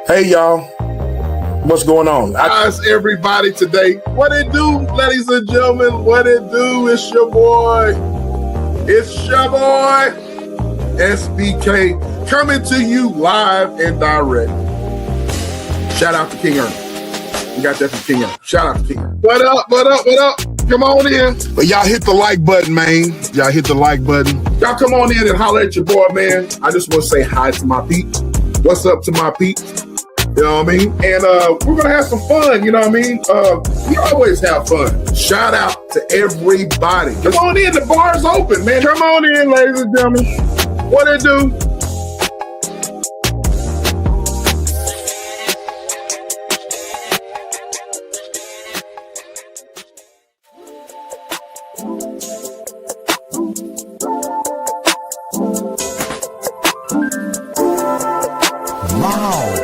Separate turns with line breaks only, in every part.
Hey, y'all. What's going on?
How's everybody today? What it do, ladies and gentlemen? What it do? It's your boy. It's your boy, SBK, coming to you live and direct. Shout out to King Ernest. We got that from King Ernest. Shout out to King Ernest. What up, what up, what up? Come on in.
But y'all hit the like button, man. Y'all hit the like button.
Y'all come on in and holler at your boy, man. I just want to say hi to my peeps. What's up to my peeps? You know what I mean? And we're going to have some fun, you know what I mean? We always have fun. Shout out to everybody. Come on in, the bar's open, man. Come on in, ladies and gentlemen. What it do?
Wow.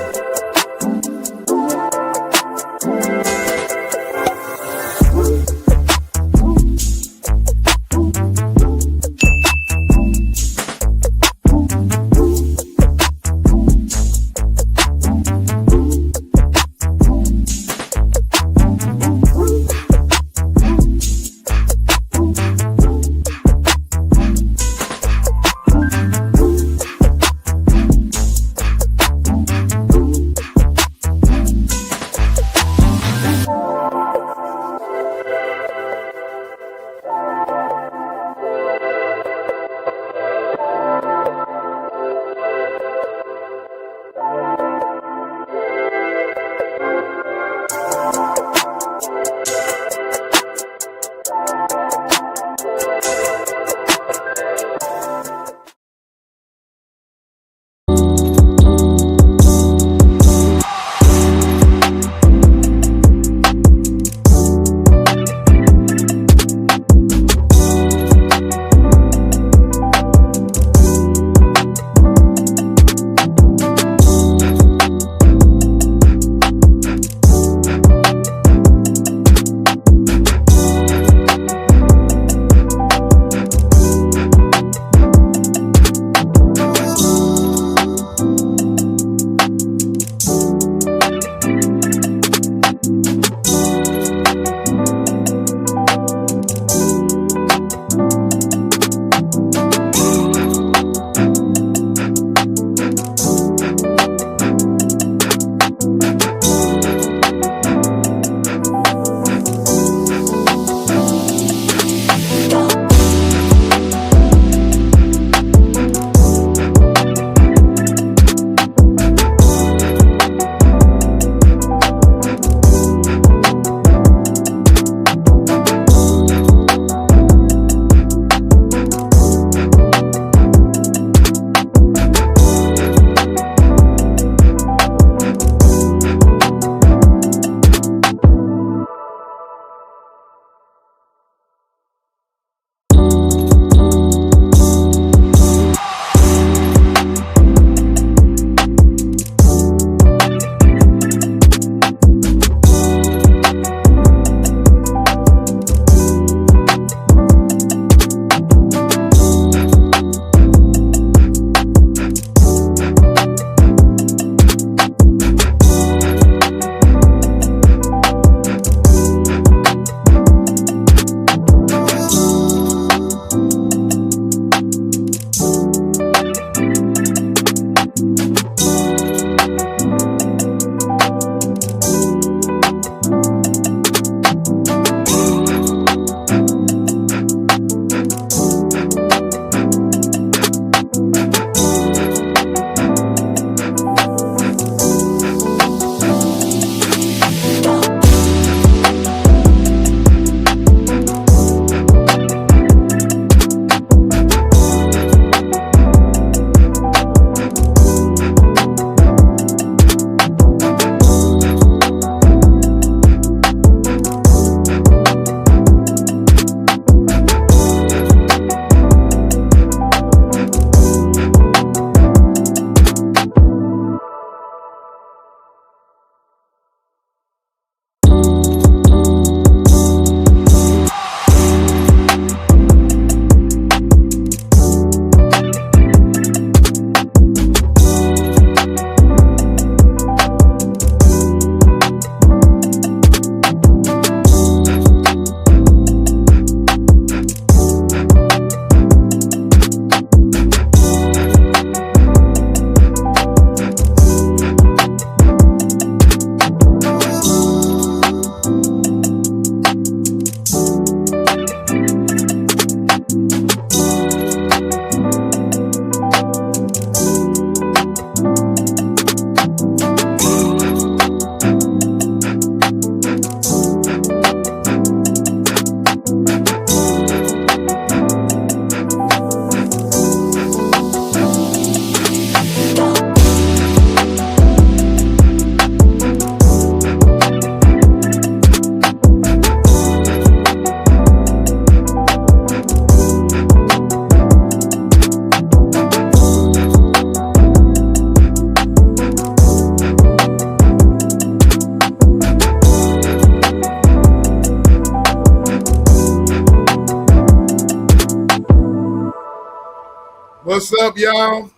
What's up, y'all?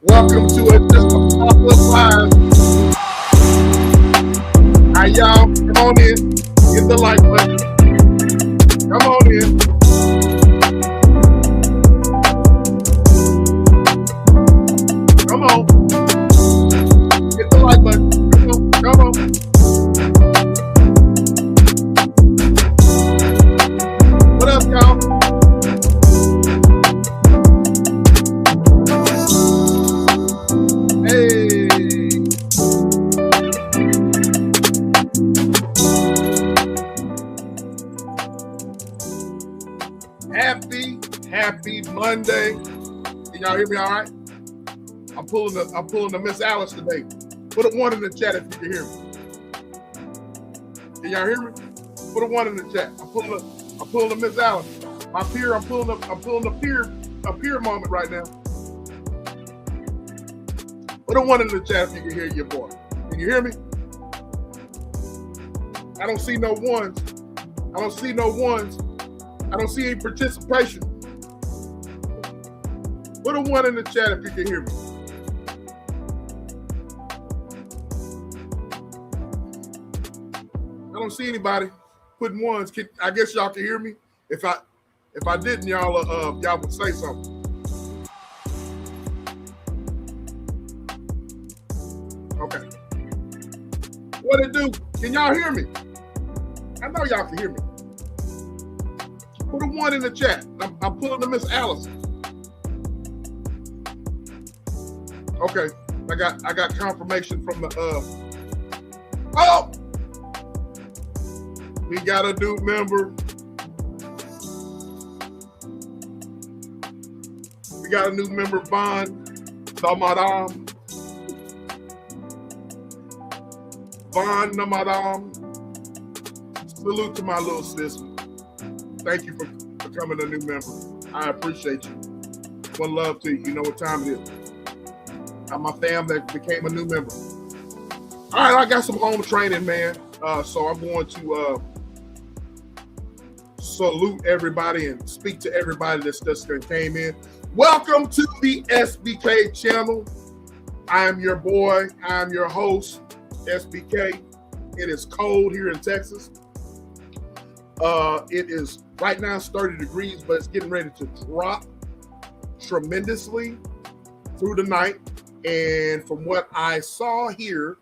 Welcome to Just a Pop-Up Live. All right, y'all, come on in. Hit the like button. Come on in. Come on. Hit the like button. Come on. What up, y'all? Hey. Happy Monday. Can y'all hear me all right? I'm pulling the Miss Alice today. Put a 1 in the chat if you can hear me. Can y'all hear me? Put a 1 in the chat. I'm pulling the Miss Alice. My peer, I'm pulling a peer moment right now. Put a 1 in the chat if you can hear your boy. Can you hear me? I don't see no ones. I don't see any participation. Put a 1 in the chat if you can hear me. I don't see anybody putting 1s. I guess y'all can hear me. If I didn't, y'all would say something. Okay. What it do? Can y'all hear me? I know y'all can hear me. Put a 1 in the chat. I'm pulling the Miss Alice. Okay. I got confirmation from the oh! We got a new member. We got a new member, Von Namadam. Von Namadam. Salute to my little sister. Thank you for becoming a new member. I appreciate you. One love to you. You know what time it is. My family became a new member. All right, I got some home training, man. So I'm going to salute everybody and speak to everybody that's just came in. Welcome to the SBK channel. I am your boy. I am your host, SBK. It is cold here in Texas. It is right now 30 degrees, but it's getting ready to drop tremendously through the night. And from what I saw here,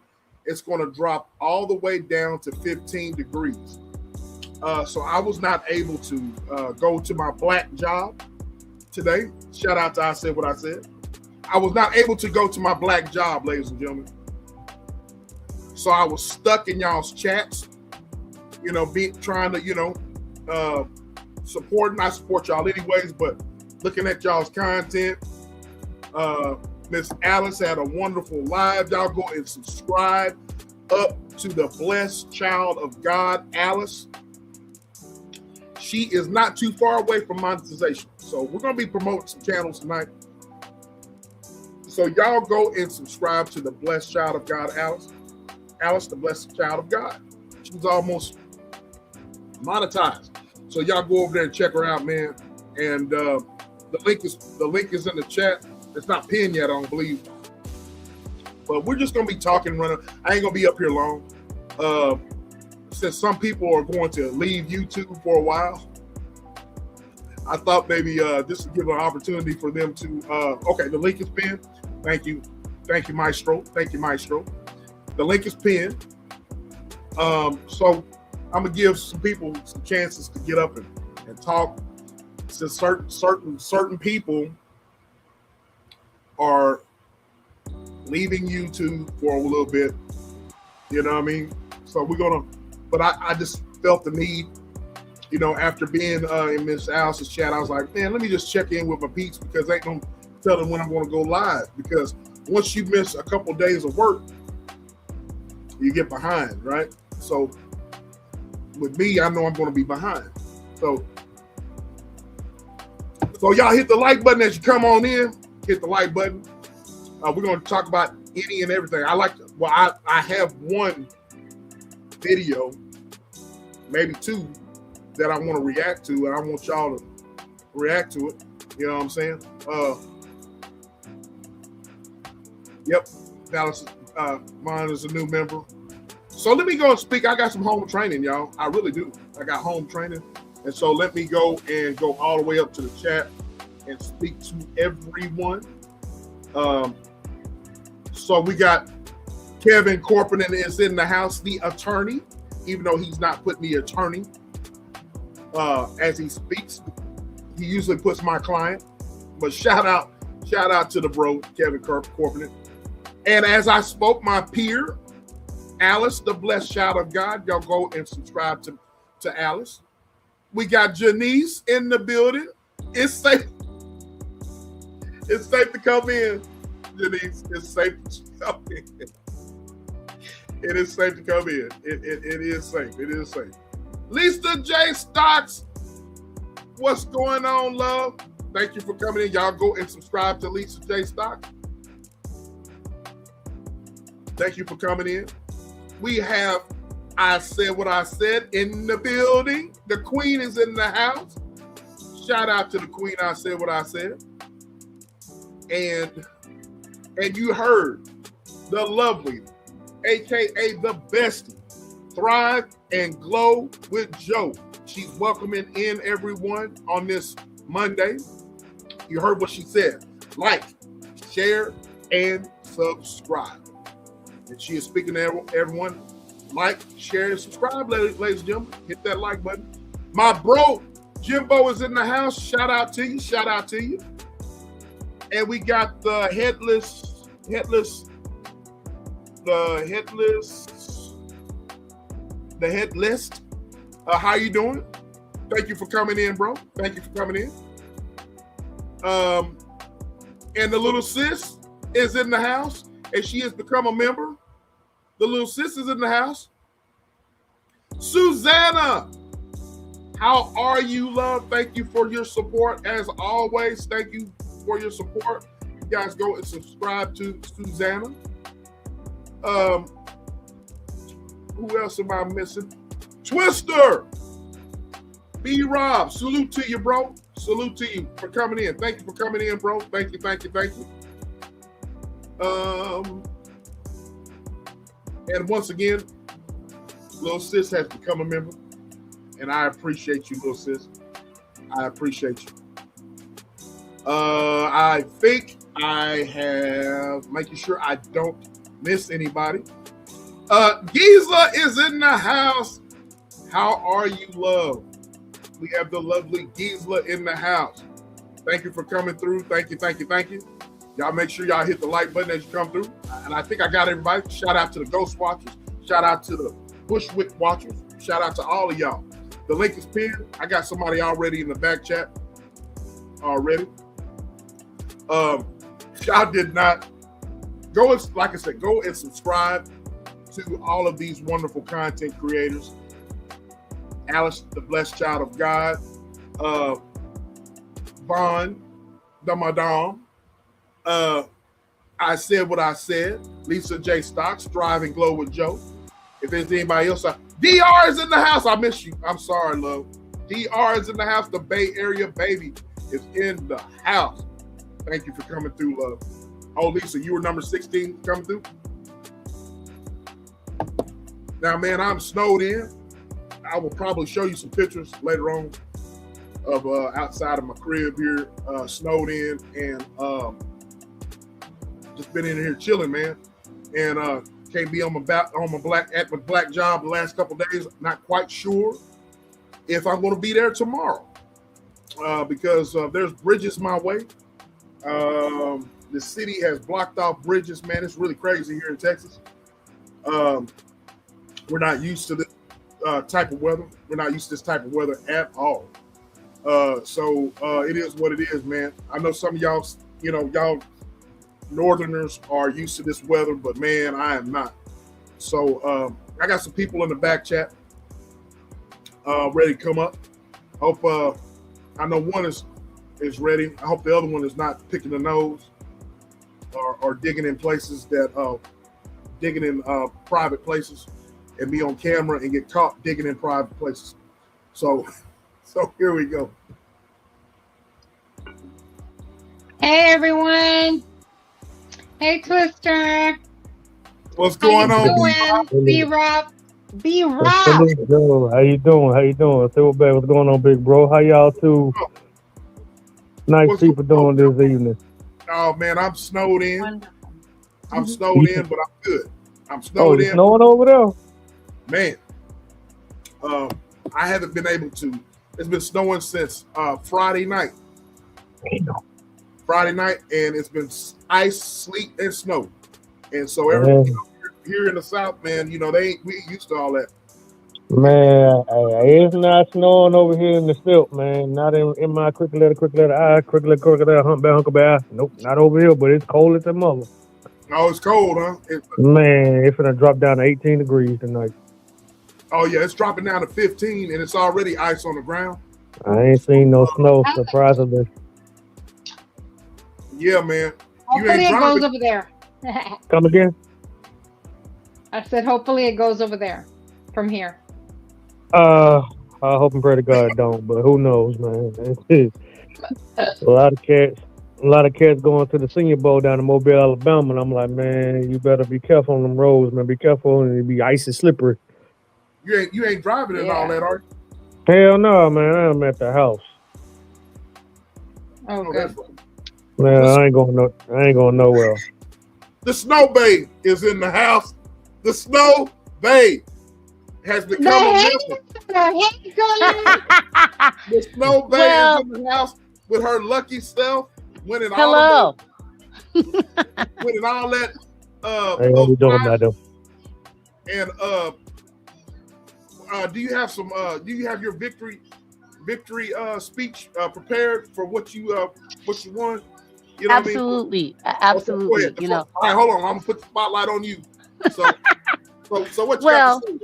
it's going to drop all the way down to 15 degrees. So I was not able to go to my black job today. Shout out to I Said What I Said. I was not able to go to my black job, ladies and gentlemen. So I was stuck in y'all's chats, trying to, supporting. I support y'all anyways, but looking at y'all's content. Miss Alice had a wonderful live. Y'all go and subscribe up to the Blessed Child of God, Alice. She is not too far away from monetization. So we're going to be promoting some channels tonight. So y'all go and subscribe to the Blessed Child of God, Alice. Alice, the Blessed Child of God. She's almost monetized. So y'all go over there and check her out, man. And the link is in the chat. It's not pinned yet, I don't believe. But we're just going to be talking, running. I ain't going to be up here long. Since some people are going to leave YouTube for a while, I thought maybe this would give an opportunity for them to, okay, the link is pinned. Thank you. Thank you, Maestro. Thank you, Maestro. The link is pinned. So I'm going to give some people some chances to get up and talk. Since certain people are leaving YouTube for a little bit, you know what I mean? So we're gonna, but I just felt the need, after being in Miss Alice's chat, I was like, man, let me just check in with my peeps because they ain't gonna tell them when I'm gonna go live, because once you miss a couple days of work, you get behind, right? So with me, I know I'm gonna be behind. So y'all hit the like button as you come on in. Hit the like button. We're going to talk about any and everything. I have one video, maybe two, that I want to react to, and I want y'all to react to it. You know what I'm saying? Yep, Dallas, mine is a new member. So let me go and speak. I got some home training, y'all. I really do. I got home training. And so let me go and go all the way up to the chat and speak to everyone. So we got Kevin Corporan is in the house, the attorney, even though he's not putting the attorney as he speaks. He usually puts my client. But shout out to the bro, Kevin Corporan. And as I spoke, my peer, Alice, the blessed child of God, y'all go and subscribe to Alice. We got Janice in the building. It's safe. It's safe to come in, Janice. It's safe to come in. It is safe to come in. It is safe. It is safe. Lisa J. Stocks, what's going on, love? Thank you for coming in. Y'all go and subscribe to Lisa J. Stocks. Thank you for coming in. We have I Said What I Said in the building. The queen is in the house. Shout out to the queen. I Said What I Said. And you heard the lovely, aka the bestie, Thrive and Glow with Joe. She's welcoming in everyone on this Monday. You heard what she said. Like, share, and subscribe. And she is speaking to everyone. Like, share, and subscribe, ladies and gentlemen. Hit that like button. My bro, Jimbo, is in the house. Shout out to you. Shout out to you. And we got the headless. How you doing? Thank you for coming in, bro. Thank you for coming in. And the little sis is in the house, and she has become a member. The little sis is in the house. Susanna, how are you, love? Thank you for your support, as always. Thank you for your support. You guys go and subscribe to Susanna. Who else am I missing? Twister! B-Rob, salute to you, bro. Salute to you for coming in. Thank you for coming in, bro. Thank you. And once again, little sis has become a member. And I appreciate you, little sis. I appreciate you. I think I have making sure I don't miss anybody. Gisela is in the house. How are you, love? We have the lovely Gisela in the house. Thank you for coming through. Thank you. Y'all make sure y'all hit the like button as you come through. And I think I got everybody. Shout out to the Ghost Watchers. Shout out to the Bushwick Watchers. Shout out to all of y'all. The link is pinned. I got somebody already in the back chat. Already. Y'all did not go, like I said, go and subscribe to all of these wonderful content creators. Alice, the blessed child of God. Vaughn, the Madame. I Said What I Said. Lisa J. Stocks, Thrive and Glow with Joe. If there's anybody else, DR is in the house. I miss you. I'm sorry, love. DR is in the house. The Bay Area baby is in the house. Thank you for coming through, love. Oh, Lisa, you were number 16 coming through? Now, man, I'm snowed in. I will probably show you some pictures later on of outside of my crib here, snowed in, and just been in here chilling, man. And can't be on my black job the last couple of days. Not quite sure if I'm going to be there tomorrow because there's bridges my way. The city has blocked off bridges, man. It's really crazy here in Texas. We're not used to this type of weather. We're not used to this type of weather at all. So it is what it is, man. I know some of y'all, y'all Northerners are used to this weather, but man, I am not. So I got some people in the back chat ready to come up. Hope I know one is ready. I hope the other one is not picking the nose or digging in places that digging in private places and be on camera and get caught digging in private places. So here we go.
Hey everyone. Hey Twister.
What's
How you
going on,
doing? B Rob. B Rob.
How you doing? How you doing? Silverback, what's going on, big bro? How y'all two nice
What's
people
going on?
doing this evening?
Oh man, I'm snowed in.
Wonderful.
I'm snowed in, but I'm good. I'm
Oh,
snowed
you
in.
snowing over there?
Man, I haven't been able to. It's been snowing since Friday night. Friday night, and it's been ice, sleet, and snow. And so
Man,
here in the South, man, we ain't used to all that.
man, it's not snowing over here in the stilt, man. Not in my quick letter I, quick letter, humpback, huckleberry. Nope, not over here, but it's cold as a mother.
Oh, it's cold, huh?
Man, it's gonna drop down to 18 degrees tonight.
Oh yeah, it's dropping down to 15, and it's already ice on the ground.
I ain't seen no snow, surprisingly.
Yeah, man.
Hopefully it goes over there.
Come again?
I said hopefully it goes over there from here.
I hope and pray to God it don't, but who knows, man. A lot of cats going to the Senior Bowl down in Mobile, Alabama, and I'm like, man, you better be careful on them roads, man. Be careful, and it be icy slippery.
You ain't driving and all that, are you?
Hell no, man. I'm at the house.
Oh,
Oh,
good.
that's right.
Man, I ain't going nowhere.
The Snow Bay is in the house. The Snow Bay has become a member. The Snow Bay is in the house with her lucky self, winning
Hello.
winning all that.
Hey, what you doing, madam?
And do you have some? Do you have your victory speech prepared for what you won? You know
Absolutely.
what I mean?
Absolutely.
Okay, all right, hold on. I'm gonna put the spotlight on you. So what you got to say?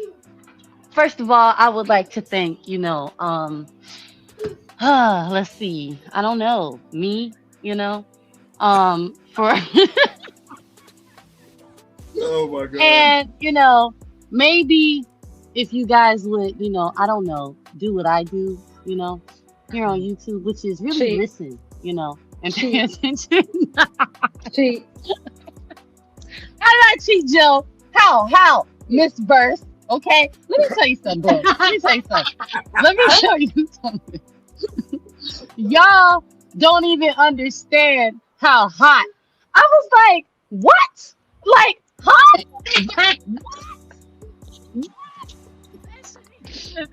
First of all, I would like to thank, let's see. I don't know. Me, for
Oh my God.
and maybe if you guys would, I don't know, do what I do, here on YouTube, which is really
Cheat.
listen, and pay attention.
Cheat.
How did I cheat, Joe? How? Miss Verse. Okay, let me tell you something, bro. Let me tell you something. Y'all don't even understand how hot. I was like, what? Like, hot?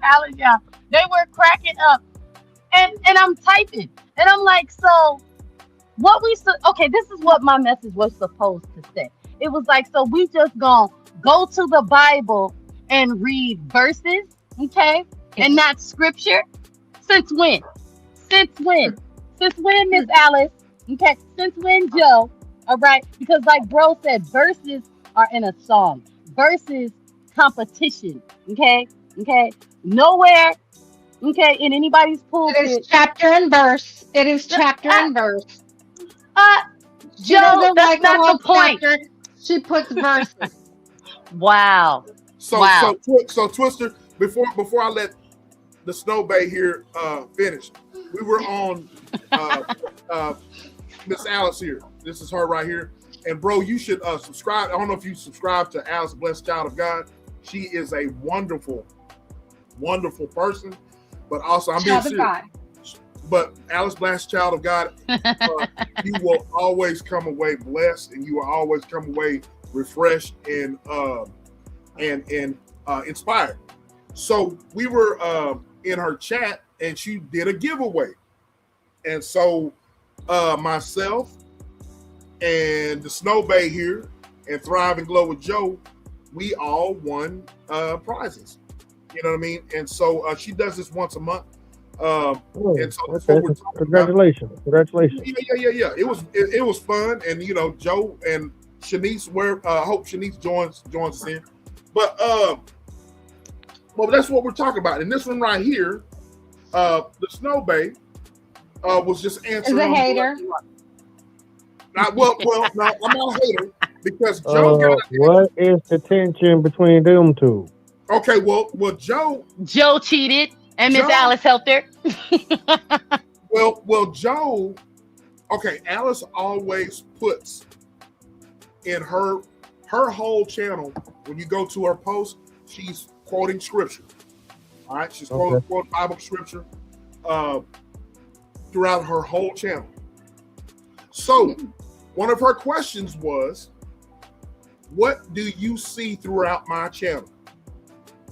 Alex, yeah, they were cracking up, and I'm typing, and I'm like, so what okay, this is what my message was supposed to say. It was like, so we just gonna go to the Bible and read verses, okay, and not scripture. Since when? Since when, Miss Alice? Okay, since when, Joe? All right, because like bro said, verses are in a song. Verses competition. Okay. Nowhere. Okay, in anybody's pulpit.
It is chapter and verse. It is chapter and verse.
Joe, that's not the point.
Chapter. She puts verses.
Wow.
So Twister, before I let the Snow Bay here finish, we were on Miss Alice here. This is her right here. And bro, you should subscribe. I don't know if you subscribe to Alice, Blessed Child of God. She is a wonderful, wonderful person. But also, I'm being serious. But Alice, Blessed Child of God, you will always come away blessed, and you will always come away refreshed and inspired. So we were in her chat, and she did a giveaway, and so myself and the Snow Bay here and Thrive and Glow with Joe, we all won prizes. You know what I mean? And so she does this once a month. And so
okay. Congratulations.
Yeah. It was fun, and Joe and Shanice I hope Shanice joins us in. But well, that's what we're talking about. And this one right here, the Snow Bay was just answering.
Is a hater.
Well, no, I'm not a hater because Joe got.
What is the tension between them two?
Okay, well, Joe
cheated, and Miss Alice helped her.
well, Joe Okay, Alice always puts in her whole channel, when you go to her post, she's quoting scripture. All right, she's quoting Bible scripture throughout her whole channel. So one of her questions was, what do you see throughout my channel?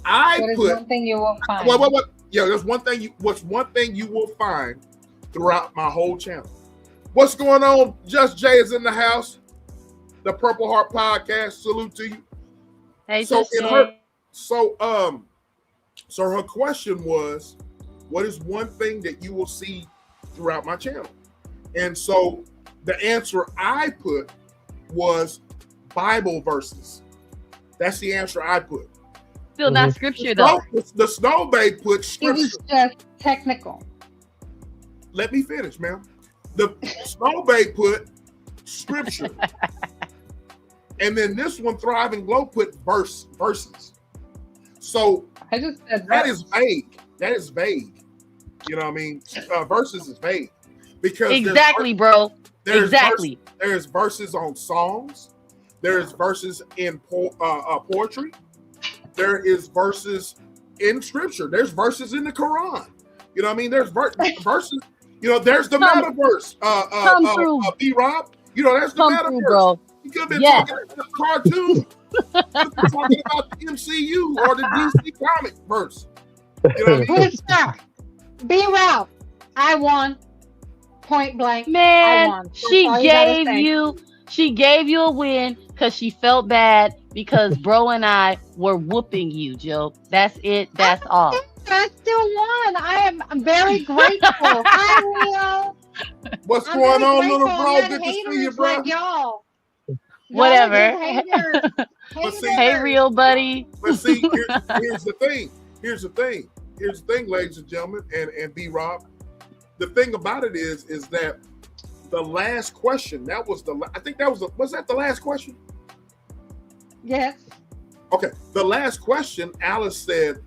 One thing you will find.
What? Yeah, there's one thing. What's one thing you will find throughout my whole channel? What's going on? Just Jay is in the house. The Purple Heart Podcast. Salute to you.
Hey,
so
Just
in
Jay.
her, so her question was, what is one thing that you will see throughout my channel? And so the answer I put was Bible verses. That's the answer I put.
Still not scripture though.
The Snow Babe put
It
scripture.
was just technical.
Let me finish, ma'am. The Snow Babe put scripture. And then this one, Thriving Glow, put verses. So
I just said
that is vague. That is vague. You know what I mean? Verses is vague. Because
exactly, bro. Exactly.
There's verses on songs. There's verses in poetry. There is verses in scripture. There's verses in the Quran. You know what I mean? There's verses. You know, there's the metaverse. B-Rob. You know, that's the metaverse.
Bro.
You could have been talking about the cartoon. You could have been talking about the MCU or the DC comic verse. You know what I mean?
Stop. B-Rob. I won. Point blank.
Man,
I won.
she gave you a win because she felt bad because bro and I were whooping you, Joe. That's it. That's all.
I still won. I'm very grateful. Hi, Rio.
What's going on, little bro? Good to see you, bro.
Like y'all.
Whatever.
Hey,
real buddy.
But see, here's the thing. Here's the thing, ladies and gentlemen, and B-Rob. The thing about it is that the last question, was that the last question?
Yes.
Okay. The last question, Alice said,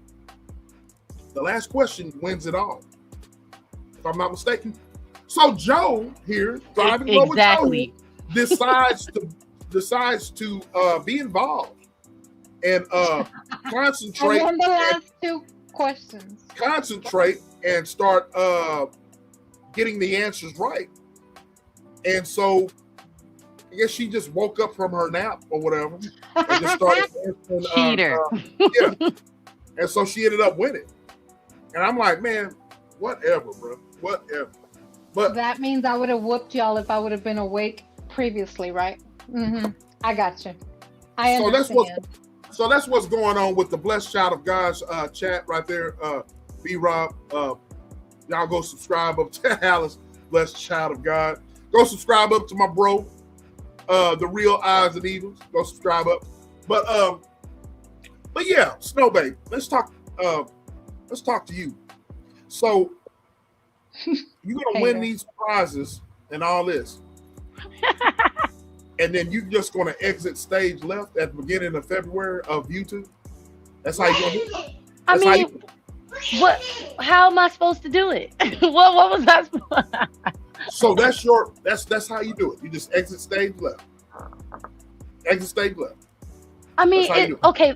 the last question wins it all. If I'm not mistaken. So Joe here, Thriving Glow with Joe, decides to be involved and concentrate.
And the last two questions.
Concentrate and start getting the answers right. And so I guess she just woke up from her nap or whatever and just started answering.
Cheater.
Yeah. And so she ended up winning. And I'm like, man, whatever, bro. Whatever. But
that means I would have whooped y'all if I would have been awake previously, right? Mm-hmm. I got you. I understand.
So that's what's going on with the Blessed Child of God's chat right there. B-Rob, y'all go subscribe up to Alice, Blessed Child of God. Go subscribe up to my bro, the Real Eyes and Eagles. Go subscribe up. But yeah, Snow Babe, let's talk to you. So you're gonna win these prizes and all this. And then you're just gonna exit stage left at the beginning of February of YouTube. That's how you're gonna do it.
How am I supposed to do it? what was that?
So that's how you do it. You just exit stage left. Exit stage left.
I mean, okay.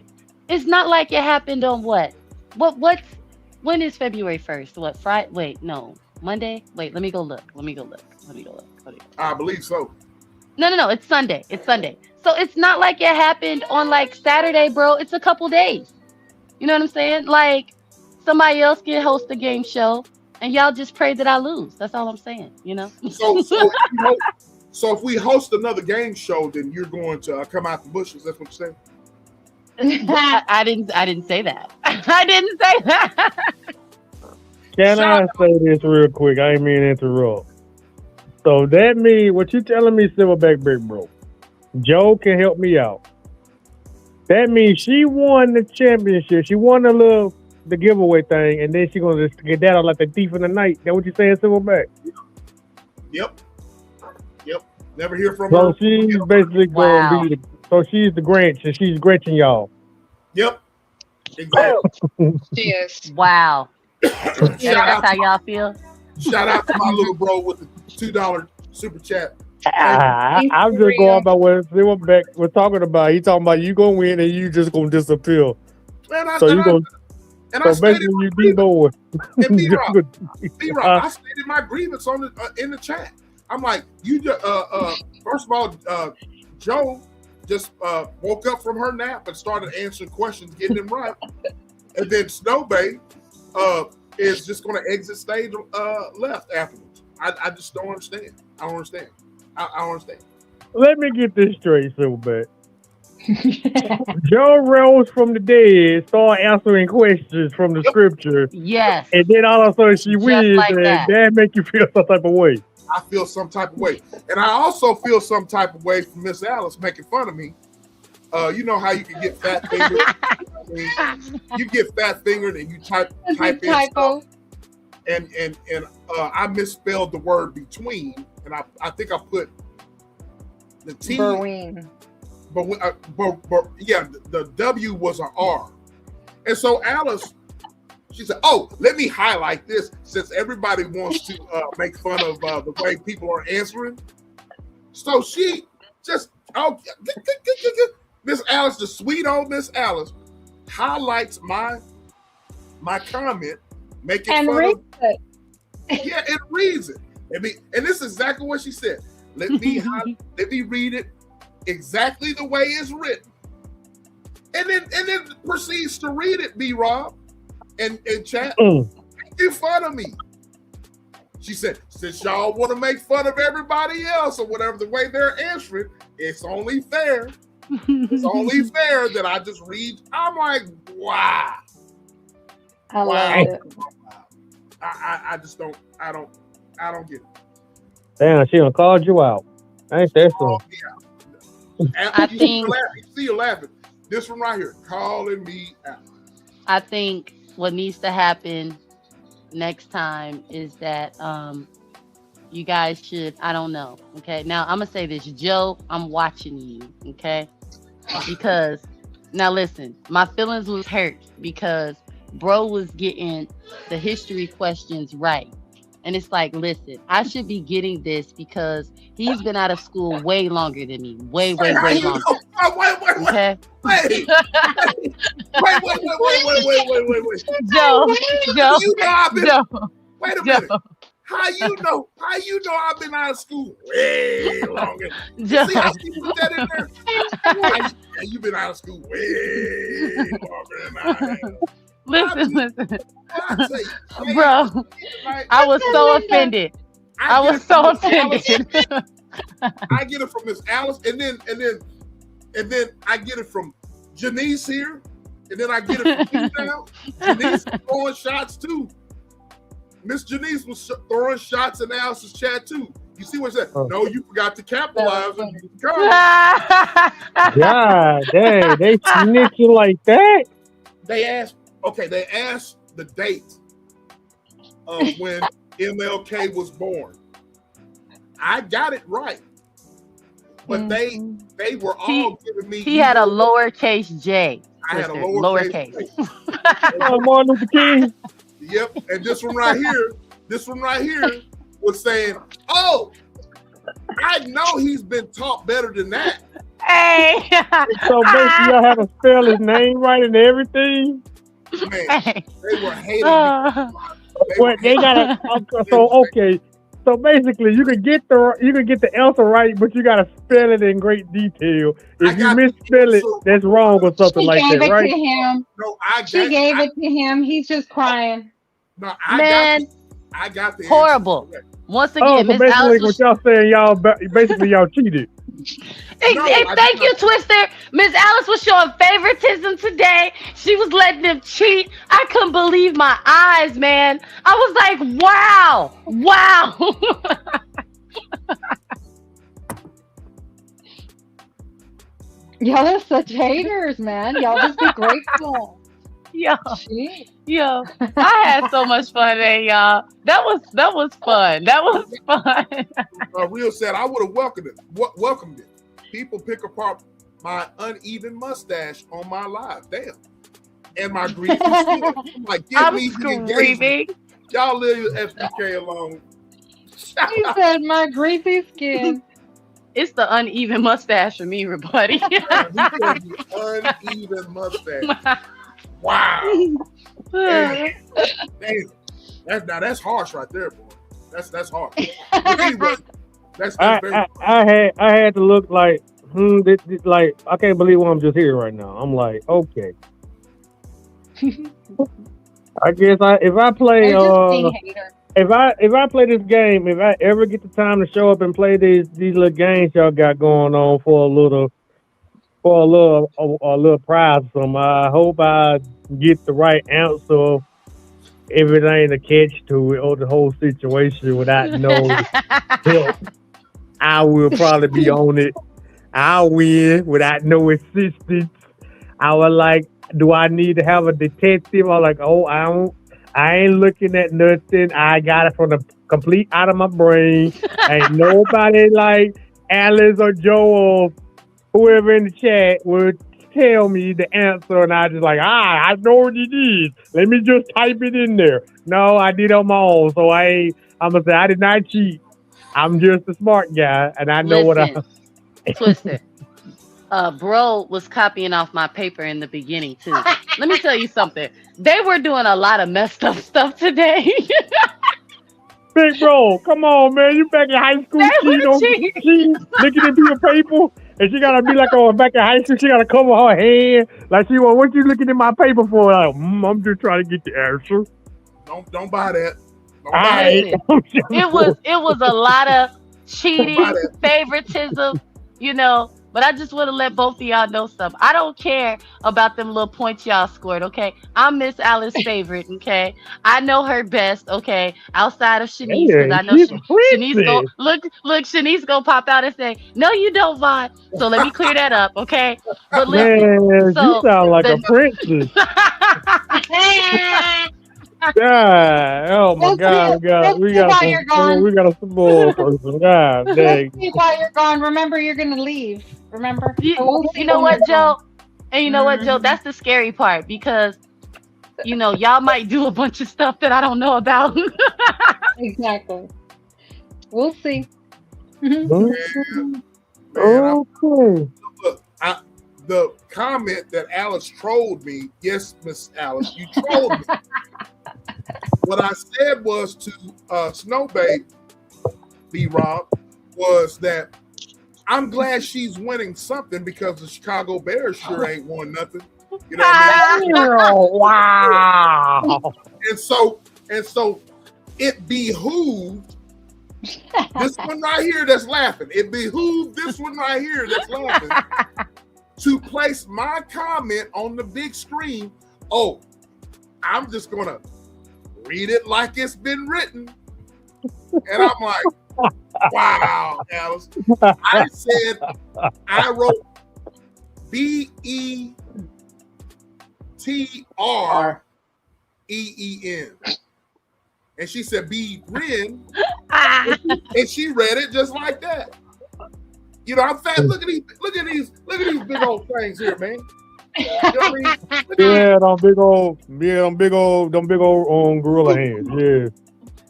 It's not like it happened on what? When is February 1st? What, Friday? Wait, no. Monday? Wait, let me go look.
I believe so.
No. It's Sunday. So it's not like it happened on like Saturday, bro. It's a couple days. You know what I'm saying? Like somebody else can host a game show and y'all just pray that I lose. That's all I'm saying, you know?
So if we host another game show, then you're going to come out the bushes. That's what you're saying?
I didn't say that. I didn't say that.
Can I say this real quick? I ain't mean to interrupt. So that means what you telling me, Silverback Big Bro? Joe can help me out. That means she won the championship. She won the giveaway thing, and then she gonna just get that out like the thief in the night. That what you saying, Silverback?
Yep. Never hear from her.
So she's basically going to be so she's the Grinch, and she's Grinching y'all.
Yep. Exactly.
She is.
Wow. That's how y'all feel?
Shout out to my little bro with the $2 super chat.
I'm just going by what we're talking about. He talking about you gonna win and you just gonna disappear. So you gonna
I stated
basically
my
you
grievance.
D-boy.
And B-Rock, I stated my grievance on the in the chat. I'm like, you just first of all, Joe just woke up from her nap and started answering questions, getting them right, and then Snowbay is just going to exit stage left afterwards. I just don't understand. I don't understand. I don't understand.
Let me get this straight, so bad. Joe rose from the dead, started answering questions from the scripture,
Yes.
and then all of a sudden she
Just
wins,
like
and
that.
that make you feel some type of way.
I feel some type of way, and I also feel some type of way from Miss Alice making fun of me. You know how you can get fat fingered. You get fat fingered and you type in
Typo.
stuff, and I misspelled the word between, and I think I put the T.
Berween.
But yeah, the W was an R, and so Alice, she said, "Oh, let me highlight this since everybody wants to make fun of the way people are answering." So she just Miss Alice, the sweet old Miss Alice, highlights my comment, making
And
fun
reads
of.
it.
Yeah, it reads it. And this is exactly what she said. Let me read it exactly the way it's written, and then proceeds to read it. B-Rob and chat making fun of me. She said, since y'all want to make fun of everybody else or whatever the way they're answering, it's only fair. It's only fair that I just read. I'm like, wow.
I love it.
I just don't. I don't get it.
Damn, she done called you out. Ain't that so?
I think
you see you laughing. This one right here, calling me out.
I think what needs to happen next time is that you guys should, I don't know. Okay. Now I'm gonna say this, Joe, I'm watching you, okay? Because now listen, my feelings was hurt because bro was getting the history questions right. And it's like, listen, I should be getting this because he's been out of school way longer than me. Way longer.
Wait.
Okay.
Wait.
Joe.
You know I've been,
Joe.
wait a minute. How you know I've been out of school way longer?
Joe.
See how she put that in there? You've been out of school way longer than I have.
Listen.
Bro,
I was so offended. I was so offended.
I get it from Miss Alice, and then I get it from Janice here, and then I get it from you now. Janice was throwing shots too. Miss Janice was throwing shots in Alice's chat too. You see what I said? No, you forgot to capitalize on the comment.
God dang, they snitching like that.
They asked the date of when MLK was born. I got it right. But they were all giving me.
He had a lowercase J.
I had a lowercase.
Martin Luther King.
Yep. And this one right here was saying, "Oh, I know he's been taught better than that."
Hey.
So basically, y'all have to spell his name right and everything.
Man, they were hating me.
They gotta. Okay. So basically, you can get the answer right, but you gotta spell it in great detail. If you misspell it, that's wrong or something like that, right?
She gave it to him.
No,
she gave it to him. He's just crying.
No, I got the
horrible.
Answer.
Once again,
so basically, what y'all saying, y'all cheated.
Thank you, Twister. Miss Alice was showing favoritism today. She was letting them cheat. I couldn't believe my eyes, man. I was like, wow.
Y'all are such haters, man. Y'all just be grateful.
Yo, I had so much fun today, y'all. That was fun.
Real said I would have welcomed it. People pick apart my uneven mustache on my live. Damn. And my grievance. Like, give me the engagement. Y'all leave SBK alone.
He said my greasy skin.
It's the uneven mustache for me, buddy.
He said the uneven mustache. Wow. Damn. Damn. That's harsh right there, boy. That's harsh. But anyway, that's very
I had to look like like I can't believe what I'm just hearing right now. I'm like, okay. I guess if I play
They're just being hater.
if I play this game, if I ever get the time to show up and play these little games y'all got going on for a little prize or something, I hope I get the right answer if it ain't a catch to it or the whole situation without no help. I will probably be on it. I'll win without no assistance. I was like, do I need to have a detective? I'm like, oh, I ain't looking at nothing. I got it from the complete out of my brain. Ain't nobody like Alice or Joe or whoever in the chat would tell me the answer, and I just like, I know what it is. Let me just type it in there. No, I did on my own, so I'm gonna say I did not cheat. I'm just a smart guy, and I know what I.
Twister. Bro was copying off my paper in the beginning too. Let me tell you something. They were doing a lot of messed up stuff today.
Big bro, come on, man. You back in high school cheating looking at people's paper, and she gotta be like, oh, back in high school, she gotta cover her head like she was. What you looking at my paper for? Like, I'm just trying to get the answer.
Don't buy that. Don't buy
it was a lot of cheating, favoritism, But I just want to let both of y'all know something. I don't care about them little points y'all scored, okay? I'm Miss Alice's favorite, okay? I know her best, okay? Outside of Shanice, because I know Shanice go look. Shanice go pop out and say, "No, you don't, Vaughn." So let me clear that up, okay? But listen,
man, you sound like a princess. God, oh my God, we got a spoiled person. God dang.
While you're gone, remember you're gonna leave. Remember?
You know what, Joe? And you know what, Joe? That's the scary part because y'all might do a bunch of stuff that I don't know about.
Exactly. We'll see.
Man,
okay.
Look, the comment that Alice trolled me. Yes, Miss Alice, you trolled me. What I said was to Snowbay, B-Rob, was that I'm glad she's winning something because the Chicago Bears sure ain't won nothing. You know what I mean?
Wow.
And so it behooved this one right here that's laughing. It behooved this one right here that's laughing to place my comment on the big screen. Oh, I'm just gonna read it like it's been written. And I'm like, wow, Alice. I said, I wrote BETREEN. And she said, be grin. And she read it just like that. I'm fat. Look at these big old things here, man. You know what I mean?
Yeah, them big old gorilla hands.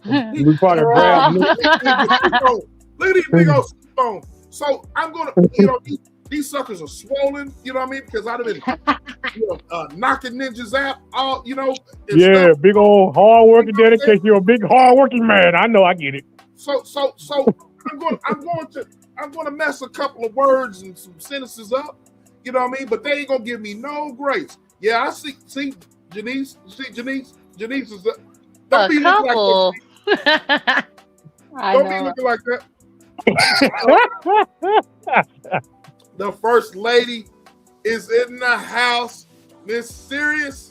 Yeah. We probably grab.
Look at these big old spoons. So I'm gonna, these suckers are swollen. You know what I mean? Because I'd have been, knocking ninjas out. All
yeah, stuff. Big old hard-working dedication. You're a big hard-working man. I know. I get it.
So I'm going to mess a couple of words and some sentences up. You know what I mean? But they ain't gonna give me no grace. Yeah, I see Janice. Janice is don't be looking like that. Don't be looking like that. The first lady is in the house. Miss Serious,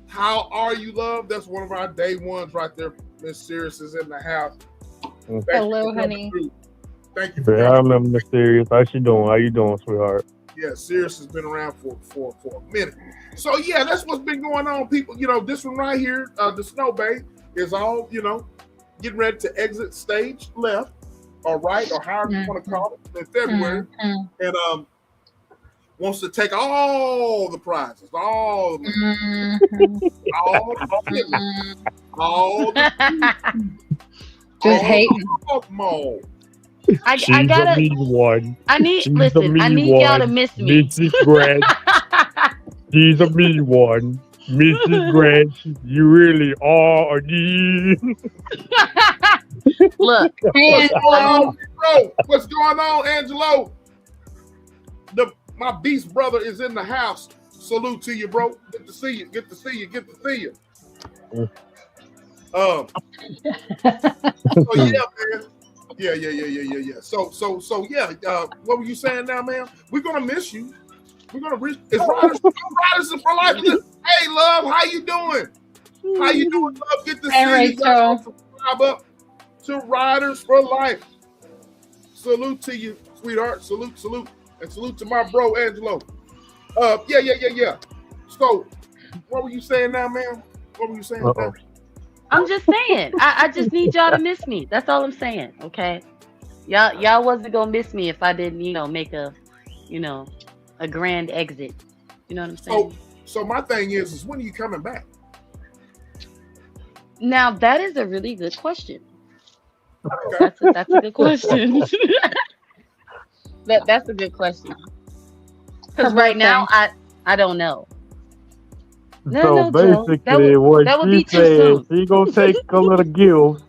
how are you, love? That's one of our day ones right there. Miss Serious is in the house.
Hello, honey.
Thank you.
I remember Miss Serious. How you doing, sweetheart?
Yeah, Sirius has been around for a minute. So yeah, that's what's been going on, people. This one right here, the Snow Bay, is all getting ready to exit stage left or right or however you want to call it in February, and wants to take all the prizes, all the
Just hating.
Come on.
I
She's a
gotta.
mean one.
I need.
She's a
Listen. I
mean
need y'all to
one.
miss me.
Mrs. Grant. She's a mean one. Mrs. Grant, you really are a mean.
Look.
And
What's going on, bro? What's going on, Angelo? My beast brother is in the house. Salute to you, bro. Good to see you. Good to see you. Good to see you. So yeah, man. Yeah. So yeah. What were you saying now, man? We're gonna miss you. We're gonna reach. It's Riders for Life. Hey, love, how you doing? How you doing, love? Good to see you.
Rachel.
Subscribe up to Riders for Life. Salute to you, sweetheart. Salute, and salute to my bro Angelo. Yeah. So, what were you saying now, man? What were you saying now?
I'm just saying. I just need y'all to miss me. That's all I'm saying. Okay. Y'all wasn't gonna miss me if I didn't, make a grand exit. You know what I'm saying?
So my thing is when are you coming back?
Now that is a really good question. That's a good question. That's a good question. Because right now I don't know.
So basically, what she said, she gonna take a little gift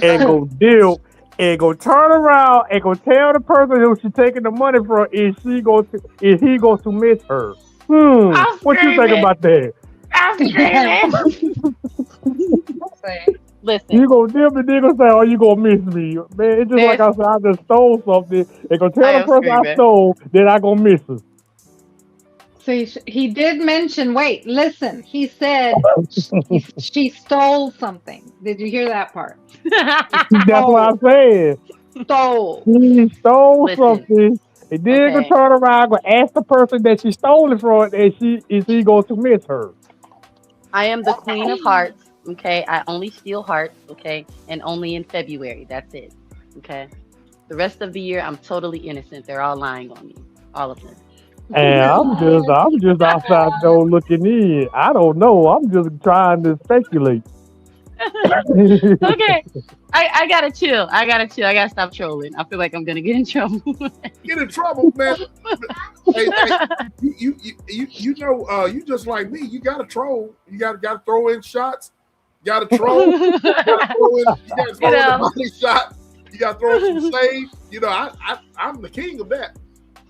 and go deal and go turn around and go tell the person who she's taking the money from is he going to miss her? What you think about that?
I'm screaming. Listen.
You gonna deal the nigga say, "Oh, you gonna miss me, man?" It's just like I said, I just stole something and go tell the person I stole that I gonna miss her.
See, he did mention. Wait, listen. He said she stole something. Did you hear that part?
That's what I'm saying.
Stole.
She stole something. And then go turn around, go ask the person that she stole it from, and is he going to miss her?
I am the queen of hearts. Okay, I only steal hearts. Okay, and only in February. That's it. Okay, the rest of the year I'm totally innocent. They're all lying on me, all of them.
And I'm just outside though looking in. I don't know. I'm just trying to speculate.
Okay, I gotta chill. I gotta stop trolling. I feel like I'm gonna get in trouble.
Get in trouble, man. Hey, you just like me. You gotta troll. You gotta throw in shots. You gotta troll. You gotta throw in the body shot. You gotta throw in some shade. I'm the king of that.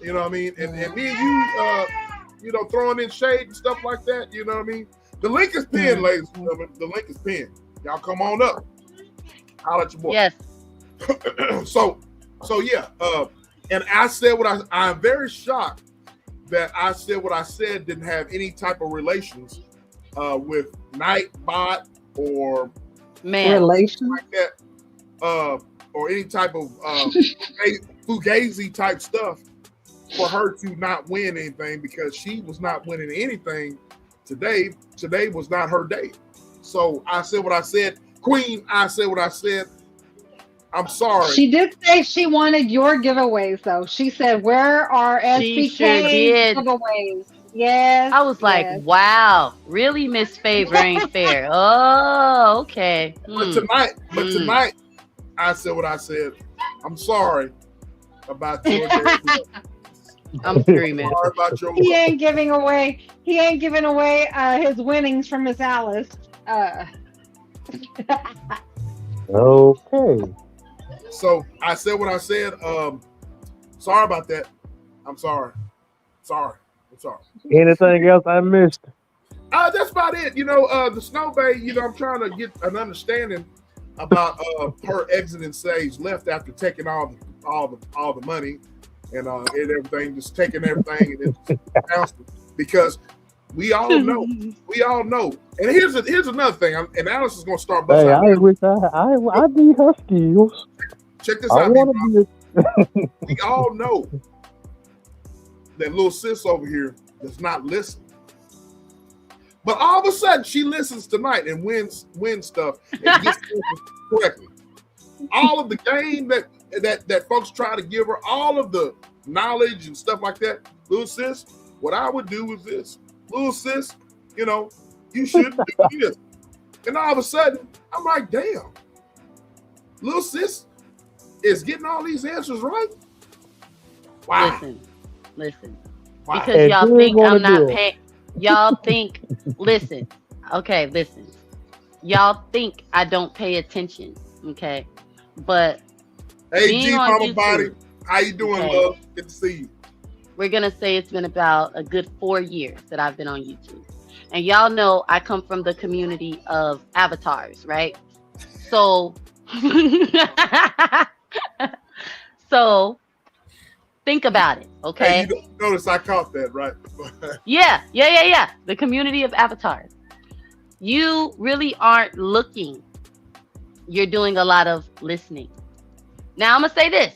You know what I mean? And me and you, throwing in shade and stuff like that. You know what I mean? The link is pinned, ladies and gentlemen. The link is pinned. Y'all come on up. Holla at your boy.
Yes.
So yeah. And I said I'm very shocked that I said what I said didn't have any type of relations with Nightbot or
relation
like that, or any type of Fugazi type stuff for her to not win anything because she was not winning anything today. Today was not her day. So I said what I said. Queen, I said what I said. I'm sorry.
She did say she wanted your giveaways, though. She said, "Where are SBK giveaways?" Yes.
I was like, "Wow, really, Miss Favor ain't fair." Oh, okay.
But tonight, I said what I said. I'm sorry about your day.
I'm screaming.
Sorry about your
He ain't giving away his winnings from Miss Alice.
Okay.
So I said what I said. Sorry about that. I'm sorry. I'm sorry.
Anything else I missed?
That's about it. The Snow Bay, I'm trying to get an understanding about her exiting stage left after taking all the money and everything, just taking everything and then just because we all know. And here's another thing. And Alice is gonna start busting.
Hey, I wish I need her skills.
Check this out. We all know that little sis over here does not listen. But all of a sudden, she listens tonight and wins stuff and gets correctly. All of the game that folks try to give her, all of the knowledge and stuff like that. Little sis, what I would do is this. Little sis, you should do this. And all of a sudden, I'm like, damn. little sis is getting all these answers right. Wow.
Listen.
Wow.
Because
And
y'all
you
think
wanna
I'm not
do it.
paying. Y'all think, listen. Okay, listen. Y'all think I don't pay attention. Okay. But
Hey,
being
G
on
Mama Body,
YouTube,
how you doing,
okay,
love? Good to see you.
we're going to say it's been about a good 4 years that I've been on YouTube. And y'all know I come from the community of avatars, right? So, so think about it,
Hey,
okay?
you notice I caught that, right?
Yeah. The community of avatars. You really aren't looking. You're doing a lot of listening. Now I'm gonna say this,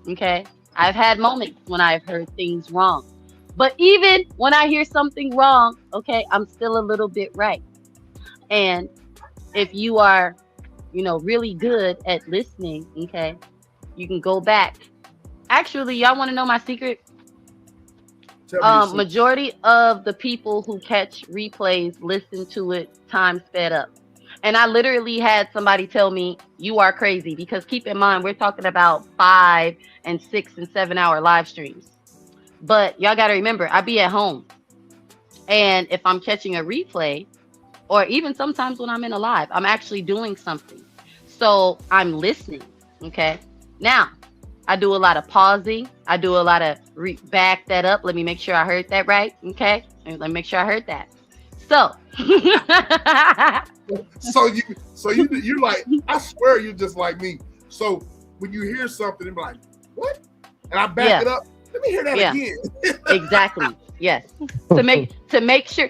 okay? I've had moments when I've heard things wrong. But even when I hear something wrong, okay, I'm still a little bit right. And if you are, really good at listening, okay, you can go back. Actually, y'all want to know my secret?
Tell me your secret.
Majority of the people who catch replays listen to it time sped up. And I literally had somebody tell me, you are crazy, because keep in mind, we're talking about 5 and 6 and 7 hour live streams. But y'all got to remember, I be at home. And if I'm catching a replay, or even sometimes when I'm in a live, I'm actually doing something. So I'm listening. Okay. Now, I do a lot of pausing. I do a lot of back that up. Let me make sure I heard that right. Okay. Let me make sure I heard that. So,
So you're like, I swear you're just like me. So when you hear something, you're like, what? And I back it up. Let me hear that again.
Exactly. Yes. To make sure,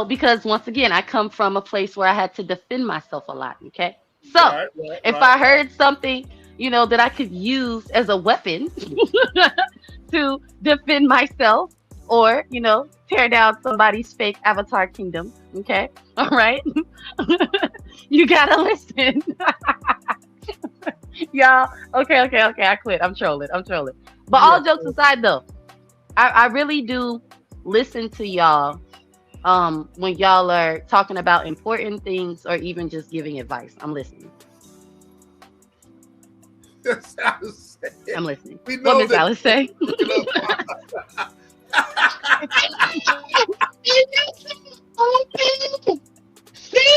because once again, I come from a place where I had to defend myself a lot. Okay. So if I heard something, that I could use as a weapon to defend myself, or, tear down somebody's fake avatar kingdom. Okay. All right. You gotta listen. Y'all. Okay. I quit. I'm trolling. But all jokes aside though, I really do listen to y'all when y'all are talking about important things or even just giving advice. I'm listening. I'm listening. What Miss Alice say?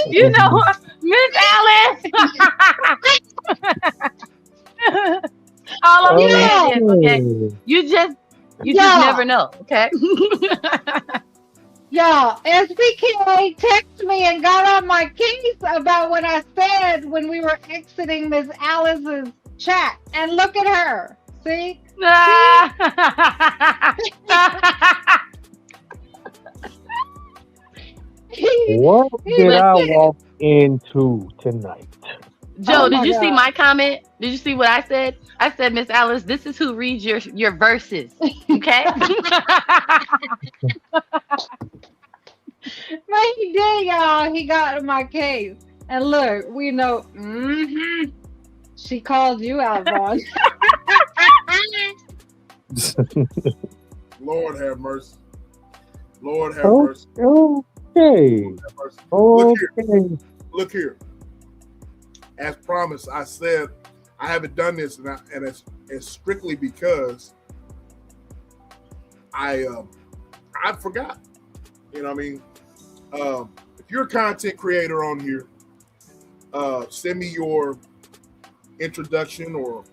You know what, Miss Alice? All I'm saying is, okay, you just never know, okay?
Yeah, SBK texted me and got on my case about what I said when we were exiting Miss Alice's chat. And look at her. See?
What did I walk into tonight?
Joe, did you see my comment? Did you see what I said? I said, Miss Alice, this is who reads your verses. Okay?
But he did, y'all. He got in my case. And look, we know. She called you out, Vaughn.
Lord have mercy. Lord have mercy.
Okay.
Look here. As promised, I said I haven't done this, and it's strictly because I forgot. You know what I mean? If you're a content creator on here, send me your introduction or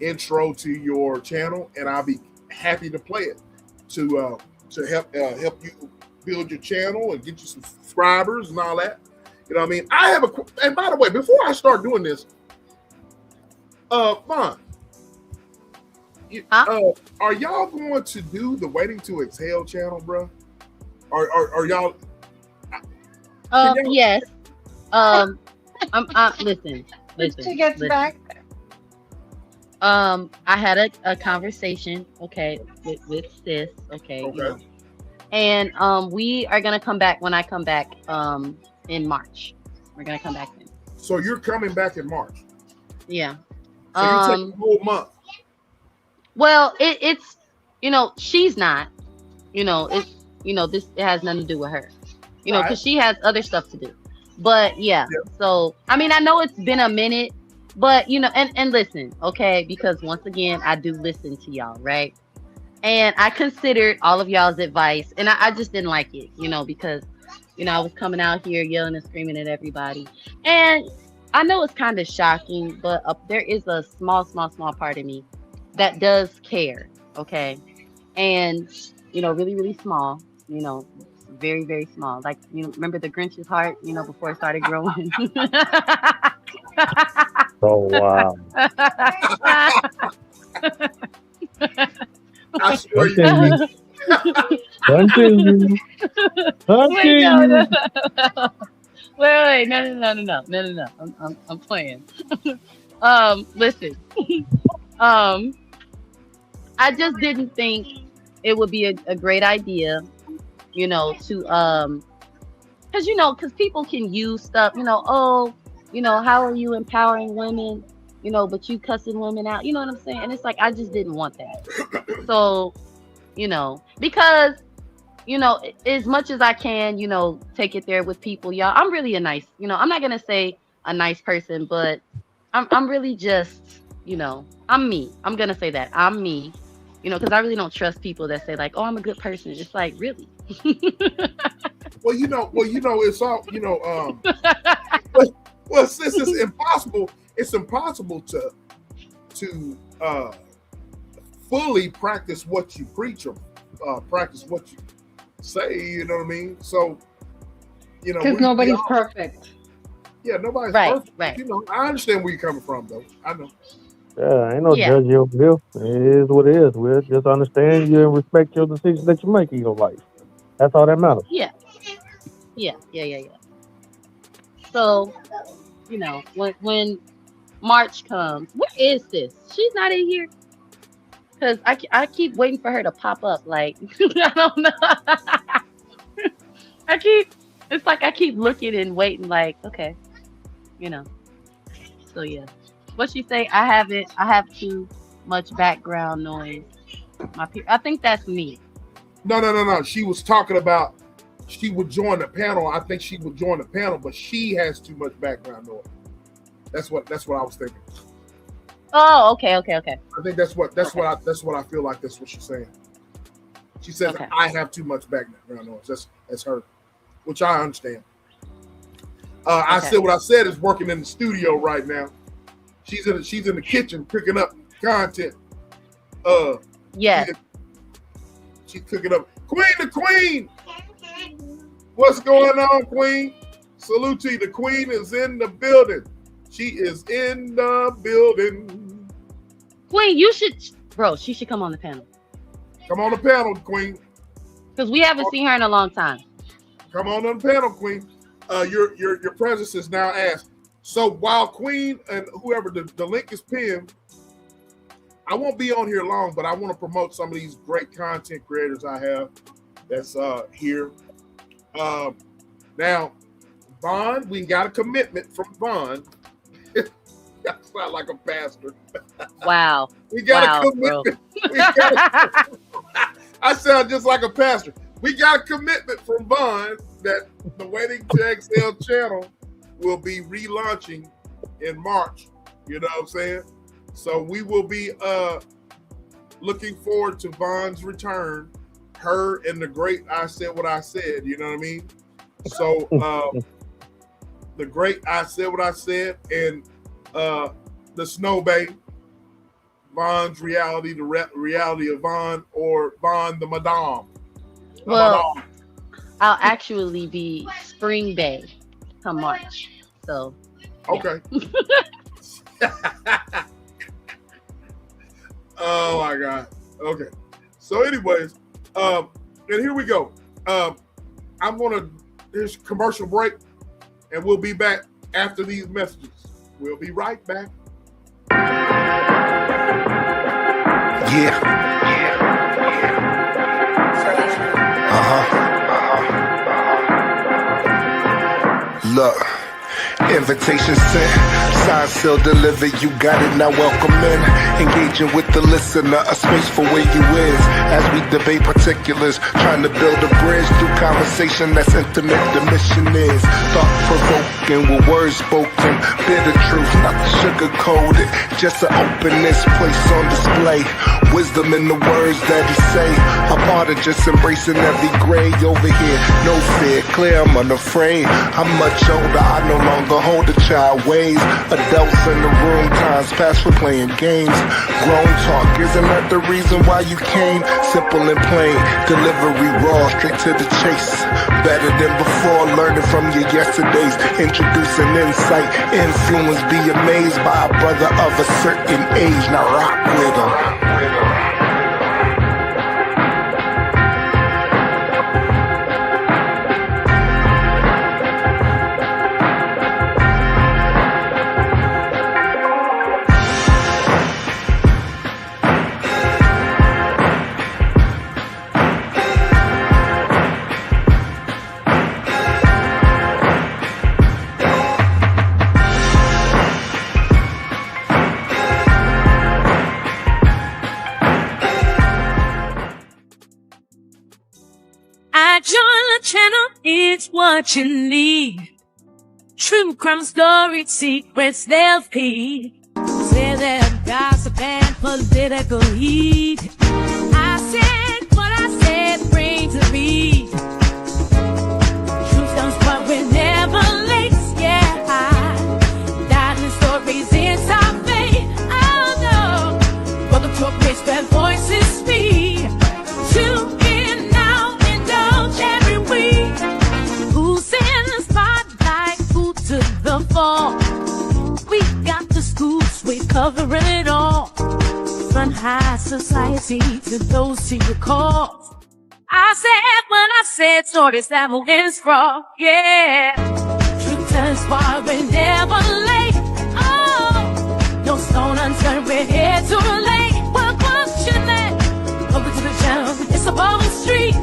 intro to your channel, and I'll be happy to play it to help you build your channel and get you some subscribers and all that. You know what I mean? And by the way, before I start doing this, Vaughn, are y'all going to do the Waiting to Exhale channel, bro? Are y'all?
Yes. I'm listen.
She gets back.
I had a conversation, okay, with sis, okay. And we are gonna come back when I come back in March. We're gonna come back then.
So you're coming back in March?
Yeah.
So you're taking a whole month.
Well, it's she's not. This it has nothing to do with her. Because she has other stuff to do. But yeah. So I mean, I know it's been a minute, But and listen, okay, because once again, I do listen to y'all, right? And I considered all of y'all's advice, and I just didn't like it, because I was coming out here yelling and screaming at everybody. And I know it's kind of shocking, but there is a small, small, small part of me that does care, okay? And really, really small, very, very small. Like, remember the Grinch's heart, before it started growing.
Oh wow.
I swear you.
Continue. Continue.
Wait, no, no,
Continue.
no. Wait, no. I'm playing. Listen. Um, I just didn't think it would be a great idea, to because people can use stuff, oh, how are you empowering women, but you cussing women out, you know what I'm saying? And it's like I just didn't want that. So, because as much as I can, take it there with people, y'all. I'm really a nice, I'm not gonna say a nice person, but I'm really just, I'm me. I'm gonna say that I'm me, because I really don't trust people that say like, oh, I'm a good person. It's like, really?
Well, it's all, well, since it's impossible to fully practice what you preach or practice what you say, you know what I mean? So,
Because nobody's perfect.
Yeah, nobody's
Right,
perfect.
right.
I understand where you're coming from, though. I know.
Yeah, ain't no
Yeah.
judge over here. It is what it is. We'll just understand you and respect your decisions that you make in your life. That's all that matters.
Yeah. So, when March comes, where is this? She's not in here. Because I keep waiting for her to pop up. Like, I don't know. It's like I keep looking and waiting, like, okay, So, yeah. What she say? I have too much background noise. I think that's me.
No. She was talking about she would join the panel. I think she would join the panel, but she has too much background noise. That's what I was thinking.
Oh, okay.
I think that's what I feel like. That's what she's saying. She says
Okay.
I have too much background noise. That's her, which I understand. I
Okay.
said what I said is working in the studio right now. She's in the kitchen cooking up content.
Yeah.
She's cooking up. Queen. What's going on, Queen? Salute to you. The Queen is in the building. She is in the building.
Queen, she should come on the panel.
Come on the panel, Queen.
Because we haven't seen her in a long time.
Come on the panel, Queen. Your presence is now asked. So while Queen and whoever the link is pinned, I won't be on here long, but I want to promote some of these great content creators I have that's here. Now, Vaughn, we got a commitment from Vaughn. I sound like a pastor.
Wow.
We got a
bro.
commitment. I sound just like a pastor. We got a commitment from Vaughn that the Waiting to Exhale channel will be relaunching in March. You know what I'm saying? So we will be looking forward to Vaughn's return. Her and the great I Said What I Said. You know what I mean? So the great I Said What I Said and the Snow Bay, Vaughn's reality, the reality of Vaughn, or Vaughn the Madame.
Well, I'll actually be Spring Bay come March. So
okay. Oh my God. Okay. So, anyways, and here we go. Here's a commercial break, and we'll be back after these messages. We'll be right back.
Yeah. Look, Invitation sent, sign seal delivered, you got it, now welcome in. Engaging with the listener, a space for where you is. As we debate particulars, trying to build a bridge through conversation that's intimate. The mission is thought-provoking with words spoken. Bitter truth, not sugar-coated, just an openness place on display. Wisdom in the words that he say, a part of just embracing every grade over here. No fear, clear, I'm unafraid. I'm much older, I no longer hold a child ways. Adults in the room, times past for playing games. Grown talk, isn't that the reason why you came? Simple and plain, delivery raw, straight to the chase. Better than before, learning from your yesterdays. Introducing insight, influence, be amazed by a brother of a certain age. Now rock with him.
It's what you need. True crime story, secrets they'll feed. Say that gossip and political heat. I said what I said, bring to me. Truth comes, but we're never late. Yeah, diamond stories inside faith. Oh no, welcome to a place where voices speak. Tune in now, indulge every week. Who's in the spotlight? Who took the fall? We got the scoops, we covering it all. From high society to those who you call. I said when I said stories that will end sprawl. Yeah, truth turns far, we're never late. Oh, no stone unturned, we're here to relate. What's your name? Welcome to the channel, it's a bold streak.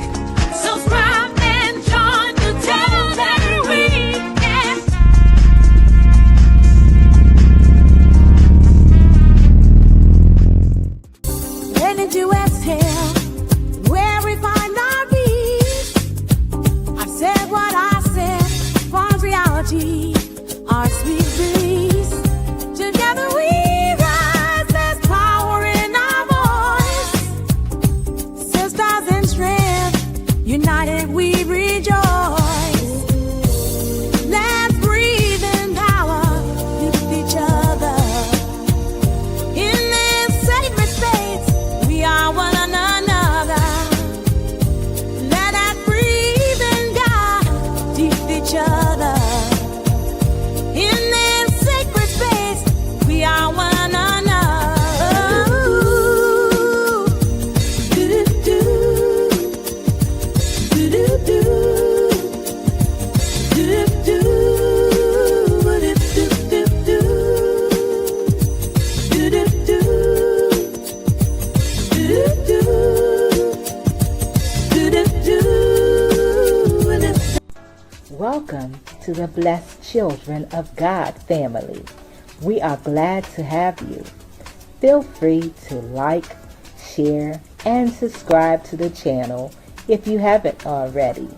Subscribe and join the channel every week. Yeah.
When did you exhale? Where we find our peace? I said what I said, false reality, our sweet release. Together we rise, there's power in our voice. Sisters in strength, united we rejoice. Let's breathe in power, lift each other. In this sacred space, we are one another. Let us breathe in God, lift each other. In this sacred space, we are one another. Do-do-do. Do-do-do. Do-do-do. Do-do-do-do-do. Do-do-do.
Welcome to the Blessed Children of God family. We are glad to have you. Feel free to like, share, and subscribe to the channel if you haven't already.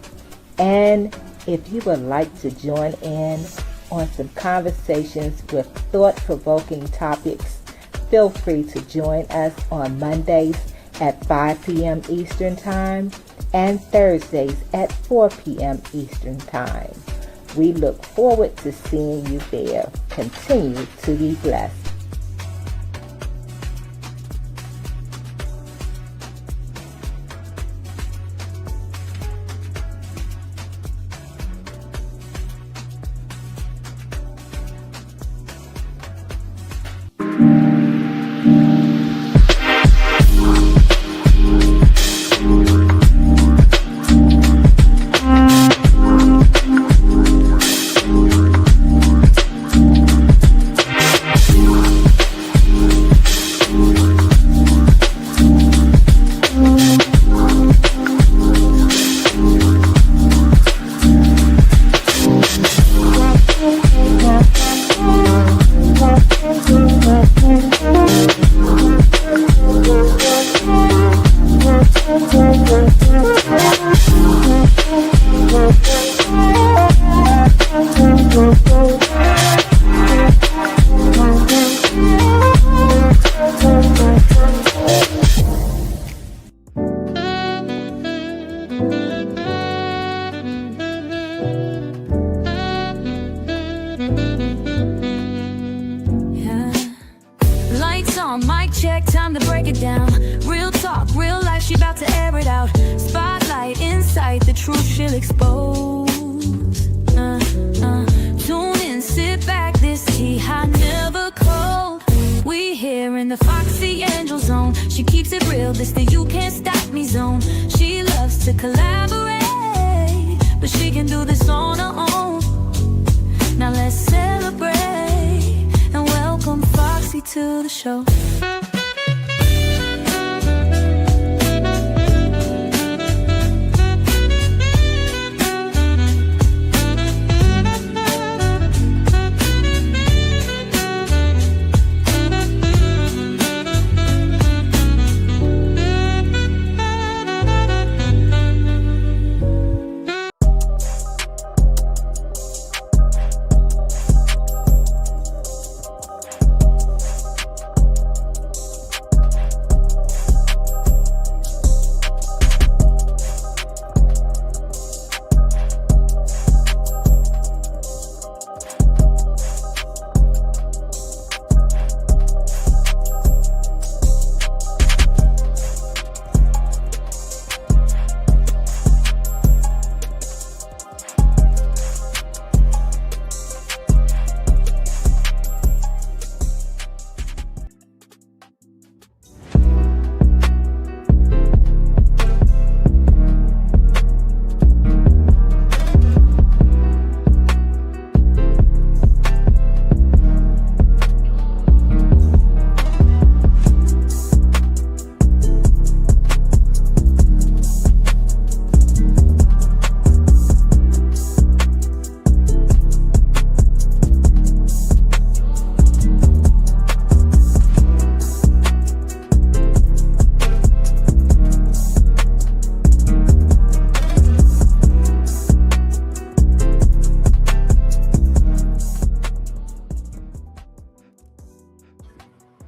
And if you would like to join in on some conversations with thought-provoking topics, feel free to join us on Mondays at 5 p.m. Eastern Time and Thursdays at 4 p.m. Eastern Time. We look forward to seeing you there. Continue to be blessed.
check, time to break it down. Real talk, real life, she about to air it out. Spotlight, insight, the truth she'll expose. Tune in, sit back, this tea high, never cold. We here in the Foxy Angel Zone. She keeps it real, this the you can't stop me zone. She loves to collaborate, but she can do this on her own. Now let's celebrate and welcome Foxy to the show.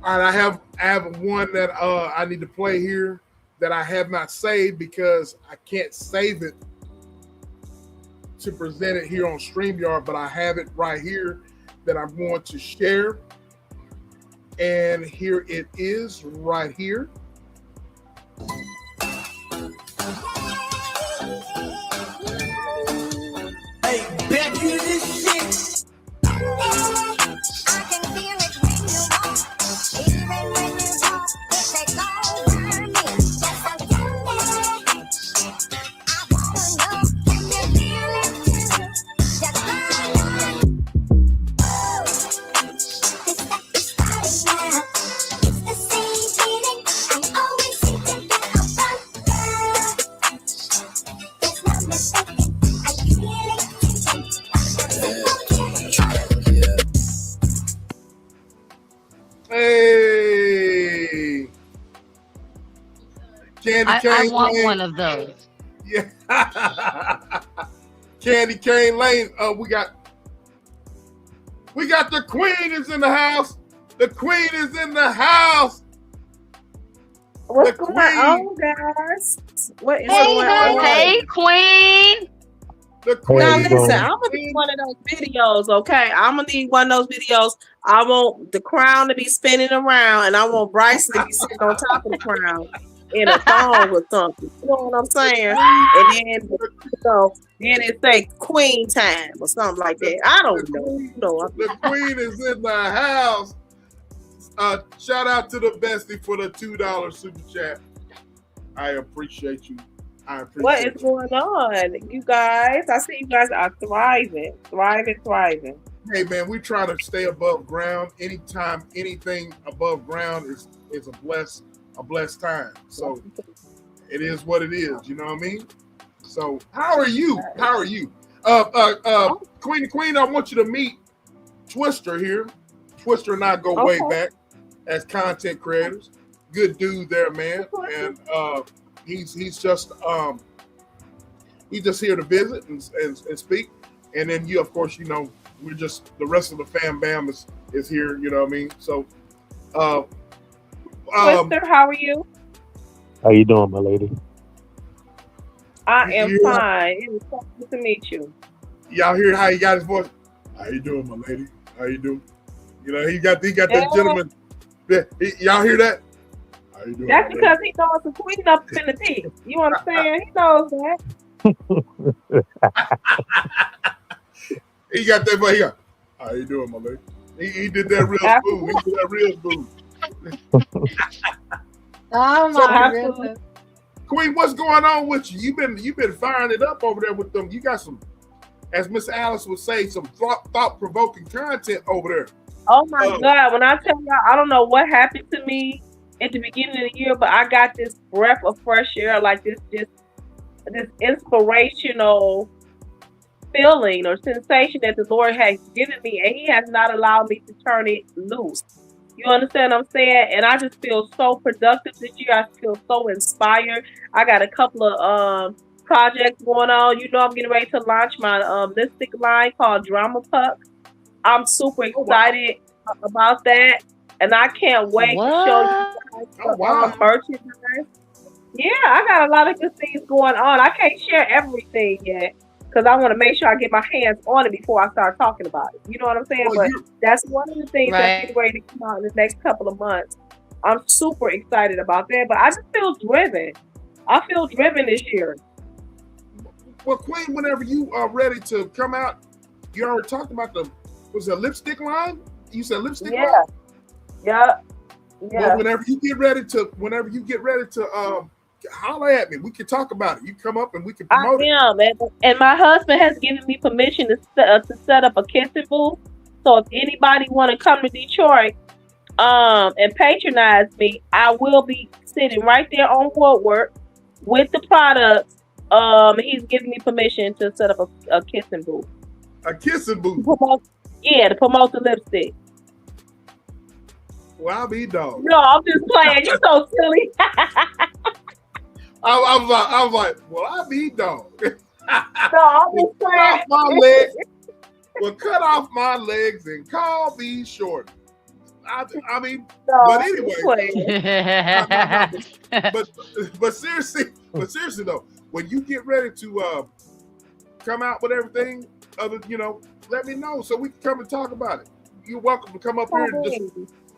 All right, I have one that I need to play here that I have not saved because I can't save it to present it here on StreamYard, but I have it right here that I'm going to share. And here it is right here.
Hey, bet you this shit.
Hey, Candy Cane
I want
Lane.
one of those.
Yeah, Candy Cane Lane. We got the Queen is in the house. The Queen is in the house.
What's
The
going
Queen.
on, guys? What is
Hey,
going on?
hey, Queen.
The
Hey,
Queen.
Now
you
listen,
going?
I'm gonna need one of those videos, okay? I'm gonna need one of those videos. I want the crown to be spinning around, and I want Bryson to be sitting on top of the crown in a thong or something. You know what I'm saying? And then it say Queen time or something like that. I don't know. You know,
The Queen is in the house. Shout out to the bestie for the $2 super chat. I appreciate you.
what is going on, you guys? I see you guys are thriving.
Hey man, we try to stay above ground. Anytime anything above ground is a blessed time. So it is what it is. You know what I mean? So how are you? Queen, I want you to meet Twister here. Twister and I go way back as content creators. Good dude there, man. And he's just here to visit and speak. And then you, of course, you know, we're just the rest of the fam bam is here, you know what I mean? So
Twister, how are you?
How you doing, my lady?
I am fine. It was so good to meet you.
Y'all hear how he got his voice? How you doing, my lady? How you doing? You know, he got that Y'all hear that? How you doing?
That's because he knows the queen up in the tea. You understand? He knows that.
He got that, but he got. How you doing, my lady? He did that real smooth. He did that real smooth.
Oh my goodness.
Queen, what's going on with you? You've been firing it up over there with them. You got some, as Miss Alice would say, some thought-provoking content over there.
Oh my God! When I tell y'all, I don't know what happened to me at the beginning of the year, but I got this breath of fresh air, like this inspirational feeling or sensation that the Lord has given me, and He has not allowed me to turn it loose. You understand what I'm saying? And I just feel so productive this year. I feel so inspired. I got a couple of projects going on. You know, I'm getting ready to launch my lipstick line called Drama Puck. I'm super excited about that, and I can't wait to show you guys merchandise. Yeah, I got a lot of good things going on. I can't share everything yet because I want to make sure I get my hands on it before I start talking about it. You know what I'm saying? But that's one of the things that's getting ready to come out in the next couple of months. I'm super excited about that, but I just feel driven. I feel driven this year.
Well, Queen, whenever you are ready to come out, you already talked about was it a lipstick line? You said lipstick line?
Yeah.
Well, whenever you get ready to holler at me, we can talk about it. You come up and we can promote it.
And my husband has given me permission to set up a kissing booth. So if anybody want to come to Detroit and patronize me, I will be sitting right there on Woodward with the products. He's giving me permission to set up a kissing booth.
A kissing booth?
To promote the lipstick.
Well, I'll be dog.
No, I'm just playing. You're so silly.
I was like, well, I'll be dog.
No, I'm just playing.
Cut off my legs and call me short. I mean, but anyway. But seriously though, when you get ready to come out with everything, let me know so we can come and talk about it. You're welcome to come up here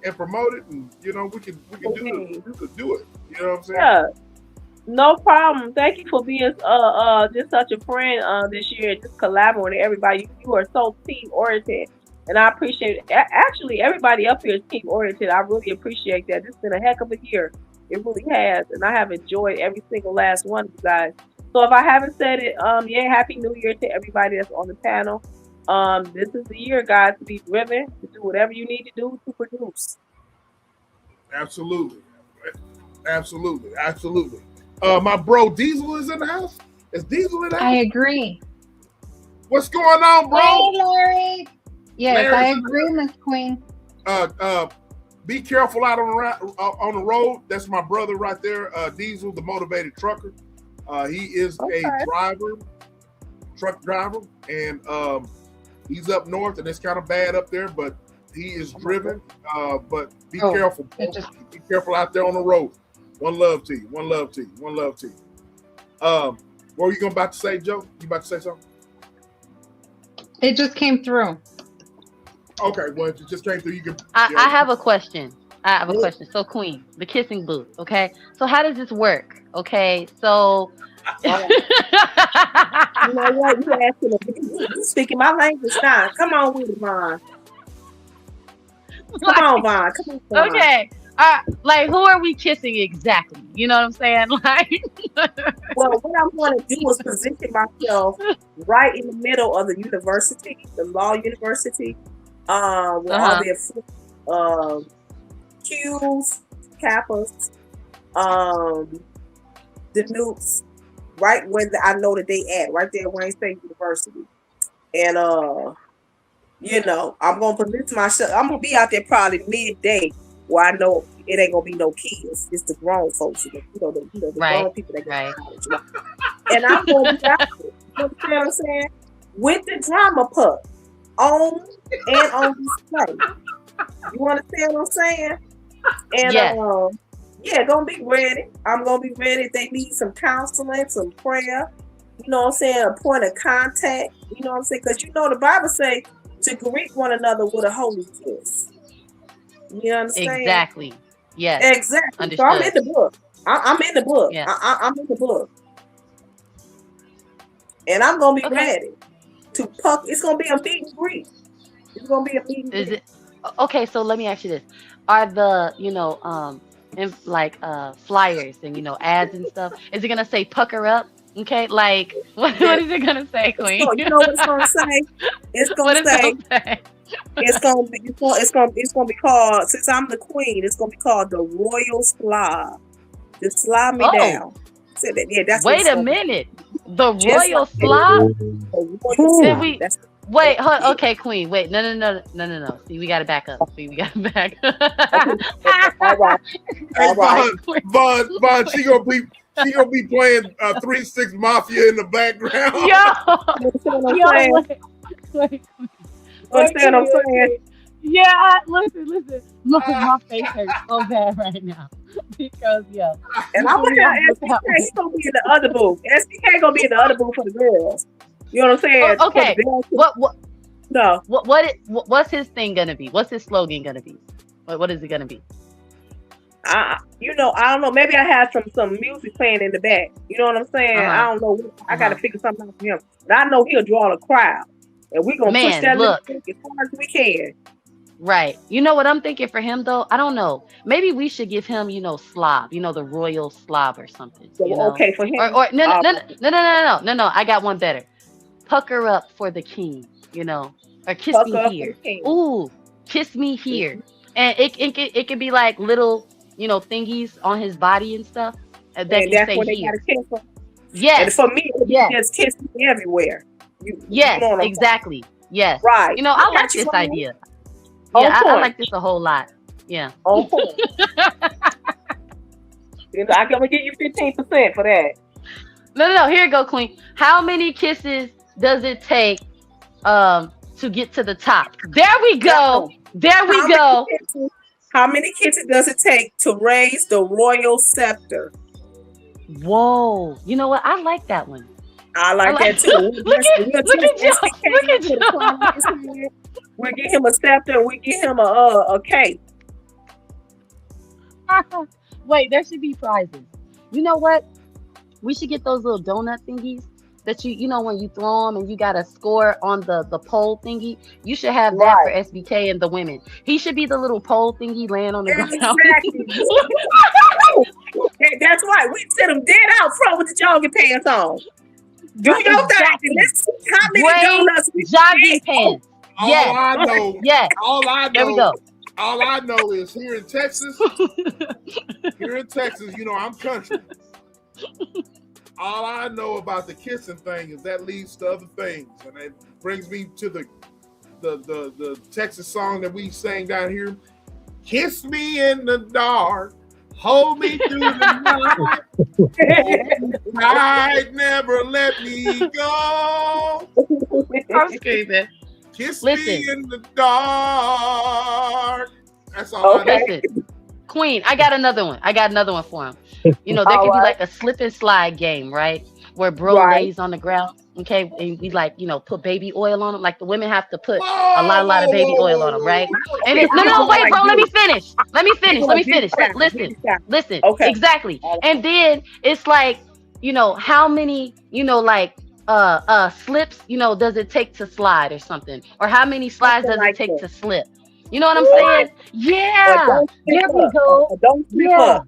and promote it, and we can do it. You know what I'm saying? Yeah.
No problem. Thank you for being just such a friend this year, just collaborating with everybody. You are so team oriented, and I appreciate it. Actually, everybody up here is team oriented. I really appreciate that. It's been a heck of a year. It really has, and I have enjoyed every single last one of you guys. So if I haven't said it, Happy New Year to everybody that's on the panel. This is the year, guys, to be driven, to do whatever you need to do to produce.
Absolutely. My bro Diesel is in the house. Is Diesel in the house?
I agree.
What's going on, bro?
Hey, Larry. Yes, I agree, Miss Queen.
Be careful out on the road. That's my brother right there, Diesel, the motivated trucker. He is a truck driver, and he's up north, and it's kind of bad up there, but he is driven. But be careful. Be careful out there on the road. One love to you. What were you about to say, Joe? You about to say something?
It just came through.
Okay, well, if it just came through, you can.
I have a question. So, Queen, the kissing booth. Okay, so how does this work? Okay, so.
You know what? You asking? You speaking my language now. Come on with it, Vaughn. Come on, Vaughn.
Okay. Like, who are we kissing exactly? You know what I'm saying? Like,
well, what I'm going to do is position myself right in the middle of the university, the law university, with all the Qs, Kappas, the Nukes, right where I know that they at, right there at Wayne State University, and I'm gonna position myself. I'm gonna be out there probably midday. Where I know it ain't gonna be no kids. It's the grown folks, the grown people that get college. And I'm gonna be out there. You know what I'm saying? With the drama puck on display. You understand what I'm saying? And gonna be ready. I'm gonna be ready if they need some counseling, some prayer. You know what I'm saying? A point of contact. You know what I'm saying? Because the Bible say to greet one another with a holy kiss. You understand?
Exactly. Yes.
Exactly. So I'm in
Understood.
the book. I'm in the book.
Yeah.
I'm in the book, and I'm gonna be
Okay.
ready to puck. It's gonna be a meet and greet. It's gonna be a meet and
Is
greet.
it okay? So let me ask you this: are the like flyers and ads and stuff? Is it gonna say "pucker up"? Okay, like what
That
is it gonna say, Queen?
you know what it's gonna say? It's
What
gonna
is it
say
gonna say?
it's gonna be called, since I'm the queen. It's gonna be called the Royal Slob. Just slob me
Oh,
down. Said that. Yeah, that's what
wait
it's
a
gonna be.
minute. The
Just
royal
like that.
slop?
The Royal
Did
Slob.
we
That's
wait?
it.
Okay, Queen. Wait, no. See, we gotta back up. See, we gotta back.
All right.
Hey,
All right.
Vaughn, she gonna be playing 3-6 Mafia in the background.
Yo,
You understand what I'm saying?
wait.
You understand what I'm saying?
Yeah, listen. My face hurts so bad right now because
And I'm gonna have SBK. He's gonna be in the other booth. SBK gonna be in the other booth for the girls. You know what I'm saying?
Oh, okay.
For the girls.
What
No.
what's his thing gonna be? What's his slogan gonna be? What is it gonna be?
I don't know. Maybe I have some music playing in the back. You know what I'm saying? I don't know. I got to figure something out for him. But I know he'll draw a crowd, and we're gonna push that
Look.
as hard as we can.
Right. You know what I'm thinking for him though? I don't know. Maybe we should give him, slob, the royal slob or something.
So, okay, for him.
Or no. I got one better. Pucker up for the king, or kiss
Pucker
me
up
here.
for the king.
Ooh, kiss me here. And it could be like little, thingies on his body and stuff that
And
can
that's
say
when they
here.
gotta kiss him.
Yes.
And for me, it
Yes.
just kiss me everywhere.
Yes.
You know what I'm
Exactly. Yes.
Right.
I like
Got you,
this
man.
idea.
On
Yeah, I
point.
like this a whole lot. Yeah.
On point. I'm gonna give you 15% for that.
No. Here you go, Queen. How many kisses does it take to get to the top? There we go. There we go.
How many kisses does it take to raise the royal scepter?
Whoa. You know what? I like that one.
I like that too.
Look at you.
We'll get him a scepter and we get him a cake.
Wait, there should be prizes. You know what? We should get those little donut thingies that when you throw them and you got to score on the pole thingy. You should have that for SBK and the women. He should be the little pole thingy laying on the ground.
Exactly. That's right. We sit him dead out front with the jogging pants on. Do your thing. Let's see how many donuts we
jogging pants. Yes.
All I know.
Yes.
All I know.
There we go.
All I know is here in Texas, I'm country. All I know about the kissing thing is that leads to other things, and it brings me to the Texas song that we sang down here. Kiss me in the dark, hold me through the night, never let me go.
I'm screaming.
Kiss me in the dark. That's all I know.
Listen, Queen, I got another one for him. There could be like a slip and slide game, right? Where bro lays on the ground, okay? And we put baby oil on him. Like the women have to put a lot of baby oil on them, right? And wait, bro, let me finish. Listen.
Okay.
Exactly. And then it's like, how many, slips, does it take to slide or something? Or how many slides does it take to slip? You know what I'm saying? Yeah. There we go.
Don't slip up.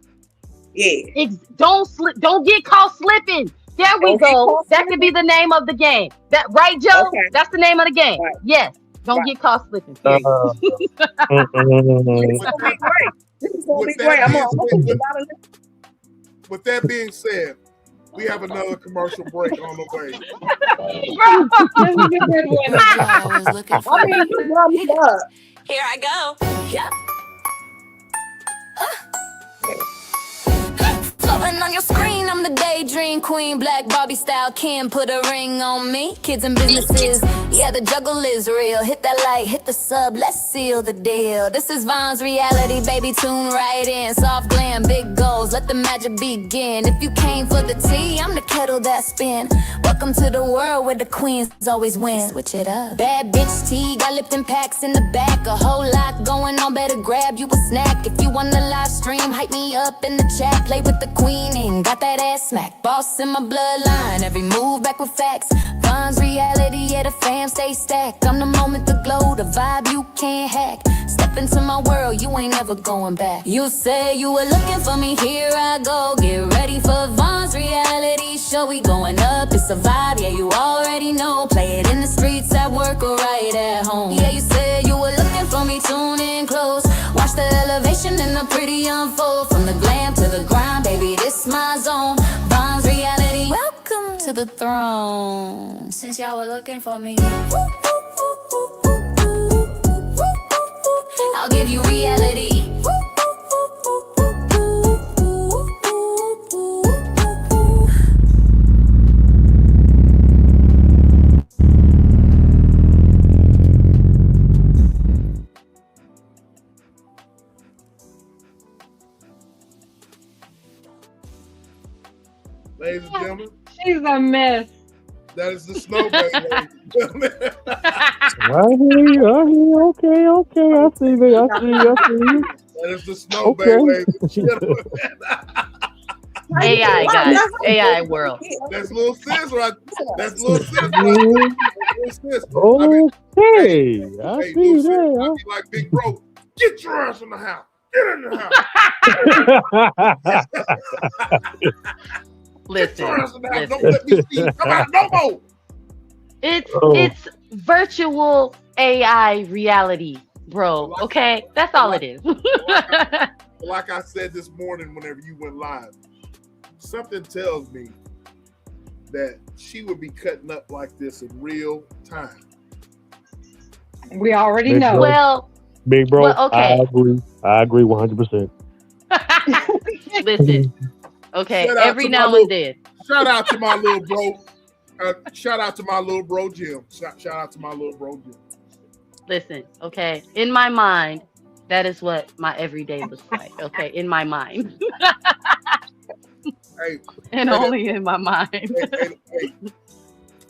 Yeah.
Don't get caught slipping. There we go. That could be the name of the game. That right, Joe?
Okay.
That's the name of the game. Right. Yes. Don't get caught slipping.
This is gonna be great. This is gonna be great.
With that being said, we have another commercial break on the way.
Here I go. Yep. Flowing on your screen, I'm the daydream queen, black Barbie style. Kim put a ring on me. Kids and businesses, yeah, the juggle is real. Hit that like, hit the sub, let's seal the deal. This is Von's reality, baby, tune right in. Soft glam, big goals, let the magic begin. If you came for the tea, I'm the kettle that spin. Welcome to the world where the queens always win. Switch it up. Bad bitch tea, got Lipton packs in the back. A whole lot going on, better grab you a snack. If you want the live stream, hype me up in the chat. Play with the queen and got that ass smack. Boss in my bloodline, every move back with facts. Von's reality, yeah, the fam stay stacked. I'm the moment, the glow, the vibe you can't hack. Step into my world, you ain't never going back. You say you were looking for me, here I go. Get ready for Von's reality show. We going up, it's a vibe, yeah, you already know. Play it in the streets, at work, or right at home. Yeah, you said you were looking for me, tune in close. Watch the elevation and the pretty unfold. From the glam to the grind, baby, this my zone. Von's reality, welcome to the throne. Since y'all were looking for me, I'll give you reality.
Ladies and gentlemen,
She's a mess.
that is the snow baby. Ladies and gentlemen.
I hear you. Okay. I see you.
That is the snow
Okay.
baby, ladies and gentlemen.
AI guys, AI world.
That's little sis right. That's little sis right there. Little sis. I mean,
Okay. I
hey,
see
little sis,
that.
I be like Big Bro. Get your ass in the house. Get in the house. Get your
Listen,
ass in the house. Don't let me see you come out no more.
it's virtual AI reality, bro. Okay, that's all it is.
Like I said this morning, whenever you went live, something tells me that she would be cutting up like this in real time.
We already
Big
know.
bro.
Well,
Big bro,
Well, okay.
I agree 100%.
listen. Okay,
Shout out
every
to my
now
little-
and then.
Shout out to my little bro. Shout out to my little bro Jim. Shout out to my little bro Jim.
Listen, okay. In my mind, that is what my everyday looks like. Okay, in my mind,
Hey,
and only in my mind.
hey,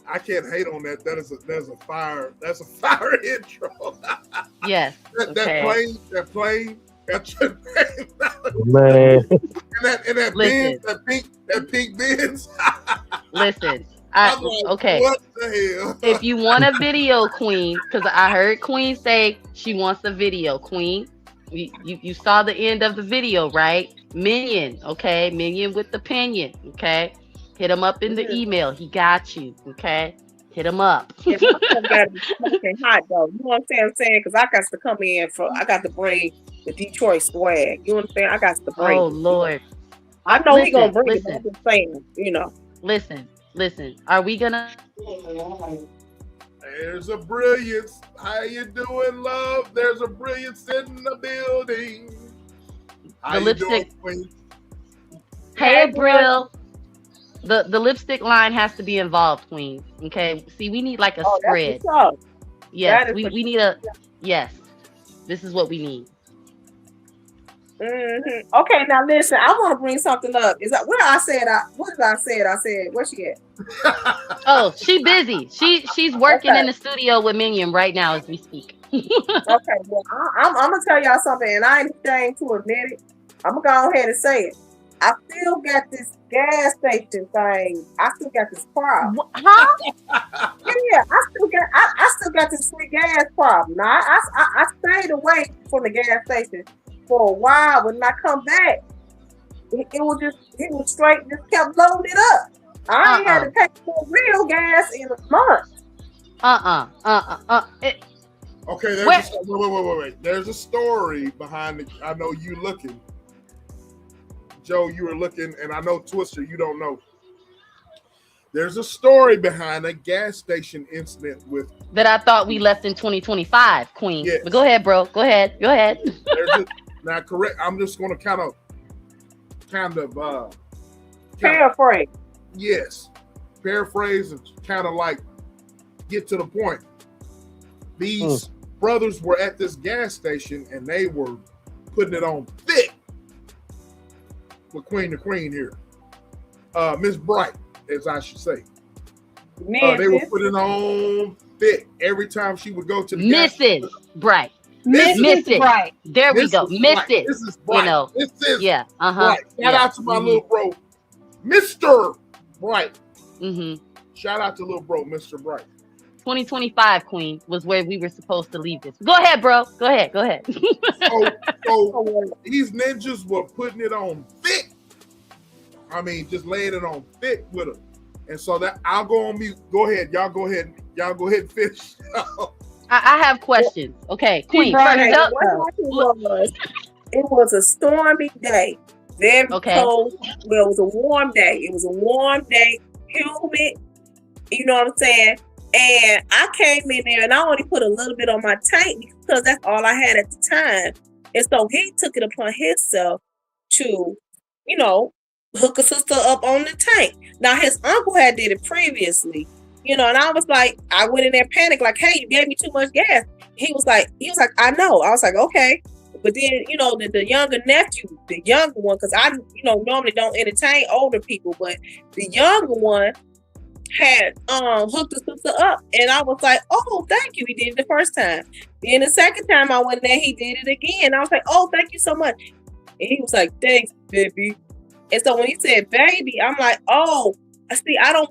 I can't hate on that. That's a fire. That's a fire intro.
Yes.
that
Okay.
plane. That's your name.
Man.
And that
Listen.
Benz, that pink Benz.
Listen.
I'm like,
Okay.
what the hell?
If you want a video, Queen, because I heard Queen say she wants a video, Queen. You saw the end of the video, right? Minion, okay? Minion with the pinion, okay? Hit him up in the email. He got you, okay? Hit him up.
Yeah, my stuff gotta be smoking hot though. You know what I'm saying? Because I got to come in I got to bring the Detroit swag. You know what I'm saying? I got to bring.
Oh
it.
Lord.
I know we gonna bring
Listen.
it. I'm just saying, you know.
Listen. Are we gonna?
There's a brilliance. How you doing, love? There's a brilliance in the building. How
The
you doing,
lipstick-
Queen?
Hey, Brill. The lipstick line has to be involved, Queen. Okay. See, we need like a
Oh,
spread.
that's what's up.
Yes,
that is
we
for
need a. Yes, this is what we need.
Mhm. Okay, now listen. I want to bring something up. Is that what I said? What did I say? I said, where's she at?
Oh, she busy. She's working in the studio with Minion right now as we speak.
Okay, well, I'm gonna tell y'all something, and I ain't ashamed to admit it. I'm gonna go ahead and say it. I still got this gas station thing. I still got this problem.
Huh?
Yeah, I still got this free gas problem. Now I stayed away from the gas station for a while. When I come back, it was straight, just kept loading it up. I ain't had to pay for real gas in a month.
Okay, wait. There's a story behind it. I know you looking. Joe, you were looking, and I know Twister, you don't know. There's a story behind a gas station incident with
that I thought we left in 2025, Queen.
Yes.
But go ahead, bro. Go ahead.
Now correct. I'm just gonna kind of
Paraphrase.
Yes, paraphrase and kind of like get to the point. These brothers were at this gas station and they were putting it on thick with Queen the Queen here. Miss Bright, as I should say. They were putting it on thick every time she would go to the
Mrs. Bright.
Mrs. Bright.
There we go. Mrs.
Mrs. Bright.
You know.
Mrs.
Yeah.
Bright. Shout out to my little bro, Mr. Bright. Shout out to little bro, Mr. Bright.
2025, Queen, was where we were supposed to leave this. Go ahead, bro. Go ahead.
So these ninjas were putting it on thick. I mean, just laying it on thick with her. And so that I'll go on mute. Go ahead. Y'all go ahead and finish.
I have questions. Okay, Queen.
What happened was, it was a stormy day. Very cold. Well, it was a warm day. It was a warm day, humid. You know what I'm saying? And I came in there and I only put a little bit on my tank because that's all I had at the time. And so he took it upon himself to, you know, hook a sister up on the tank. Now his uncle had did it previously, you know, and I was like, I went in there panicked, like, hey, you gave me too much gas. He was like, I know. I was like, okay. But then, you know, the younger nephew, the younger one, because I, you know, normally don't entertain older people, but the younger one had hooked the sister up. And I was like, oh, thank you. He did it the first time. Then the second time I went there, he did it again. I was like, oh, thank you so much. And he was like, thanks, baby. And so when he said baby, I'm like, oh, see, I don't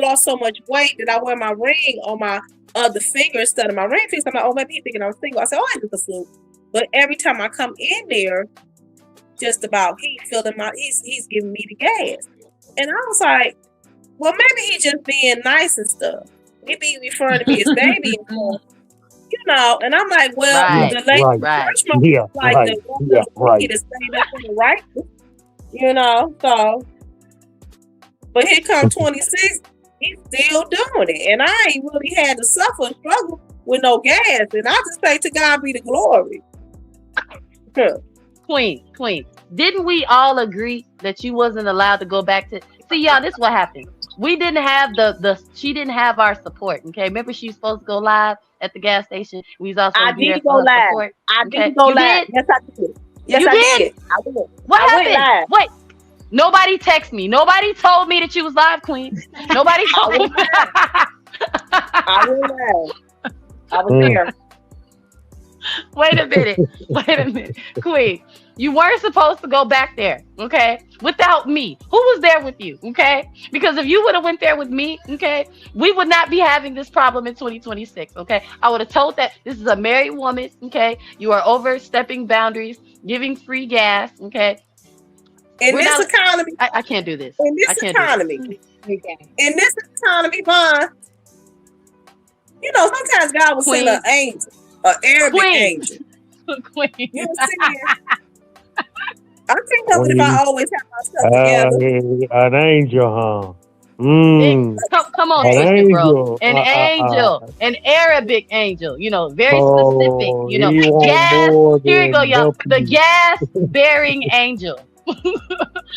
lost so much weight that I wear my ring on my other finger instead of my ring finger. So I'm like, oh, maybe he's thinking I'm single. I said, oh, I just assume. But every time I come in there, just about he's giving me the gas. And I was like, well, maybe he's just being nice and stuff. He be referring to me as baby and stuff. You know, and I'm like, well, the lady to stay up in the right. You know, so, but here come 26, he's still doing it. And I ain't really had to suffer a struggle with no gas. And I just say to God be the glory.
Queen, didn't we all agree that you wasn't allowed to go back to, see y'all, this is what happened. We didn't have she didn't have our support, okay? Remember she was supposed to go live at the gas station? We was also
I did go live.
Support.
I did go live. Yes, I did. Yes,
you
I did. I did.
What happened? Wait, nobody texted me. Nobody told me that you was live, Queen. Nobody told me.
I went live. I was there.
Wait a minute. Queen, you weren't supposed to go back there, okay? Without me. Who was there with you, okay? Because if you would have went there with me, okay, we would not be having this problem in 2026, okay? I would have told that this is a married woman, okay? You are overstepping boundaries, giving free gas, okay?
In this economy.
I can't do this.
In this economy. In this economy, Vaughn, you know, sometimes God will send an angel. An Arabic angel.
Queen.
You know what I'm saying? I can't help it if I always have myself together.
An angel, huh?
Come on, sister, bro. An angel. An Arabic angel. You know, very specific. You know, gas. Here you go, y'all. The gas-bearing angel.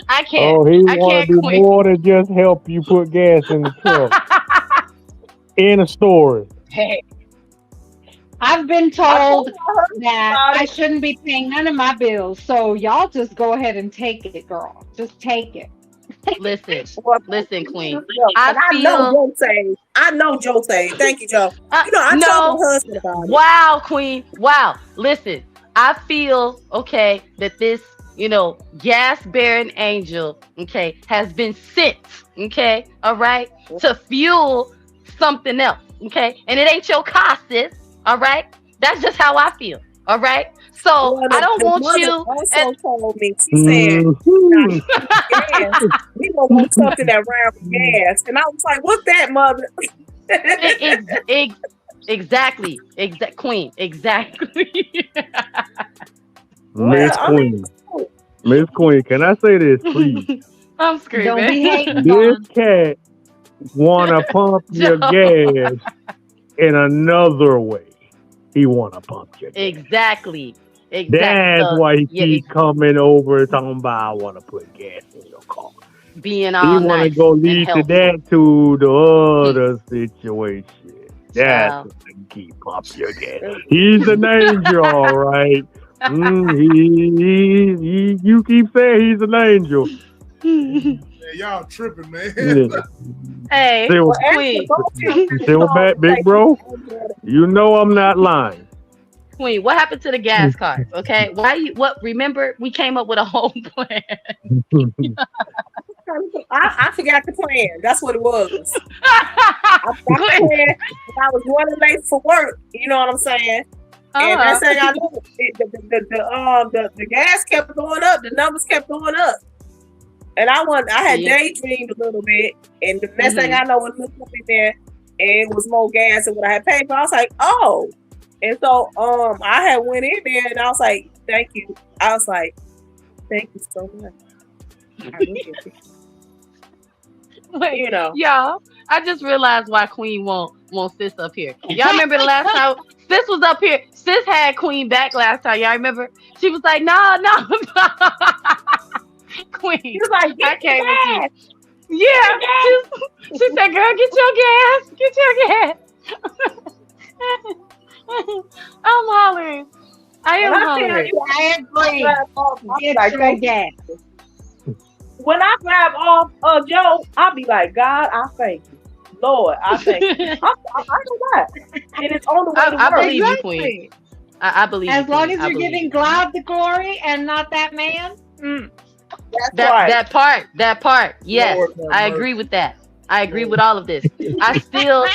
I can't.
Oh, he want to do more than just help you put gas in the truck. In a story.
Hey. I've been told that I shouldn't be paying none of my bills, so y'all just go ahead and take it, girl. Just take it.
Listen, Queen.
I know Jose. Thank you, Joe. You know, I told my husband about it.
Wow, Queen. Wow. Listen, I feel that this, you know, gas-bearing angel, has been sent, all right, to fuel something else, and it ain't your car, sis. All right, that's just how I feel. All right, so I don't want you.
Also told me, she said, we don't want something that ran with gas, and I was like, "What's that, mother?"
Exactly, Queen, exactly.
Miss Queen, can I say this, please?
I'm screaming.
Don't be hating.
This cat wanna pump your gas in another way. He want to pump you.
Exactly.
That's why he keep coming over talking about, I want to put gas in your car.
being
He
all
want to
nice
go
and
lead to
helpful.
that to the other situation. That's
Child.
what can keep up your gas. He's an angel, all right. You keep saying he's an angel.
Man, y'all tripping, man.
Yeah.
Hey,
Silver,
Well, actually,
Queen.
both of them got songs
Silverback,
that
big
say
bro.
she's an angel.
You know I'm not lying.
Queen, what happened to the gas cards? Okay, why you? What? Remember, we came up with a whole plan.
I forgot the plan. That's what it was. I forgot the
Queen,
plan. And I was running late for work. You know what I'm saying? And that's thing I knew, the gas kept going up. The numbers kept going up. And I had
Yeah.
daydreamed a little bit. And the next thing I know, it looked up in there, and it was more gas than what I had paid for. I was like, oh. And so I had went in there, and I was like, thank you. I was like, thank you so much. I really appreciate it.
Wait,
You know.
y'all, I just realized why Queen won't Sis up here. Y'all remember the last time Sis was up here? Sis had Queen back last time. Y'all remember? She was like, no. Queen,
He was like,
I
get
came with you.
gas.
Yeah, she said, girl, get your gas. I'm hollering. I am
When I tell
hollering.
you,
I agree. Get
like,
your gas.
when I grab off of Joe, I'll be like, God, I thank you. Lord, I thank you. I know that. And it's on the way to
I
work.
believe you, Queen. I believe you,
As long
Queen.
as
I
you're
believe
giving
you.
God the glory and not that man.
That's right.
That part. Yes,
Lord have
I
mercy.
agree with that. I agree with all of this. I still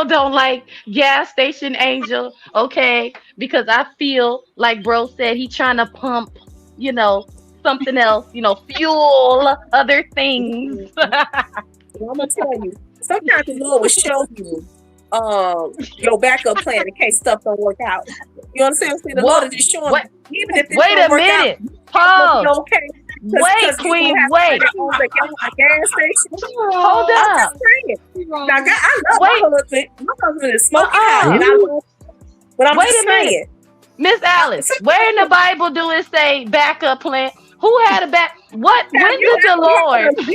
don't like gas station angel, okay? Because I feel like bro said he trying to pump, something else, fuel other things.
And I'm gonna tell you, sometimes the Lord will show you your backup plan in case stuff don't work out. You understand what I'm saying? The Lord is just showing
What?
you, even if this
Wait
don't
a
work out,
minute.
it's
Pause.
gonna be okay.
Wait, Queen, wait.
On the gas station.
Hold
I'm
up.
just saying. Now, God, I love
Wait.
my husband. My husband is smoking hot, and I love. But I'm
Wait
just
a minute.
saying.
Miss Alice, where in the Bible do it say backup plan? Who had a back? What? When did the Lord?
Have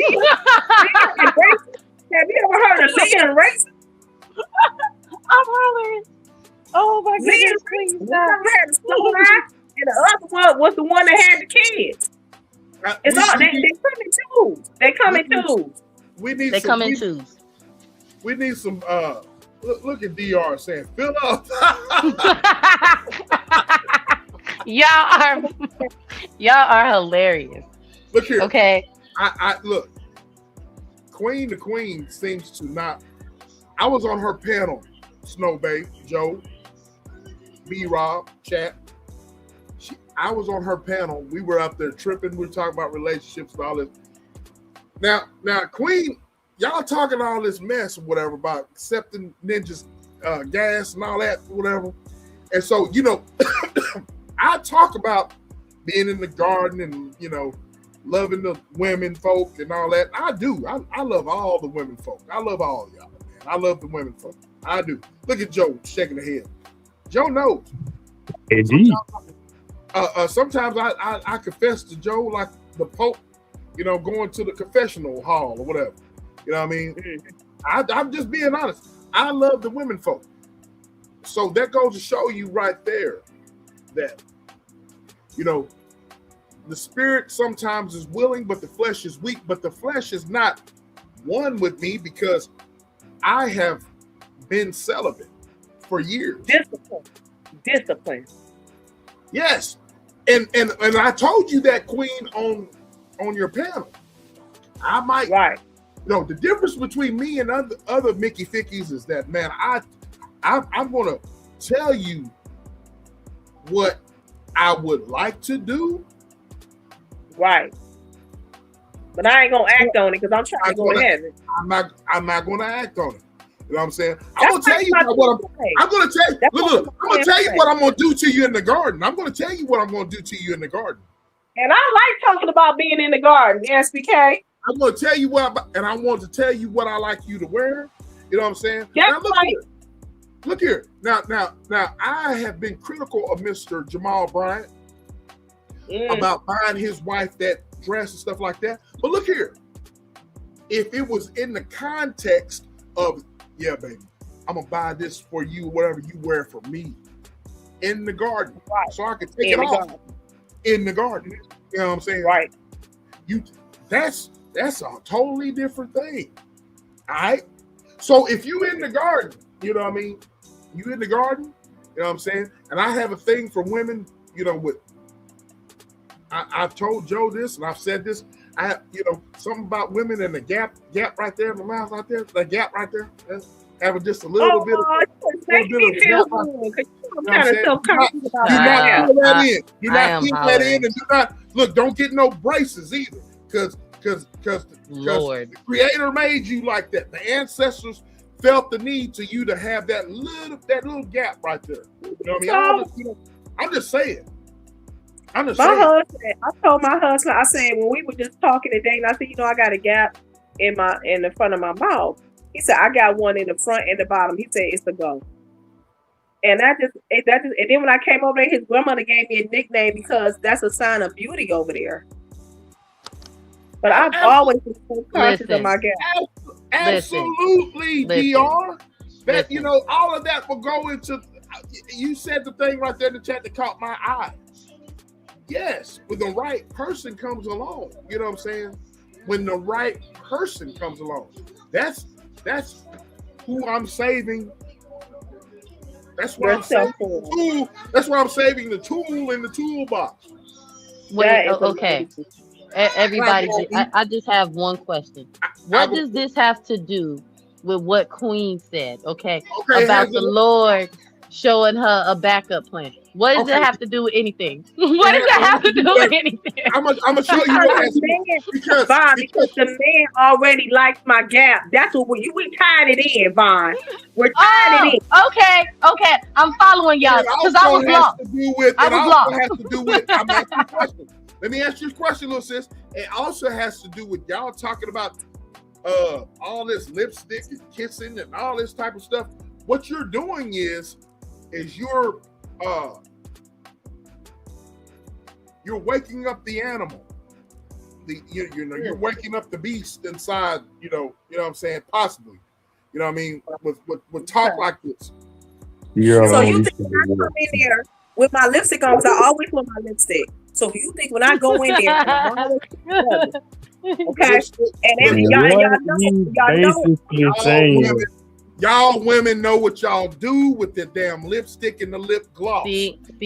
you ever heard of Leah and Rachel?
I'm hollering. Oh my
Leah
goodness,
and
please
Rachel.
stop.
One had the slow eye, and the other one was the one that had the kids. It's all they come in twos. They come in twos.
We need
They
some,
come in twos.
we need some look at DR saying fill up.
Y'all are hilarious.
Look here.
Okay.
I look. Queen the Queen seems to not. I was on her panel, Snow Bay, Joe, B Rob, Chat. I was on her panel. We were out there tripping. We were talking about relationships and all this. Now, Queen, y'all talking all this mess or whatever about accepting ninjas, gas and all that, whatever. And so, I talk about being in the garden and, loving the women folk and all that. I do. I love all the women folk. I love all y'all, man. I love the women folk. I do. Look at Joe shaking her head. Joe knows.
Indeed.
Sometimes I confess to Joe like the Pope, going to the confessional hall or whatever. You know what I mean? I'm just being honest. I love the women folk. So that goes to show you right there that, the spirit sometimes is willing, but the flesh is weak. But the flesh is not one with me because I have been celibate for years.
Discipline.
Yes. And I told you that, Queen, on your panel. I might,
right.
The difference between me and other Mickey Fickies is that, man, I'm going to tell you what I would like to do.
Right. But I ain't going to act on it because I'm trying to go to heaven.
I'm not going to act on it. You know what I'm saying? I'm going to tell you what I'm going to tell you. Look, I'm going to tell you what I'm going to do to you in the garden. I'm going to tell you what I'm going to do to you in the garden.
And I like talking about being in the garden, SBK.
I'm going to tell you and I want to tell you what I like you to wear. You know what I'm saying?
That's
now,
right.
Look here. Now, I have been critical of Mr. Jamal Bryant about buying his wife that dress and stuff like that. But look here, if it was in the context of, yeah, baby, I'm gonna buy this for you, whatever you wear for me, in the garden, so I can take it off in the garden. You know what I'm saying?
Right.
That's a totally different thing. All right. So if you in the garden, you know what I mean? You in the garden, you know what I'm saying? And I have a thing for women, you know, I've told Joe this and I've said this. I have, you know, something about women and the gap right there in the mouth right there, the gap right there. Having just a little bit of gap right there.
I'm kind of self-conscious about
Do not fill that in. Do
I
not
am
fill that
hollering.
in, and do not look. Don't get no braces either, because
Lord.
the Creator made you like that. The ancestors felt the need to you to have that little gap right there. You know what I mean? I'm just saying.
My husband, I told my husband, I said when we were just talking today, and I said, you know, I got a gap in the front of my mouth. He said, I got one in the front and the bottom. He said, it's a go. And and then when I came over there, his grandmother gave me a nickname because that's a sign of beauty over there. But I've always been so conscious of my gap.
Absolutely, DR. That you know, all of that will go into. You said the thing right there in the chat that caught my eye. Yes, when the right person comes along, you know what I'm saying? When the right person comes along, that's who I'm saving. That's why I'm saving the tool. That's why I'm saving the tool in the toolbox.
Wait, okay. Everybody, I just have one question. What does this have to do with what Queen said? Okay, about the Lord showing her a backup plan. What does it have to do with anything? What does that have to do with anything?
I'm gonna show you what
because the man already likes my gap. That's what we tied it in, Vaughn. We're tying it in.
Okay. I'm following y'all because I was lost.
Has to do with. I'm asking you a question. Let me ask you a question, little sis. It also has to do with y'all talking about all this lipstick and kissing and all this type of stuff. What you're doing is you're waking up the animal. You're waking up the beast inside, you know what I'm saying? Possibly. You know what I mean? With talk like this.
So you think when I come in there with my lipstick on, because I always wear my lipstick. So you think when I go in there, okay? And
y'all women know what y'all do with the damn lipstick and the lip gloss.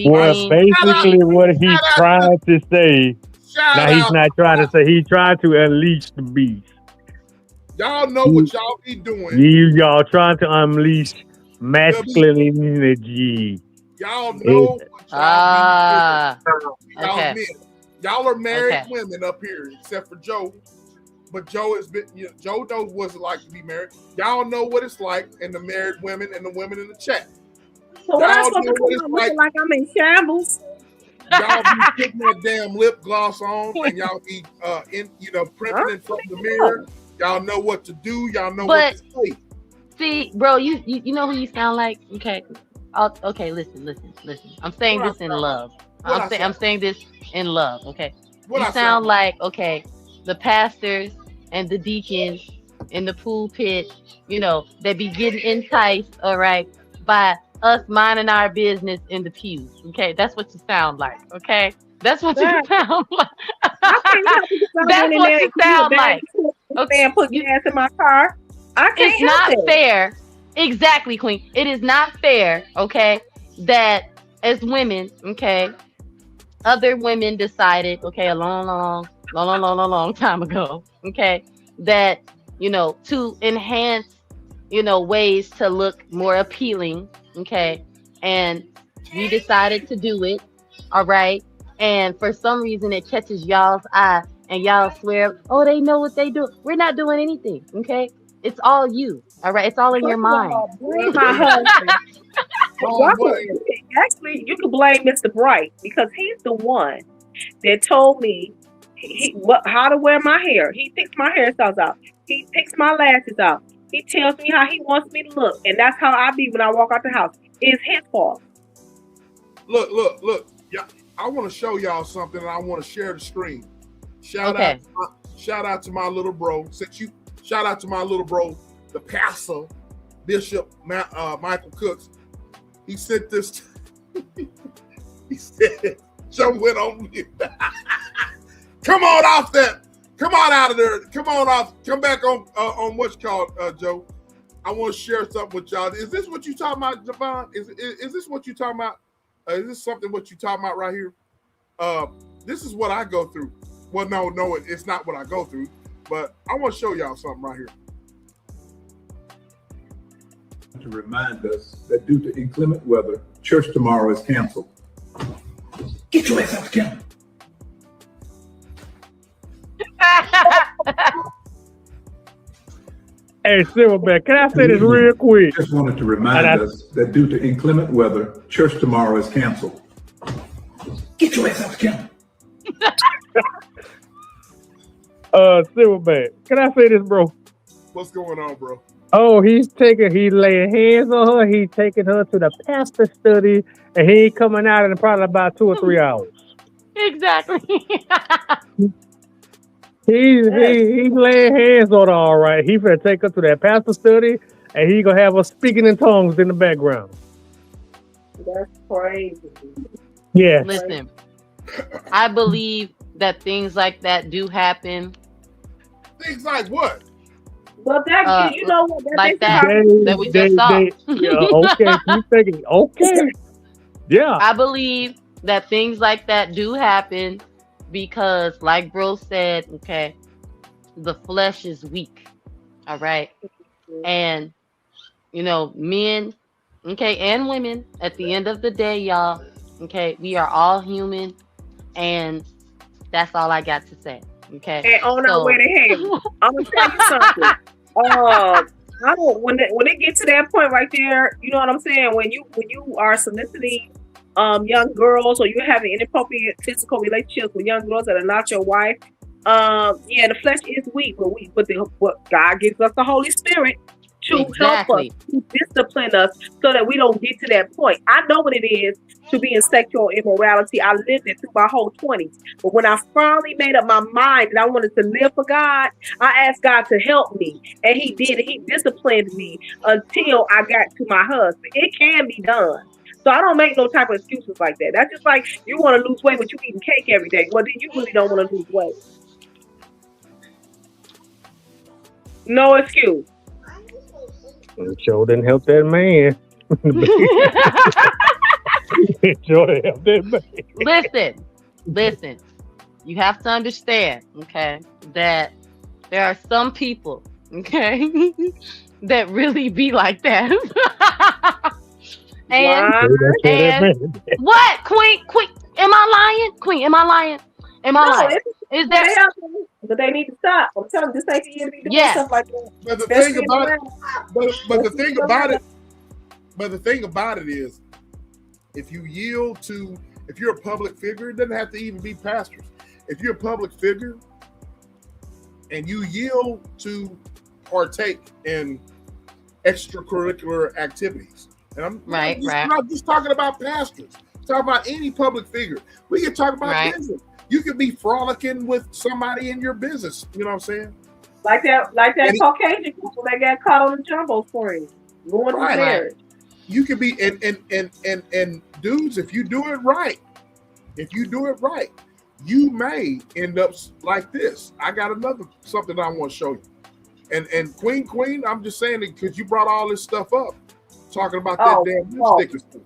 Well, basically what he's trying to say, he's not trying to say, he's trying to unleash the beast.
Y'all know what y'all be doing.
Y'all trying to unleash masculine energy.
Y'all know what y'all be doing.
Okay.
Y'all are married women up here, except for Joe. But Joe has been, Joe knows what it's like to be married. Y'all know what it's like, and the married women and the women in the chat.
So what I'm supposed to come like I'm in shambles?
Y'all be putting that damn lip gloss on, and y'all be primping in front of the mirror. Y'all know what to do. Y'all know what to say.
See, bro, you know who you sound like? Okay. Okay, listen. I'm saying this in love. I'm saying this in love, okay? You sound like, the pastors and the deacons in the pulpit, they be getting enticed, all right, by us minding our business in the pews, okay? That's what you sound like, okay? That's what you sound like. That's what you sound like.
Okay, and put gas in my car.
It's not fair. Exactly, Queen. It is not fair, okay, that as women, okay, other women decided, a long time ago, okay, that, to enhance, ways to look more appealing, okay, and we decided to do it, all right, and for some reason it catches y'all's eye, and y'all swear, they know what they do. We're not doing anything, okay? It's all you, all right? It's all in your mind.
My husband. Actually, you can blame Mr. Bright because he's the one that told me how to wear my hair. He picks my hairstyles out. He picks my lashes out. He tells me how he wants me to look, and that's how I be when I walk out the house. It's his fault.
Look. Yeah, I want to show y'all something, and I want to share the screen. Shout out to my little bro. Shout out to my little bro, the pastor, Bishop Michael Cooks. He sent this. He said, "Joe went on mute." Come on off that. Come on out of there. Come on off. Come back on what's called Joe. I want to share something with y'all. Is this what you talking about, Javon? Is this what you talking about? Is this something what you talking about right here? This is what I go through. Well, no, it's not what I go through, but I want to show y'all something right here.
To remind us that due to inclement weather, church tomorrow is canceled. Get your ass off the camera.
Hey, Silverback, can I say this real quick?
Just wanted to remind us that due to inclement weather, church tomorrow is canceled. Get your ass off the camera.
Silverback, can I say this, bro?
What's going on, bro?
Oh, he's laying hands on her. He's taking her to the pastor study, and he ain't coming out in probably about 2 or 3 hours.
Exactly.
He's laying hands on her, all right. He finna take her to that pastor study, and he gonna have her speaking in tongues in the background.
That's crazy.
Yeah.
Listen, I believe that things like that do happen.
Things like what?
Well, that you know what?
Like that we just saw.
Okay, keep thinking. Okay. Yeah.
I believe that things like that do happen because, like bro said, okay, the flesh is weak. All right. And, you know, men, okay, and women, at the end of the day, y'all, okay, we are all human. And that's all I got to say. Okay.
And on our way to heaven, I'm gonna tell you something. I don't when it gets to that point right there, you know what I'm saying? When you are soliciting young girls or you're having inappropriate physical relationships with young girls that are not your wife, yeah, the flesh is weak, but God gives us the Holy Spirit to help us, to discipline us so that we don't get to that point. I know what it is to be in sexual immorality. I lived it through my whole 20s. But when I finally made up my mind that I wanted to live for God, I asked God to help me. And he did. He disciplined me until I got to my husband. It can be done. So I don't make no type of excuses like that. That's just like you want to lose weight, but you eating cake every day. Well, then you really don't want to lose weight. No excuse.
It sure didn't help that man. It sure didn't help that man.
Listen. You have to understand, okay, that there are some people, okay, that really be like that. and what? Queen, am I lying? Queen, am I lying? Am I lying? Is there?
But they need to stop. I'm telling you, this ain't the end to be doing stuff like that.
But the thing about it, but the thing about it is, if you yield to, if you're a public figure, it doesn't have to even be pastors. If you're a public figure and you yield to partake in extracurricular activities, and I'm not just talking about pastors, I'm talking about any public figure. We can talk about business. You could be frolicking with somebody in your business. You know what I'm saying?
Like that Caucasian people that got caught on the jumbo screen going to marriage.
You could be and dudes, if you do it right, you may end up like this. I got something I want to show you. And Queen, I'm just saying it because you brought all this stuff up, talking about that damn lipstick.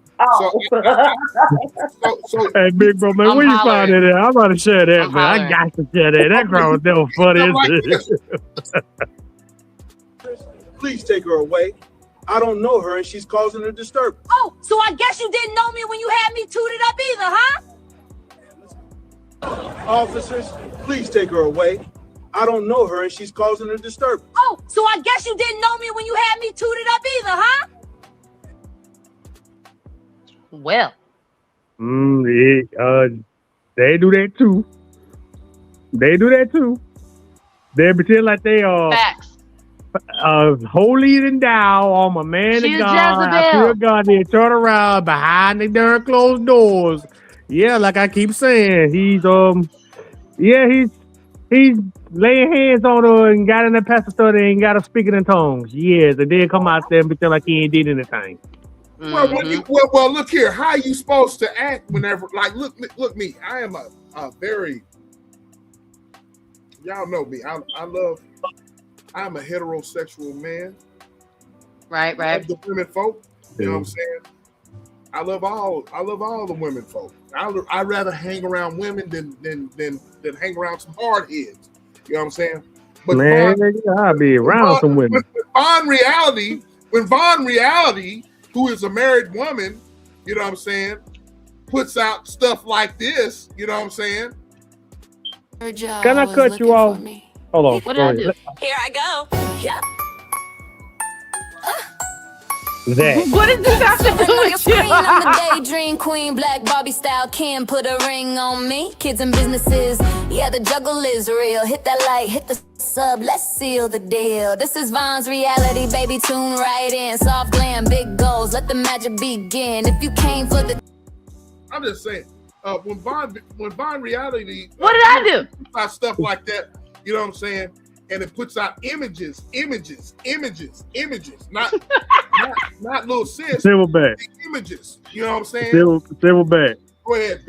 So,
hey, big bro, man, where you find it at? I'm about to share that, man. I got to share that. That girl was never funny.
Please take her away. I don't know her, and she's causing a disturbance.
Oh, so I guess you didn't know me when you had me tooted up either, huh?
Officers, please take her away. I don't know her, and she's causing a disturbance.
Oh, so I guess you didn't know me when you had me tooted up either, huh?
Well,
they do that too. They pretend like they are holier than thou. I'm a man of God. I feel God. They turn around behind the darn closed doors. Yeah, like I keep saying, he's He laying hands on her and got in the pastor study and got her speaking in tongues. Yes, and then come out there and pretend like he ain't did anything.
Well, well, look here. How are you supposed to act whenever? Like, look me. I am a very, y'all know me. I'm a heterosexual man.
Right.
I love the women folk. You know what I'm saying? I love all the women folk. I'd rather hang around women than hang around some hard heads. You know what I'm saying? But
man, I'll be around some women.
When Von Reality, who is a married woman, you know what I'm saying, puts out stuff like this, you know what I'm saying?
Can I cut you off? Hold on.
What did I do?
Here I go. Yeah.
That.
What did this have to do with you?
I'm the daydream queen, black Barbie style. Can put a ring on me. Kids and businesses, yeah, the juggle is real. Hit that like, hit the sub, let's seal the deal. This is Von's reality, baby, tune right in. Soft glam, big goals, let the magic begin. If you came for the...
I'm just saying, when Von Reality...
What did I do?
About stuff like that, you know what I'm saying? And it puts out images, not little sis.
Silverback.
Images, you know what I'm saying?
Silverback.
Go ahead.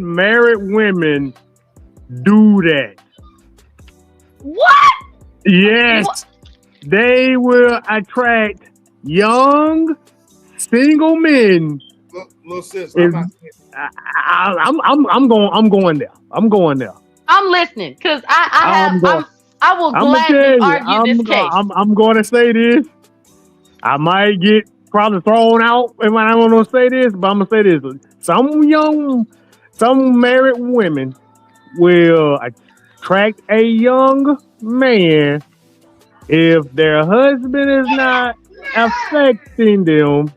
Married women do that.
What?
Yes.
What?
They will attract young single men.
Little sis,
I'm going there.
I'm listening because I will gladly argue this case.
I'm going to say this. I might get probably thrown out if I don't want to say this, but I'm gonna say this: some married women will attract a young man if their husband is not affecting them.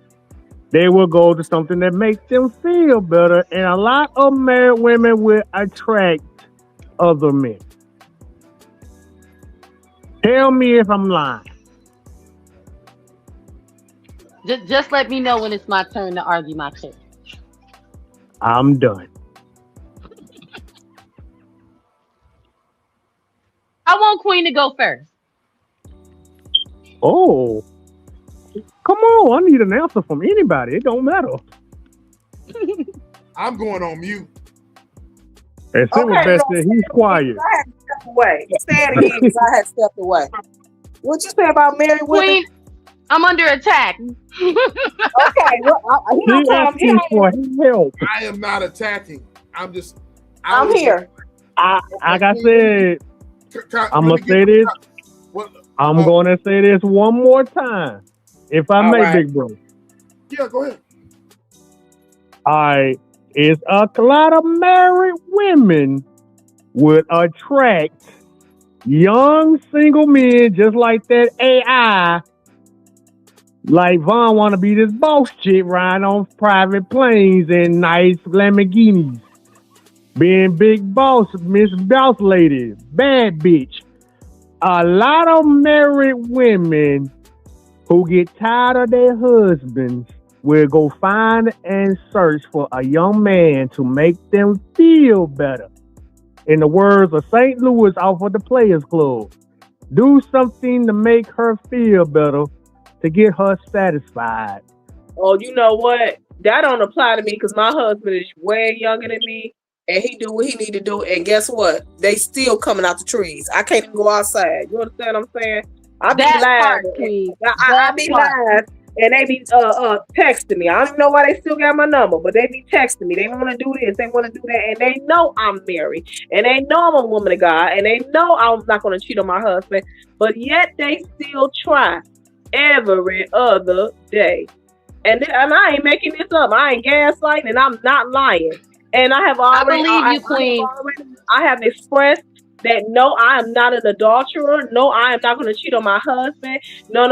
They will go to something that makes them feel better, and a lot of married women will attract other men. Tell me if I'm lying.
Just let me know when it's my turn to argue my case.
I'm done.
I want Queen to go first.
Oh, come on. I need an answer from anybody. It don't matter.
I'm going on mute.
And Silverback said he's quiet.
I had stepped away. Say it again because I had stepped away. What you say about married women?
Queen, I'm under attack.
Okay, well,
He's asking for help.
I am not attacking. I'm
here.
Like I said, I'm gonna say this. I'm gonna say this one more time, if I may, Big Bro.
Yeah, go ahead.
All right, it's a lot of married women would attract young single men just like that AI. Like Von want to be this boss chick riding on private planes and nice Lamborghinis. Being big boss, Miss Boss Lady, bad bitch. A lot of married women who get tired of their husbands will go find and search for a young man to make them feel better. In the words of St. Louis off of the Players Club, do something to make her feel better to get her satisfied.
Oh, you know what? That don't apply to me because my husband is way younger than me and he do what he need to do. And guess what? They still coming out the trees. I can't even go outside. You understand what I'm saying? I be live. I be live and they be texting me. I don't even know why they still got my number, but they be texting me. They want to do this, they want to do that, and they know I'm married, and they know I'm a woman of God, and they know I'm not going to cheat on my husband, but yet they still try every other day. And I ain't making this up. I ain't gaslighting, and I'm not lying. And I have already,
I believe you, Queen.
I have expressed that no, I am not an adulterer. No, I am not going to cheat on my husband. No.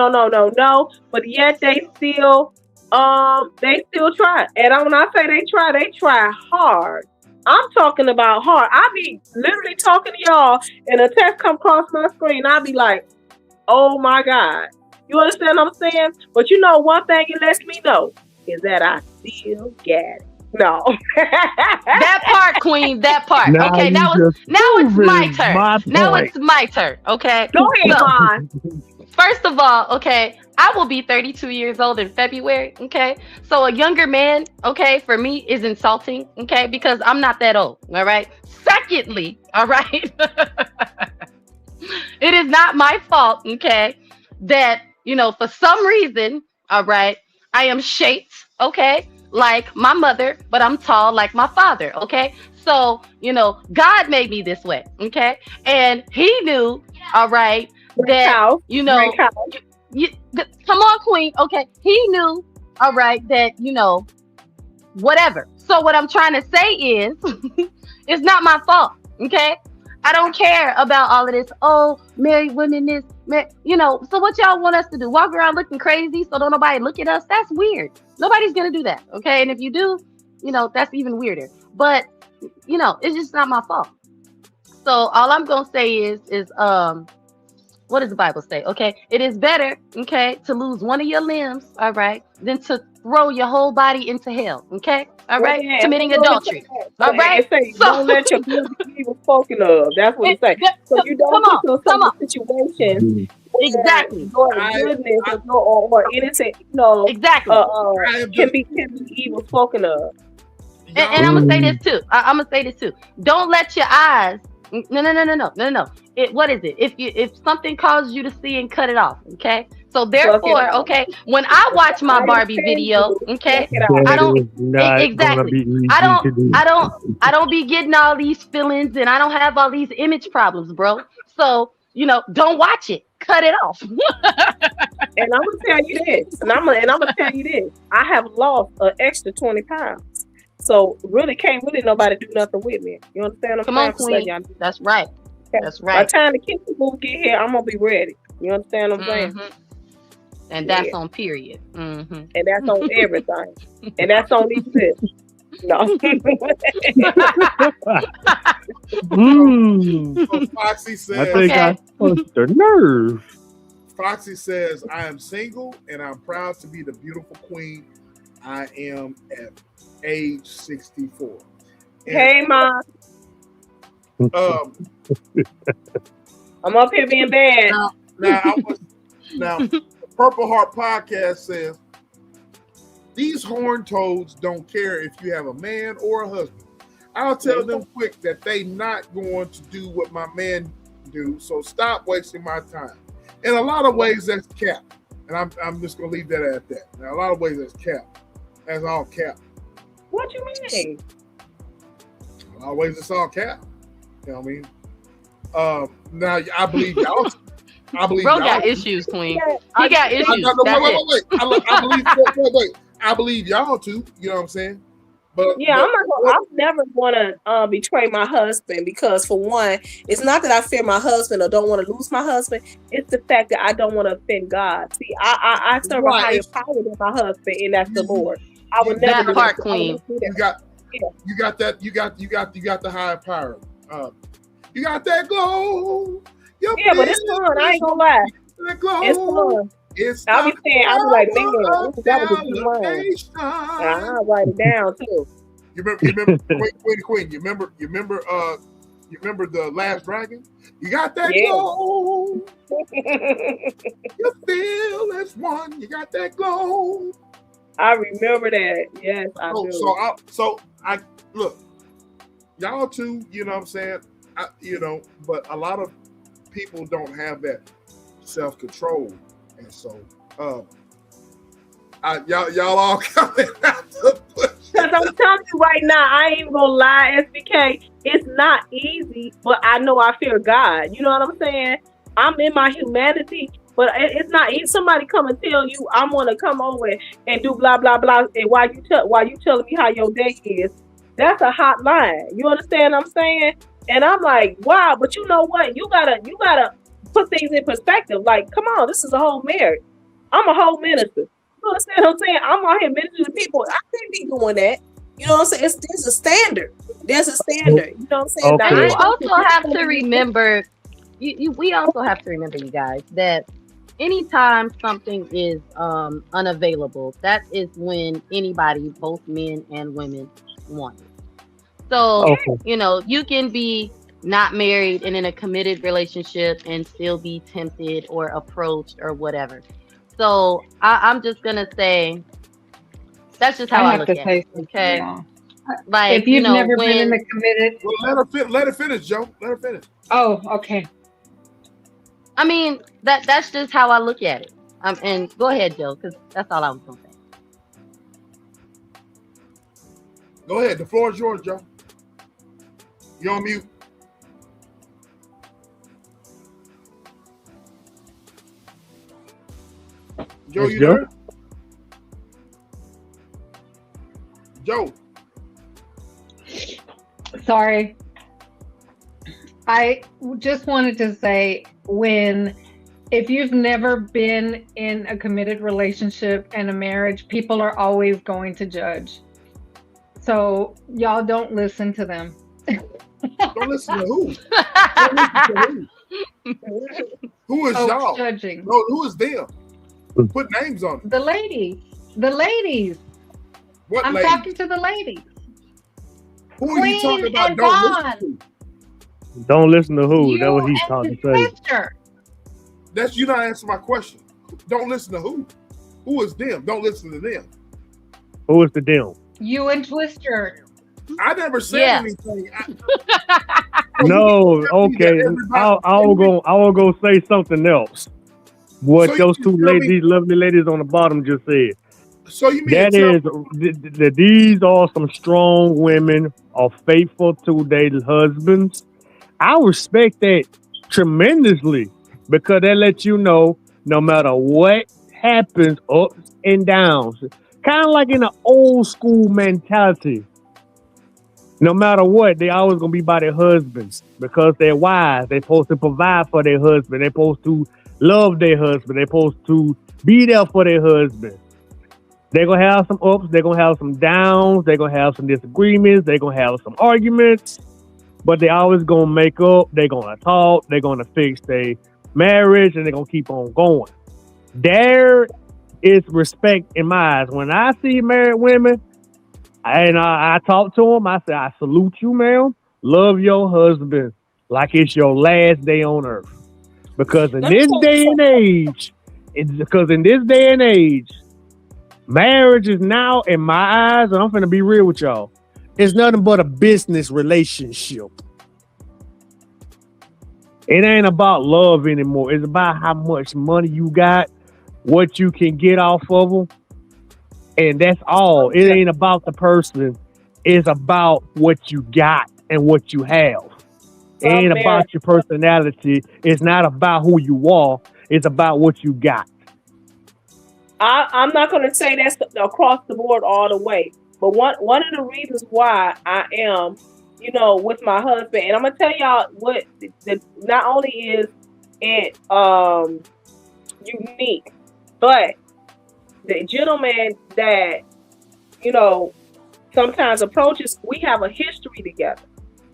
But yet they still try. And when I say they try hard. I'm talking about hard. I be literally talking to y'all, and a text come across my screen. I be like, oh my God. You understand what I'm saying? But you know, one thing it lets me know is that I still got it. No.
That part, Queen. That part.
Now
Okay.
you
Now
just
it's my
proving
turn.
my
Now
point.
it's my turn. Okay.
Go ahead,
So
Vaughn.
first of all, okay, I will be 32 years old in February. Okay. So a younger man, okay, for me is insulting. Okay, because I'm not that old. All right. Secondly, all right. It is not my fault, okay, that, for some reason, all right, I am shaped, okay, like my mother, but I'm tall like my father, okay? So, God made me this way, okay? And He knew, all right,
Drink
that,
house. Drink house.
come on, Queen, okay? He knew, all right, that, whatever. So, what I'm trying to say is, it's not my fault, okay? I don't care about all of this. Oh, married women, So what y'all want us to do? Walk around looking crazy so don't nobody look at us? That's weird. Nobody's gonna do that, okay? And if you do, that's even weirder. But it's just not my fault. So all I'm gonna say is what does the Bible say? Okay, it is better, okay, to lose one of your limbs, all right, than to throw your whole body into hell, okay, all right,
Yeah,
committing adultery, all right.
It say,
So
don't let your good be evil spoken of. That's what it say. So you don't
come
put
on,
yourself in situations
exactly.
your goodness or innocent,
Exactly.
can be evil spoken of.
And I'm gonna say this too. I'm gonna say this too. Don't let your eyes. No. What is it? If something causes you to see and cut it off, okay. So therefore, okay, when I watch my Barbie video, okay, I don't exactly. I don't be getting all these feelings, and I don't have all these image problems, bro. So don't watch it. Cut it off.
And I'm gonna tell you this, and I'm gonna tell you this. I have lost an extra 20 pounds. So really can't nobody do nothing with me. You understand what I'm saying?
Come on, Queen. That's right. That's right.
By the time the kids will get here, I'm gonna be ready. You understand what I'm saying?
And that's on period.
And that's on everything. And that's on these lists. No.
So Foxy says,
I think I pushed the nerve.
Foxy says, I am single and I'm proud to be the beautiful queen I am at age 64. And,
hey, Mom. I'm up here being bad.
Now, the Purple Heart Podcast says, these horn toads don't care if you have a man or a husband. I'll tell them quick that they not going to do what my man do, so stop wasting my time. In a lot of ways, that's cap. And I'm just going to leave that at that. Now, a lot of ways, that's cap. That's all cap.
What you mean?
In a lot of ways, it's all cap. You know what I mean? Now, I believe y'all.
Bro got issues, Queen. He got issues.
Wait. I believe y'all too. You know what I'm saying? But
I'm never gonna betray my husband because, for one, it's not that I fear my husband or don't want to lose my husband. It's the fact that I don't want to offend God. See, I serve a higher power than my husband, and that's the Lord. I would never.
That part, Queen.
You got that. You got the higher power. You got that glow.
But it's fun. I ain't gonna lie. It's fun. I'll be like, man, that was a good line. I'll write it down too.
You remember, Queen. You remember the Last Dragon? You got that glow. You feel as one. You got that glow.
I remember that. Yes, I do.
So I look, y'all too. You know what I'm saying? But a lot of people don't have that self-control, and so y'all all coming out the bush.
Because I'm telling you right now, I ain't even gonna lie, SBK, it's not easy, but I know I fear God. You know what I'm saying? I'm in my humanity, but it's not easy. Somebody come and tell you I'm gonna come over and do blah blah blah, and while you telling me how your day is, that's a hot line. You understand what I'm saying? And I'm like, wow, but you know what? You gotta put things in perspective. Like, come on, this is a whole marriage. I'm a whole minister. You understand what I'm saying? I'm out here ministering to people. I can't be doing that. You know what I'm saying? There's a standard. There's a standard. You know what I'm saying?
Okay. You also have to remember. We also have to remember, you guys, that anytime something is unavailable, that is when anybody, both men and women, wanted. So,
Okay.
you know, you can be not married and in a committed relationship and still be tempted or approached or whatever. So I'm just gonna say that's just
I
how I
have
look
to
at
say
it.
something,
Okay.
y'all.
Like,
If
you
you've
know,
never been in a
when
committed,
Well, let her finish, Joe. Let her finish.
oh, okay.
I mean that's just how I look at it. And go ahead, Joe, because that's all I was gonna say.
Go ahead. The floor is yours, Joe. You're on mute. Joe,
Yes,
you
Joe?
there? Joe.
Sorry. I just wanted to say if you've never been in a committed relationship and a marriage, people are always going to judge. So y'all don't listen to them.
Don't listen to who? Don't listen to who? Who is
Folks
y'all?
judging.
No, who is them? Put names on it.
The ladies. The ladies.
What
I'm
ladies?
talking to the ladies.
Who are you talking
Queen
about?
and
Don't
Vaughn.
listen to.
Don't listen to who. That's
You
what he's
and
trying
his
to say.
sister.
That's you not answering my question. Don't listen to who? Who is them? Don't listen to them.
Who is the them?
You and Twister.
I never said
Yeah.
anything.
No, okay. I will go say something else. What
So you
those
mean
two
to tell
ladies,
me?
these lovely ladies on the bottom just said.
So you mean
That
to tell
is, these are some strong women, are faithful to their husbands. I respect that tremendously because that lets you know no matter what happens, ups and downs, kind of like in an old school mentality. No matter what, they always gonna be by their husbands because they're wives. They're supposed to provide for their husband. They're supposed to love their husband. They're supposed to be there for their husband. They're gonna have some ups. They're gonna have some downs. They're gonna have some disagreements. They're gonna have some arguments. But they always gonna make up. They're gonna talk. They're gonna fix their marriage, and they're gonna keep on going. There is respect in my eyes. When I see married women, and I talk to them, I say, I salute you, ma'am. Love your husband like it's your last day on earth. Because in
Let me
this
tell you
day and
something.
age, marriage is now, in my eyes, and I'm finna be real with y'all, it's nothing but a business relationship. It ain't about love anymore. It's about how much money you got, what you can get off of them, and that's all. It ain't about the person. It's about what you got and what you have. It ain't
Some
about
marriage,
your personality. It's not about who you are. It's about what you got.
I'm not going to say that's across the board all the way, but one of the reasons why I am, with my husband, and I'm gonna tell y'all what not only is it unique, but the gentleman that sometimes approaches, we have a history together.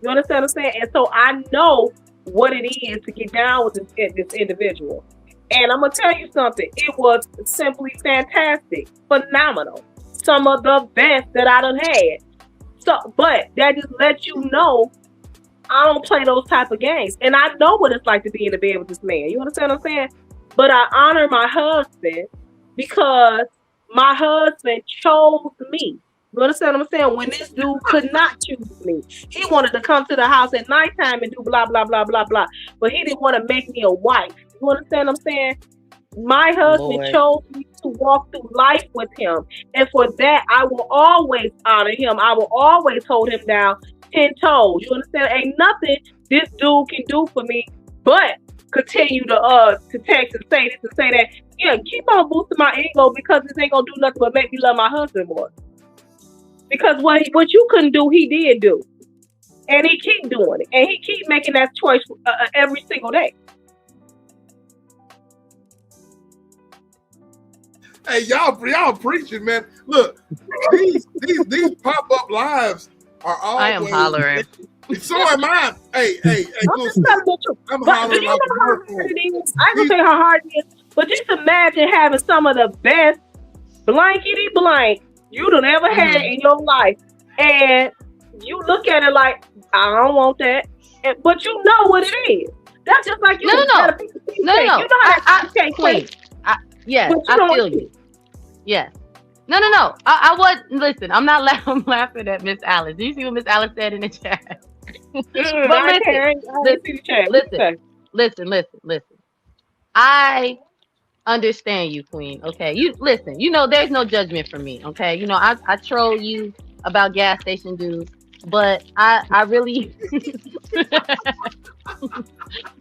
You understand what I'm saying? And so I know what it is to get down with this individual. And I'm going to tell you something. It was simply fantastic, phenomenal. Some of the best that I done had. So, but that just lets you know I don't play those type of games. And I know what it's like to be in the bed with this man. You understand what I'm saying? But I honor my husband because my husband chose me. You understand what I'm saying? When this dude could not choose me, he wanted to come to the house at nighttime and do blah, blah, blah, blah, blah. But he didn't want to make me a wife. You understand what I'm saying? My husband
Lord.
chose me to walk through life with him. And for that, I will always honor him. I will always hold him down 10 toes. You understand? Ain't nothing this dude can do for me but continue to text and say this and say that. Yeah, keep on boosting my ego because this ain't gonna do nothing but make me love my husband more. Because what you couldn't do, he did do, and he keep doing it, and he keep making that choice every single day.
Hey, y'all preaching, man. Look, these pop up lives are always.
I am hollering.
So am I. Hey, listen, I'm
But do
hollering
you
like
know
a
how
miracle.
hard it is? I ain't gonna say how hard it is, but just imagine having some of the best blankety blank you done ever had in your life, and you look at it like, I don't want that, but you know what it is. That's just like you got a piece of cheesecake.
No.
You know how that cheesecake
Queen.
tastes.
Yes,
But you
I
don't
feel
eat
you. Yes. No. I was listen. I'm not I'm laughing at Miss Alice. Do you see what Miss Alice said in the chat? But listen. I understand you, Queen. Okay, you listen. You know, there's no judgment from me. Okay, you know, I troll you about gas station dudes, but I really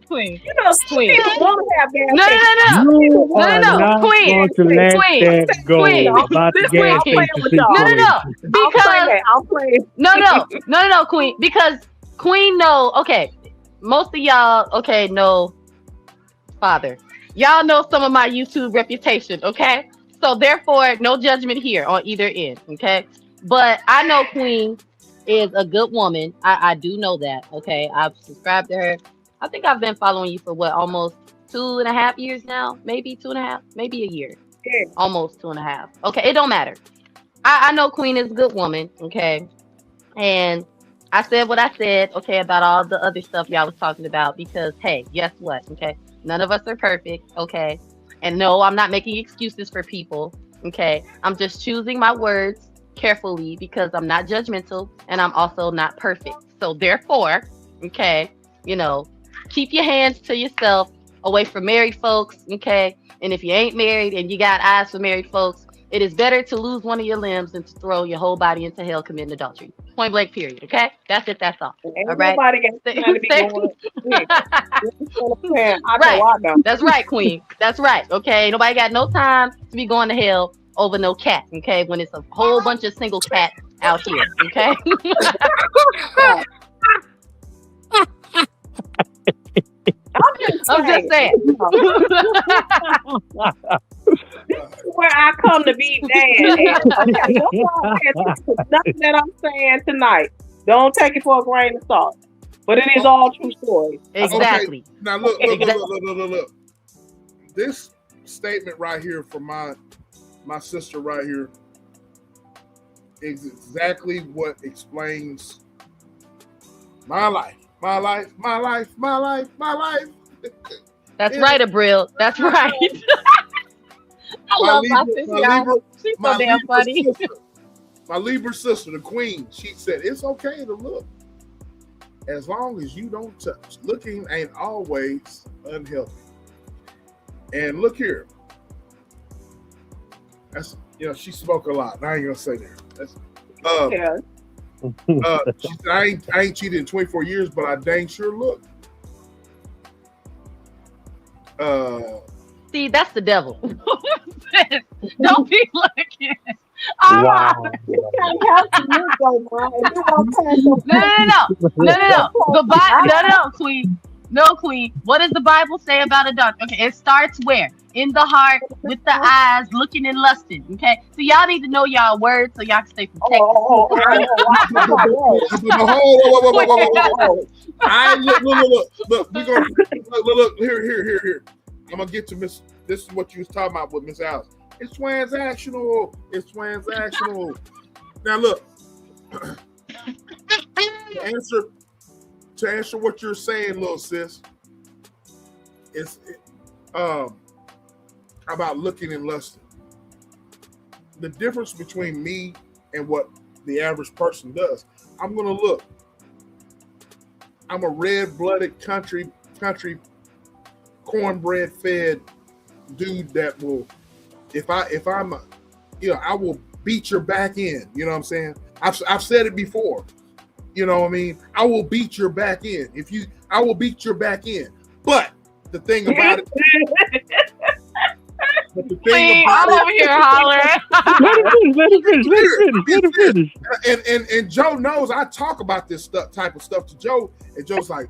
Queen.
You know, some
Queen.
people want to have gas
No,
stations.
You are not
Queen.
going to let that go about the gas station situation.
Because
I'm playing.
No, Queen. Because Queen know. Okay, most of y'all know Father. Y'all know some of my YouTube reputation. Okay, so therefore, no judgment here on either end. Okay, but I know Queen is a good woman. I do know that. Okay, I've subscribed to her. I think I've been following you for what, almost 2.5 years now? Maybe 2.5, maybe a year.
Yeah.
Almost 2.5. Okay, it don't matter. I know Queen is a good woman, okay? And I said what I said, okay, about all the other stuff y'all was talking about because, hey, guess what, okay? None of us are perfect, okay? And no, I'm not making excuses for people, okay? I'm just choosing my words carefully because I'm not judgmental and I'm also not perfect. So therefore, okay, you know, keep your hands to yourself, away from married folks, okay? And if you ain't married and you got eyes for married folks, it is better to lose one of your limbs than to throw your whole body into hell committing adultery. Point blank, period, okay? That's it, that's all.
Ain't
all right?
nobody got time to be going. I know.
That's right, Queen. That's right, okay? Nobody got no time to be going to hell over no cat, okay? When it's a whole bunch of single cats out here, okay? I'm just saying.
This is where I come to be dad. Okay, nothing that I'm saying tonight. Don't take it for a grain of salt. But it is all true stories.
Exactly.
Okay. Now look. This statement right here from my sister right here is exactly what explains my life. My life.
That's right, Abril. That's right. I love my sister. She's so damn funny.
My Libra sister, the Queen, she said, it's okay to look as long as you don't touch. Looking ain't always unhealthy. And look here. That's, she spoke a lot. I ain't gonna say that. That's she said, I ain't cheated in 24 years, but I dang sure look.
See, that's the devil. Don't be looking.
Wow. No,
Queen. No, Queen. What does the Bible say about adultery? Okay, it starts where? In the heart, with the eyes, looking and lusting. Okay, so y'all need to know y'all words so y'all can stay protected.
Look. We gonna look here. I'm gonna get to Miss. This is what you was talking about with Miss Alice. It's transactional. Now look. To answer what you're saying, little sis, it's about looking and lusting. The difference between me and what the average person does, I'm gonna look. I'm a red-blooded country cornbread fed dude that will, if I'm I will beat your back in. You know what I'm saying? I've said it before. You know what I mean? I will beat your back in. I will beat your back in. But the thing about it.
I'm over here hollering.
Let him finish.
And Joe knows I talk about this type of stuff to Joe, and Joe's like,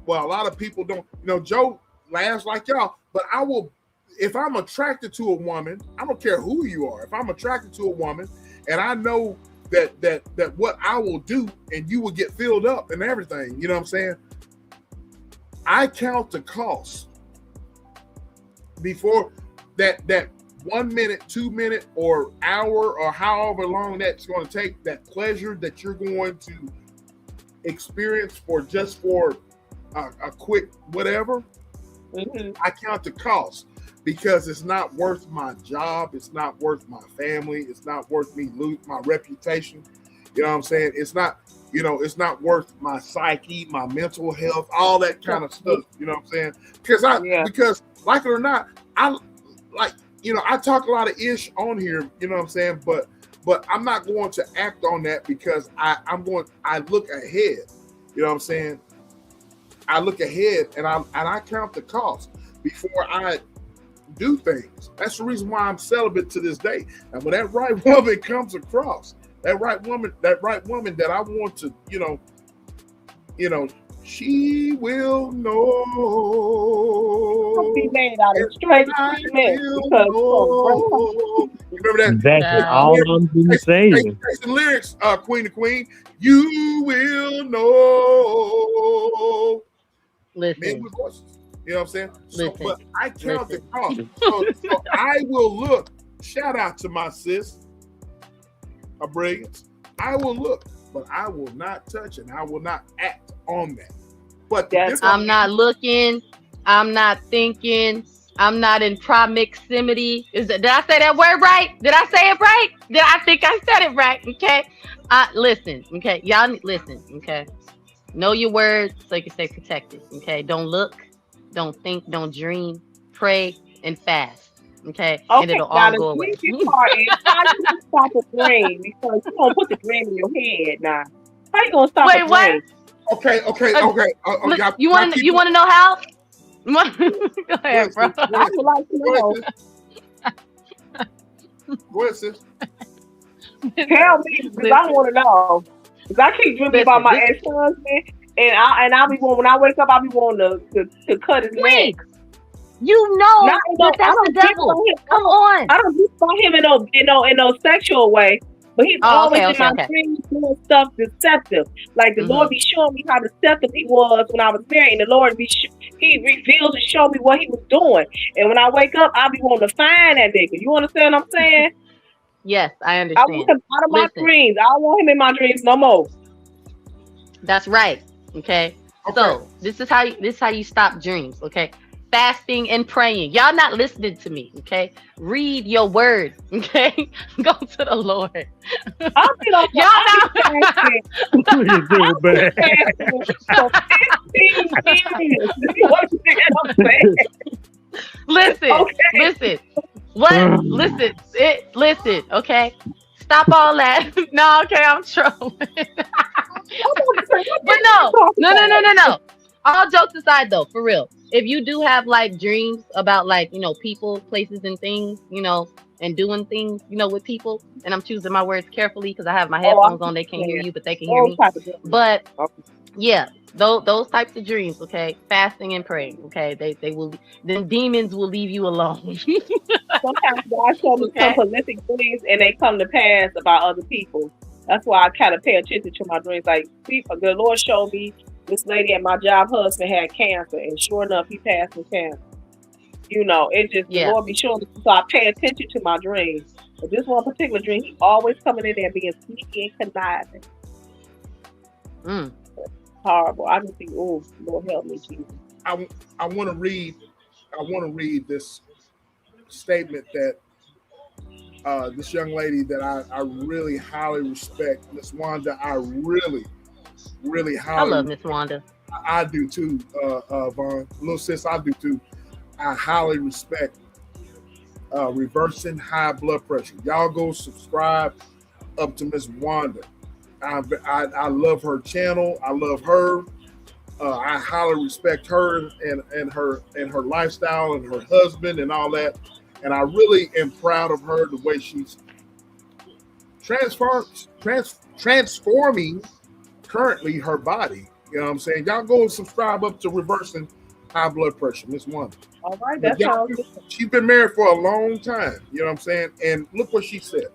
well, a lot of people don't. Joe laughs like y'all, but I will. If I'm attracted to a woman, I don't care who you are. If I'm attracted to a woman, and I know that what I will do, and you will get filled up and everything. You know what I'm saying? I count the cost before that 1 minute, 2 minute, or hour, or however long that's going to take, that pleasure that you're going to experience for a quick whatever, I count the cost, because it's not worth my job, it's not worth my family, it's not worth me lose my reputation. You know what I'm saying? It's not, it's not worth my psyche, my mental health, all that kind of stuff. You know what I'm saying? Because like it or not, I talk a lot of ish on here, you know what I'm saying? But I'm not going to act on that, because I look ahead. You know what I'm saying? I look ahead and I count the cost before I do things. That's the reason why I'm celibate to this day. And when that right woman comes across, that right woman that I want to, she will know.
Don't be made out of straight men.
You remember that?
Exactly. All I'm been saying.
Hey, some lyrics, Queen of Queen. You will know.
Listen.
Men with voices. You know what I'm saying? So, but I count the
Listen.
cost. So I will look. Shout out to my sis, a brilliance. I will look, but I will not touch, and I will not act on that. But
I'm not looking. I'm not thinking. I'm not in proximity. Did I say that word right? Did I say it right? I think I said it right? Okay. Listen. Okay, y'all listen. Okay. Know your words so you can stay protected. Okay. Don't look. Don't think. Don't dream. Pray and fast. Okay. And it'll all go away.
Part is how you gonna stop a dream, because you gonna put the dream in your head now. How you gonna stop a dream?
What?
Okay.
You want to know how? Go ahead, bro.
I would like to know.
Go ahead, sis.
Tell me, because I want to know. Because I keep dreaming about my ex-husband, and I'll be when I wake up, I'll be wanting to cut his neck.
You know that's the devil. Come on.
I don't think about him in no sexual way, but he's always in my dreams doing stuff deceptive. Like the Lord be showing me how deceptive he was when I was married, and the Lord he reveals and show me what he was doing. And when I wake up, I'll be wanting to find that nigga. You understand what I'm saying?
Yes, I understand.
I want him out of my dreams. I don't want him in my dreams no more.
That's right. Okay. So this is how you stop dreams. Okay. Fasting and praying. Y'all not listening to me. Okay. Read your word. Okay. Go to the Lord. Y'all Listen. What? Listen. Okay. Stop all that. No. Okay. I'm trolling. But no. All jokes aside, though, for real. If you do have like dreams about like, people, places, and things, and doing things, with people, and I'm choosing my words carefully because I have my headphones on, they can't hear you, but they can hear me. But yeah, those types of dreams, okay, fasting and praying, okay, they will, then demons will leave you alone.
Sometimes God shows me some prolific things and they come to pass about other people. That's why I kind of pay attention to my dreams. Like, the Lord showed me this lady at my job husband had cancer, and sure enough, he passed with cancer. It just, the Lord be showing me, so I pay attention to my dreams. But this one particular dream, he always coming in there being sneaky and conniving. Horrible. I just think, oh, Lord help me, Jesus.
I want to read this statement that this young lady that I really highly respect, Miss Wanda. I really highly.
I love Miss Wanda.
I do too, Vaughn. Little sis, I do too. I highly respect reversing high blood pressure. Y'all go subscribe up to Miss Wanda. I love her channel. I love her. I highly respect her and her lifestyle and her husband and all that. And I really am proud of her, the way she's transforming currently her body. You know what I'm saying? Y'all go and subscribe up to reversing high blood pressure, Miss Wanda.
All right, that's how
she's been married for a long time. You know what I'm saying? And look what she said.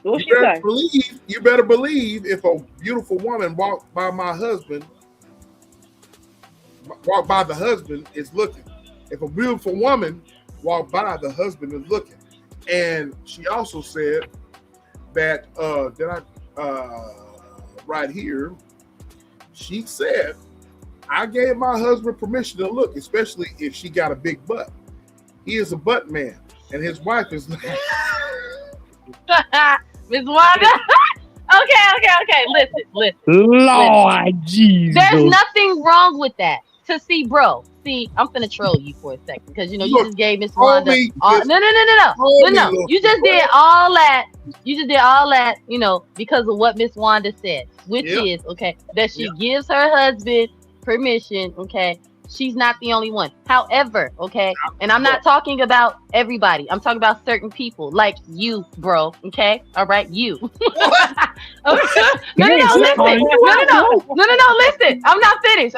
You better believe if a beautiful woman walked by the husband is looking. If a beautiful woman walk by, the husband is looking. And she also said that right here, she said, I gave my husband permission to look, especially if she got a big butt. He is a butt man, and his wife is
Miss Wanda. Okay. Listen.
Lord Jesus.
There's nothing wrong with that. To see, bro. See, I'm finna troll you for a second because you just gave Miss Wanda. No. You just did all that. Because of what Miss Wanda said, which is that she gives her husband permission. She's not the only one. However, and I'm not talking about everybody. I'm talking about certain people like you, bro. All right, you. No. Listen. I'm not finished.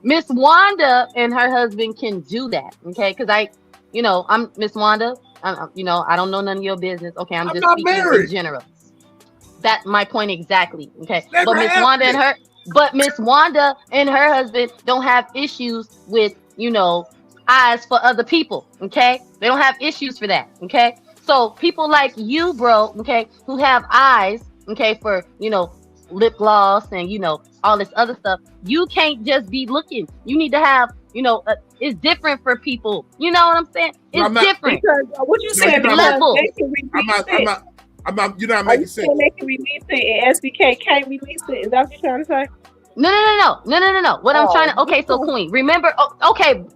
Miss Wanda and her husband can do that. Because I'm Miss Wanda. I don't know none of your business. I'm just speaking in general. That's my point exactly. But Miss Wanda and her husband don't have issues with eyes for other people. They don't have issues for that. So people like you, bro, who have eyes, for lip gloss and all this other stuff, you can't just be looking. You need to have it's different for people. You know what I'm saying? It's different.
Because, what you saying?
Level.
I'm not. You're not making sense.
They can release it and SBK can't release it. Is that what you're trying to say?
No. What I'm trying to. So Queen, remember?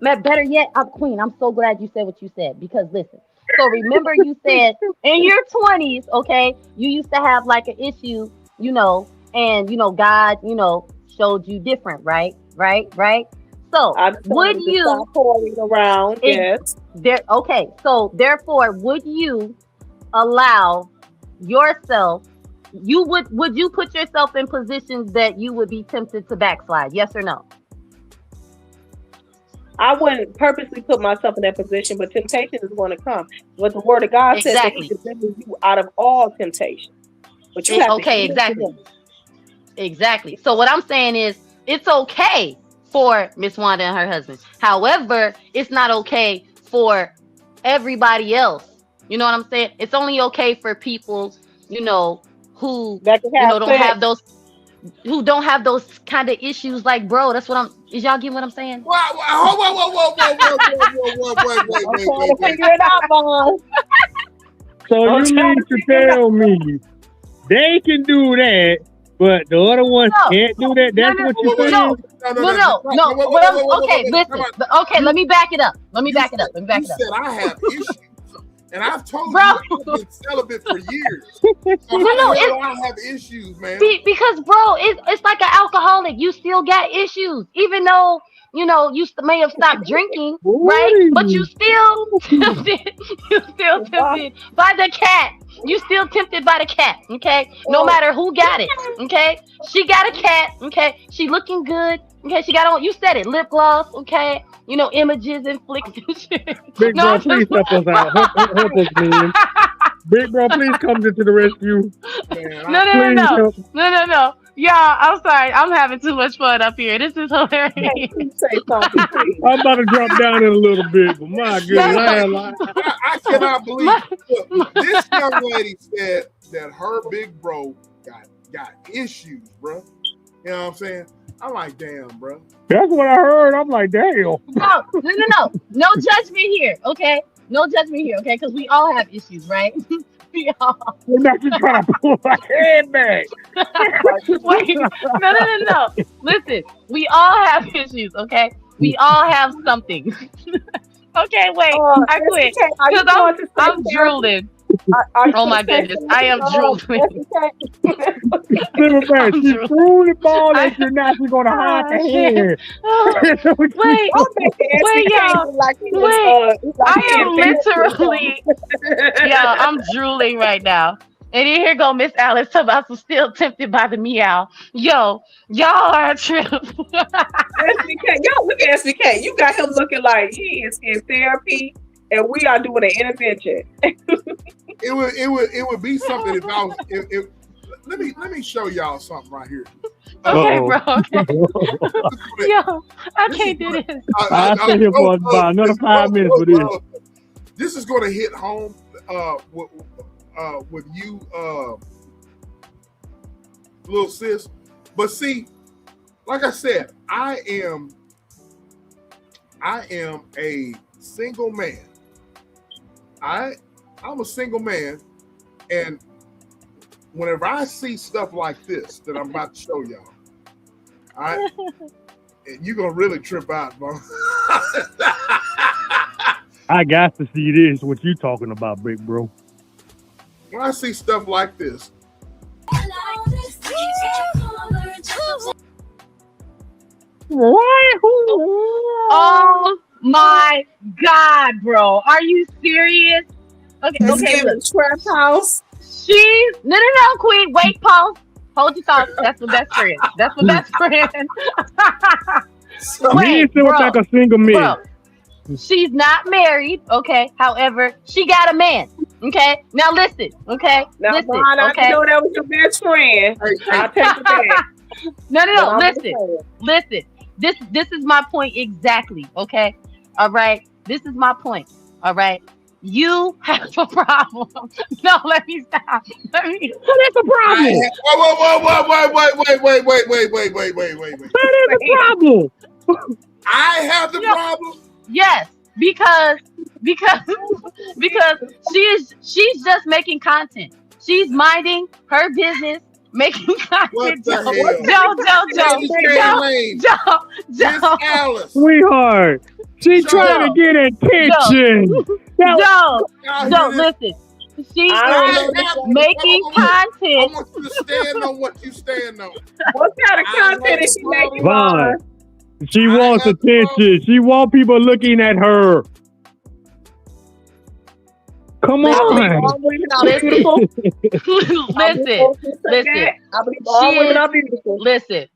Better yet, Queen. I'm so glad you said what you said because listen. So remember, you said in your 20s, you used to have like an issue, and God, showed you different, right? So would you
around? Yes.
So therefore, would you allow yourself? Would you put yourself in positions that you would be tempted to backslide? Yes or no?
I wouldn't purposely put myself in that position, but temptation is going to come. What the Word of God says that He delivers you out of all temptation. But you have to
exactly. So what I'm saying is, it's okay for Miss Wanda and her husband. However, it's not okay for everybody else. You know what I'm saying? It's only okay for people, who don't have those kind of issues like bro. That's what is y'all getting what I'm saying?
Whoa.
Wait. Figure it out, Mom.
So you mean to tell me they can do that, but the other ones can't do that? That's what you're saying?
No. Listen. Let me back it up.
You said I have issues. And I've told you I've been celibate for years. So I have issues, man.
Because, bro, it's like an alcoholic. You still got issues, even though you may have stopped drinking, right? But you still tempted. You still tempted by the cat. You still tempted by the cat. No matter who got it. She got a cat. She looking good. She got on. You said it. Lip gloss. Images and flicks and shit.
Big bro, please help us out. Help us, man. Big bro, please come to the rescue.
No. Y'all, I'm sorry. I'm having too much fun up here. This is hilarious.
I'm about to drop down in a little bit, but my goodness.
I cannot believe it. Look, this young lady said that her big bro got issues, bro. You know what I'm saying? I'm like, damn, bro.
That's what I heard. I'm like, damn.
No. No judgment here, okay? No judgment here, okay? Because we all have issues, right? We all.
We're not just trying to pull my head back.
Wait, no. Listen, we all have issues, okay? We all have something. Okay, wait. I quit. Because I'm drooling. Oh my goodness, I am drooling.
She's throwing the ball at you now. She's gonna hide the hair.
Wait, y'all. I am literally, I'm drooling right now. And then here go Miss Alice talking about some still tempted by the meow. Yo, y'all are a trip.
SBK, y'all look at SBK. You got him looking like he is in therapy. And we are doing an intervention.
It would be something if I was. Let me show y'all something right here.
Okay,
Uh-oh.
bro. Okay. Yo, I can't do this.
I'll stay here for about another 5 minutes for this.
This is going to hit home with you, little sis. But see, like I said, I am a single man. I'm a single man, and whenever I see stuff like this that I'm about to show y'all, you're gonna really trip out, bro.
I got to see this. What you talking about, big bro?
When I see stuff like this,
Oh my God, bro. Are you serious? Okay, look.
Trap house.
She's no, Queen. Wait, pause. Hold your thoughts. That's the best friend. That's the best friend.
Me and still like a single man.
Bro, she's not married, okay? However, she got a man, okay? Now listen, okay?
Now,
listen,
Vaughn, I
okay?
know that was your best friend. I'll take it back.
No. Listen. This is my point exactly, okay? All right? This is my point, all right? You have a problem. No, let me stop. What is the problem?
Wait.
What is the problem?
I have the problem.
Yes, because she's just making content. She's minding her business, making content. Joe.
Alice.
Sweetheart, she's trying to get attention.
Joe, listen. She is making content.
I want you to stand on what you stand on.
What kind of content is she making?
Vaughn, she wants attention. She wants people looking at her. Come on.
Listen.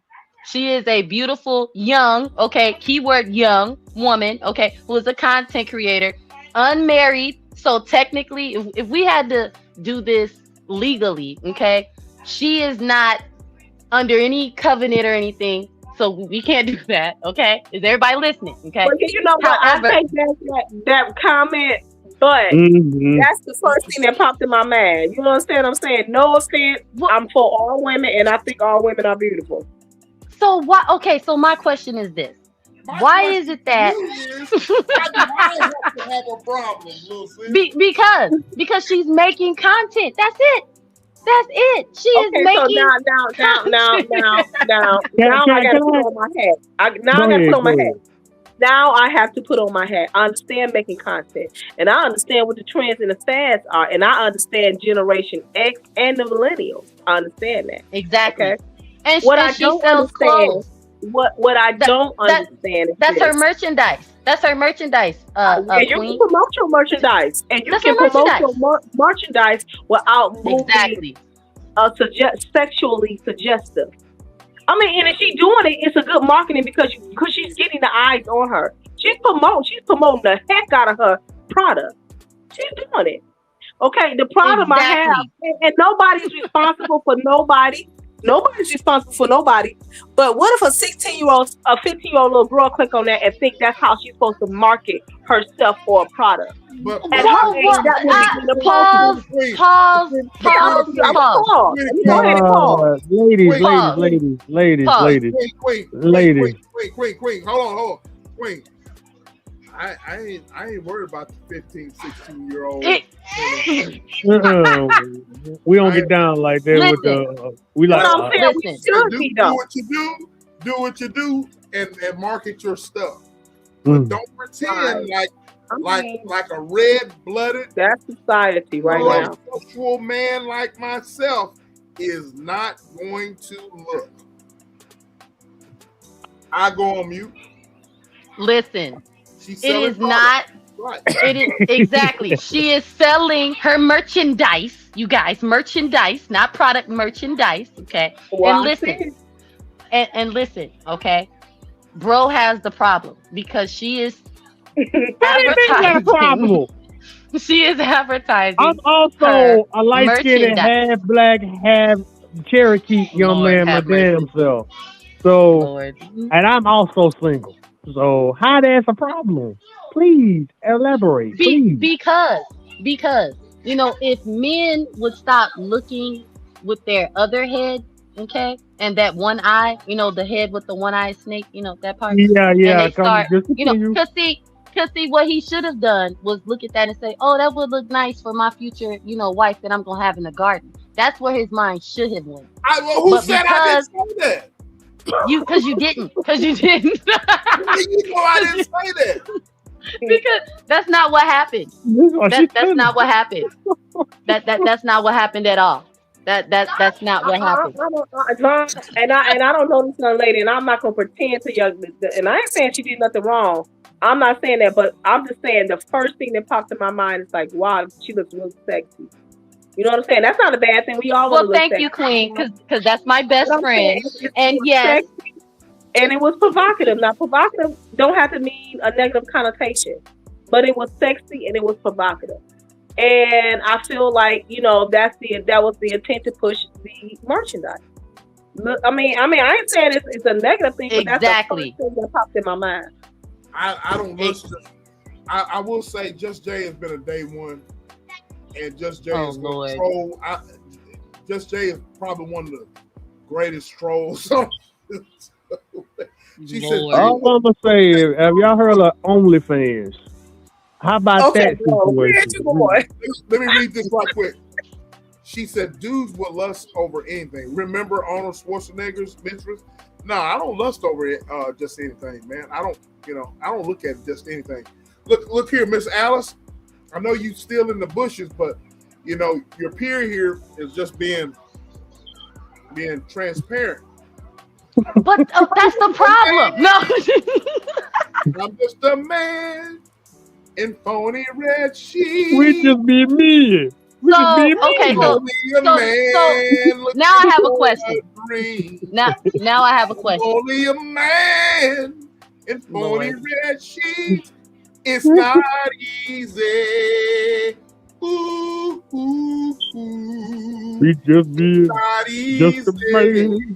She is a beautiful, young, okay, keyword young woman, okay, who is a content creator, unmarried. So technically, if we had to do this legally, okay, she is not under any covenant or anything. So we can't do that, okay? Is everybody listening? Okay.
Well, you know what? I take that comment, but that's the first thing that popped in my mind. You understand what I'm saying? No offense. I'm for all women, and I think all women are beautiful.
So why? Okay, so my question is this: why is it that?
I have to have a problem,
because she's making content. That's it. That's it. She is making.
So now I got to put on my hat. Now I have to put on my hat. I understand making content, and I understand what the trends and the fads are, and I understand Generation X and the millennials. I understand that
exactly.
Okay?
And
what
I don't understand,
what I don't understand is
that's her merchandise. That's her merchandise.
And you can promote your merchandise, and you can promote your merchandise without moving sexually suggestive. I mean, and if she's doing it, it's a good marketing because she's getting the eyes on her. She's promoting the heck out of her product. She's doing it. Okay, the problem I have, and nobody's responsible for nobody. Nobody's responsible for nobody. But what if a 15-year-old little girl click on that and think that's how she's supposed to market herself or a product?
But
pause.
Ladies.
Queen. Hold on. Queen. I ain't worried about the 15, 16-year-old.
We don't get down like that with the. We like.
Do what you do, and market your stuff. But don't pretend like a red-blooded.
That's society right now.
Sexual man like myself is not going to look. I go on mute.
Listen. It is not.
Right.
It is exactly. She is selling her merchandise, you guys. Merchandise, not product. Merchandise. Okay.
Well,
and listen. And listen. Okay. Bro has the problem because she is advertising. She is advertising.
I'm also a light skinned, half black, half Cherokee young
Lord
man my
have mercy.
damn self. So,
Lord.
and I'm also single. So, how that's a problem? Please elaborate, please.
Because if men would stop looking with their other head, okay, and that one eye, the head with the one-eyed snake, that part,
Yeah,
and
yeah.
they
Come,
start,
just continue.
cause see, what he should have done was look at that and say, oh, that would look nice for my future, wife that I'm gonna have in the garden. That's where his mind should have went.
Who
But
said I didn't say that?
because you didn't.
You know I didn't say that.
Because that's not what happened. That's not what happened. That's not what happened at all. That's not what happened.
And I don't know this young lady, and I'm not gonna pretend to young. And I ain't saying she did nothing wrong. I'm not saying that, but I'm just saying the first thing that popped in my mind is like, wow, she looks really sexy. You know what I'm saying? That's not a bad thing. We all want to
Well,
look
thank
sexy.
you, Queen, because that's my
But
best
I'm saying
friend.
it's
And yes,
sexy, and it was provocative. Now, provocative don't have to mean a negative connotation, but it was sexy and it was provocative. And I feel like that was the intent to push the merchandise. Look, I mean, I ain't saying it's a negative thing, but that's the
exactly.
first thing that popped in my mind.
I don't listen. I will say Just Jay has been a day one, and Just Jay is going to troll. Just Jay is probably one of the greatest trolls. She said,
all I'm gonna say is, have y'all heard of OnlyFans? How about that situation?
Let me read this right quick. She said, dudes will lust over anything. Remember Arnold Schwarzenegger's mistress? No, I don't lust over it, just anything, man. I don't look at just anything. Look here, Miss Alice. I know you still in the bushes, but your peer here is just being transparent.
But that's the problem. No.
I'm just a man in phony red sheets.
We just be me.
So now I have a question. Now I have a question.
Only a man in phony red sheets. It's not easy. Ooh, ooh, ooh.
We just be just a man.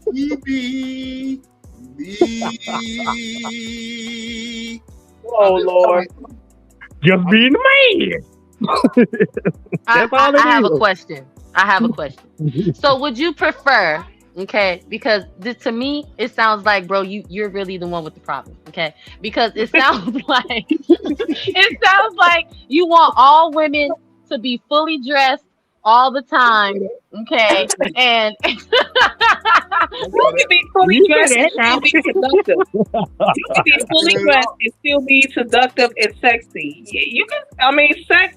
To be me.
Oh Lord.
Just being man.
I have a question. So would you prefer, okay, because to me it sounds like, bro, you're really the one with the problem, okay? Because it sounds like you want all women to be fully dressed all the time, okay? And
you can be fully dressed and still be seductive. You can be fully dressed and still be seductive and sexy. You can. I mean, sex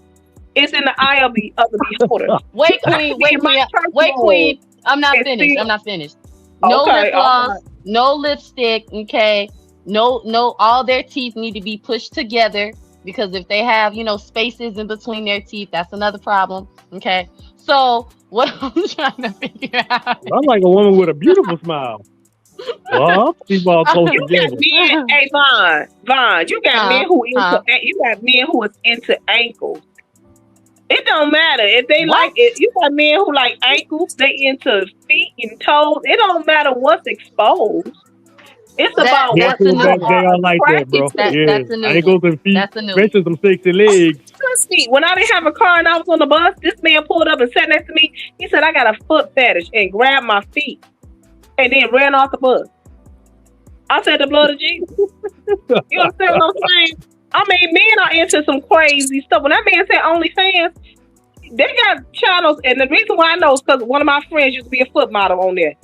is in the eye of the beholder.
Wait, Queen. I'm not finished. No lip gloss, no lipstick, okay? No, all their teeth need to be pushed together, because if they have, spaces in between their teeth, that's another problem, okay? So what I'm trying to figure out,
I'm like a woman with a beautiful smile. Well, keep all close together.
Hey, Vaughn, you got men who is into ankles. It don't matter if they like it. You got men who like ankles. They into feet and toes. It don't matter what's exposed. It's about
that's they all like that, bro.
That's a new
ankles and feet, especially some sexy legs.
Trust me, when I didn't have a car and I was on the bus, this man pulled up and sat next to me. He said, "I got a foot fetish," and grabbed my feet, and then ran off the bus. I said, "The blood of Jesus." You understand what I'm saying? I mean, men are into some crazy stuff. When that man said OnlyFans, they got channels, and the reason why I know is because one of my friends used to be a foot model on there.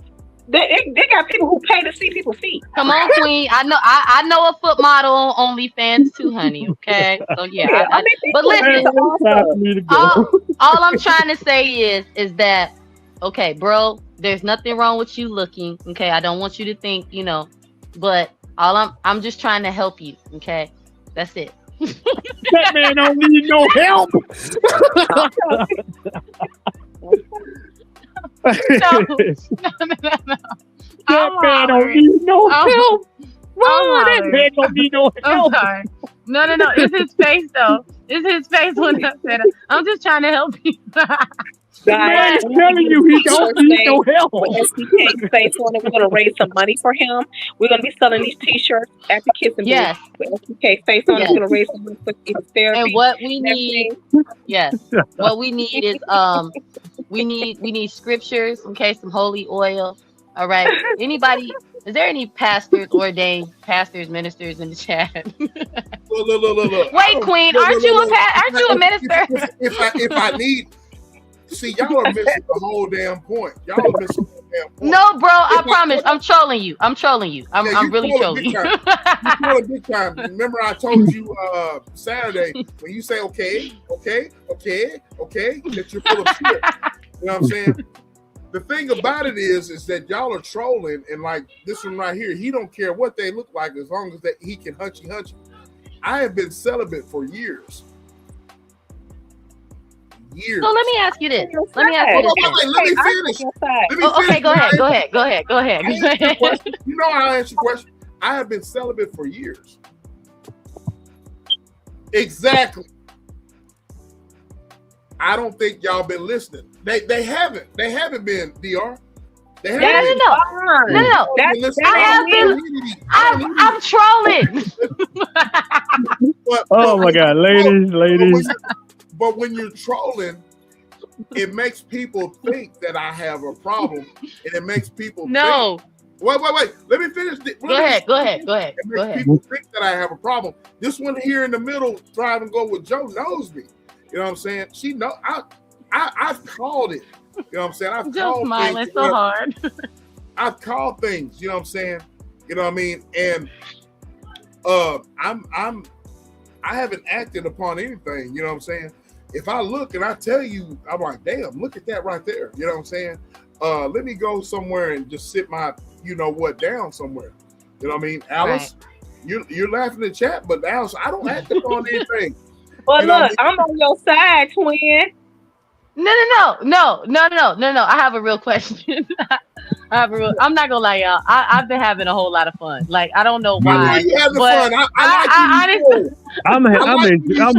They got people who pay to see people's feet.
Come on, Queen. I know a foot model on OnlyFans too, honey. Okay, so yeah. But listen, all I'm trying to say is that, okay, bro, there's nothing wrong with you looking. Okay, I don't want you to think, but I'm just trying to help you. Okay, that's it.
That man don't need no help.
No.
That man don't need no help. That man don't need no help.
No. It's his face though. It's his face when I said it. I'm just trying to help you.
Man is telling you he don't need no help.
With SBK's face on it, we're gonna raise some money for him. We're gonna be selling these T-shirts at the kissing booth
Yes.
with SBK's face on it.
Yes.
We're gonna raise some money for his therapy.
And what we
and
need,
everything.
yes, what we need is we need scriptures, okay, some holy oil. All right. Anybody? Is there any pastors, ordained pastors, ministers in the chat?
Look.
Wait, Queen, aren't you a minister?
If I need, see, y'all are missing the whole damn point. Y'all are missing the damn point.
No, bro, I promise. I'm trolling you. I'm really trolling you.
You're trolling big time. Remember, I told you Saturday when you say okay, that you're full of shit. You know what I'm saying? The thing about it is that y'all are trolling, and like this one right here, he don't care what they look like as long as that he can hunchy. I have been celibate for years.
So let me ask you this. Let me finish.
Okay,
go ahead.
You know I'll answer your question. I have been celibate for years. Exactly. I don't think y'all been listening. They haven't been, DR. They haven't.
No. I'm trolling.
Oh my God, ladies.
But when you're trolling, it makes people think that I have a problem, and it makes people think, wait. Let me finish.
Go ahead.
It makes people think that I have a problem. This one here in the middle, Thrive and Go with Joe, knows me. You know what I'm saying? She know I've called it. You know what I'm saying? I've
just
called
smiling
things,
so hard.
I've called things. You know what I'm saying? You know what I mean? And I haven't acted upon anything. You know what I'm saying? If I look and I tell you, I'm like, damn, look at that right there. You know what I'm saying? Let me go somewhere and just sit my, you know what, down somewhere. You know what I mean? Alice, you're laughing in the chat, but Alice, I don't act upon anything.
Well, look, I'm on your side, twin.
No. I have a real question. I'm not gonna lie, y'all. I've been having a whole lot of fun. Like, I don't know why.
You having fun?
I'm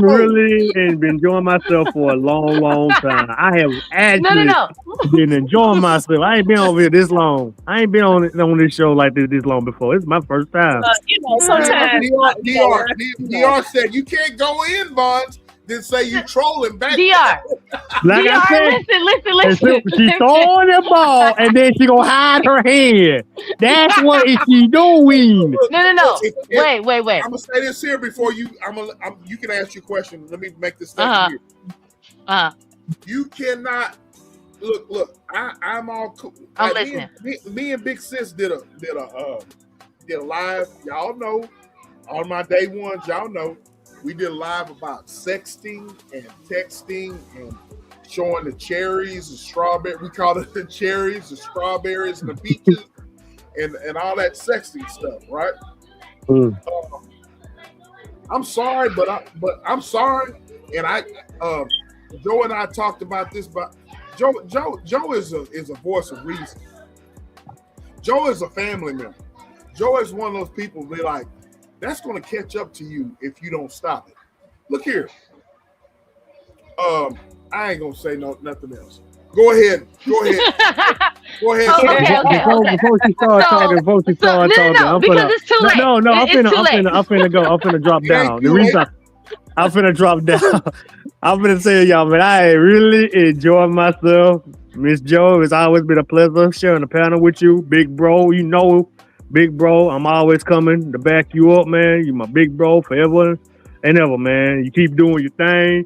really been enjoying myself for a long time. I have actually been enjoying myself. I ain't been over here this long. I ain't been on this show like this long before. It's my first time.
Sometimes
DR said you can't go in, Bonds. Then say you trolling back.
DR.
Like
DR,
I said,
listen.
She's throwing the ball and then she gonna hide her hand. That's what she doing.
No. Wait.
I'm gonna say this here before you. You can ask your question. Let me make this statement here. You cannot look. I'm all cool.
I'm listening.
Me and Big Sis did a live. Y'all know on my day ones. Y'all know. We did live about sexting and texting and showing the cherries and strawberries. We call it the cherries, the strawberries, and the peaches, and all that sexting stuff, right? I'm sorry, but I'm sorry. And Joe and I talked about this, but Joe is a voice of reason. Joe is a family member. Joe is one of those people that like. That's going to catch up to you if you don't stop it. Look here. I ain't going to say nothing else. Go ahead.
Okay.
Before she start talking,
because it's too late.
No, I'm finna drop down. The reason I'm finna drop down. I'm finna say, y'all, man, I really enjoy myself. Miss Joe, it's always been a pleasure sharing the panel with you. Big bro, you know. Big bro, I'm always coming to back you up, man. You my big bro forever and ever, man. You keep doing your thing.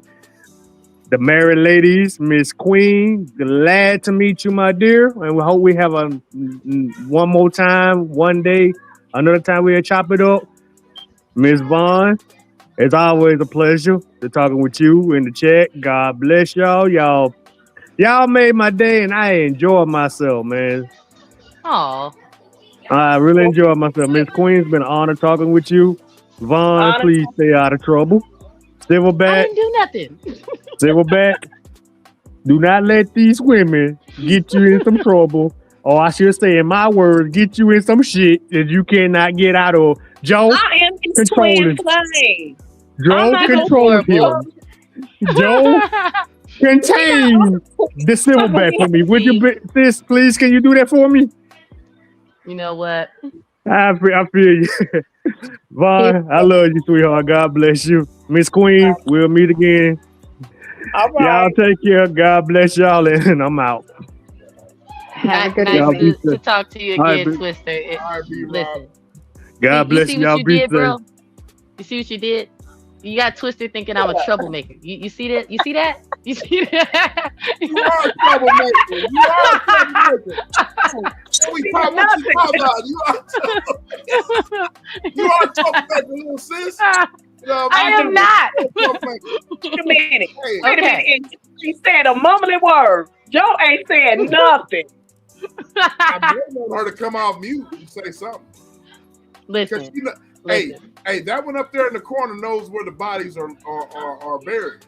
The married ladies, Miss Queen, glad to meet you, my dear. And we hope we have one more time, one day, another time we'll chop it up. Miss Vaughn, it's always a pleasure to talking with you in the chat. God bless y'all. Y'all made my day, and I enjoyed myself, man.
Aw.
I really enjoyed myself. Miss Queen's been an honor talking with you. Vaughn, please stay out of trouble. Silverback.
I didn't do nothing.
Silverback, do not let these women get you in some trouble. Or I should say, in my words, get you in some shit that you cannot get out of. Joe,
I am his twin flame.
Joe, control him. Joe, Contain the silverback for me. Would you, sis, please? Can you do that for me?
You know what?
I feel you. Vaughn, I love you, sweetheart. God bless you. Miss Queen, we'll meet again.
All
Y'all
right.
take care. God bless y'all, and I'm out.
Have a good
Nice
evening.
to talk to you
All right,
again, Twister.
All right, B-Rob.
Listen,
God
you
bless
see
you.
what
Y'all
you
be
did,
safe.
bro? You see what you did? You got Twister thinking I'm a troublemaker. You see that? You see that? You see that?
You are a troublemaker. You are a troublemaker. What you talking about? You are a troublemaker, little sis. You know,
I am not.
Wait a minute.
Hey.
Wait a minute. And she said a mumbling word. Joe ain't saying nothing.
I'm waiting on her to come out mute and say something.
Listen.
You know, hey, that one up there in the corner knows where the bodies are buried.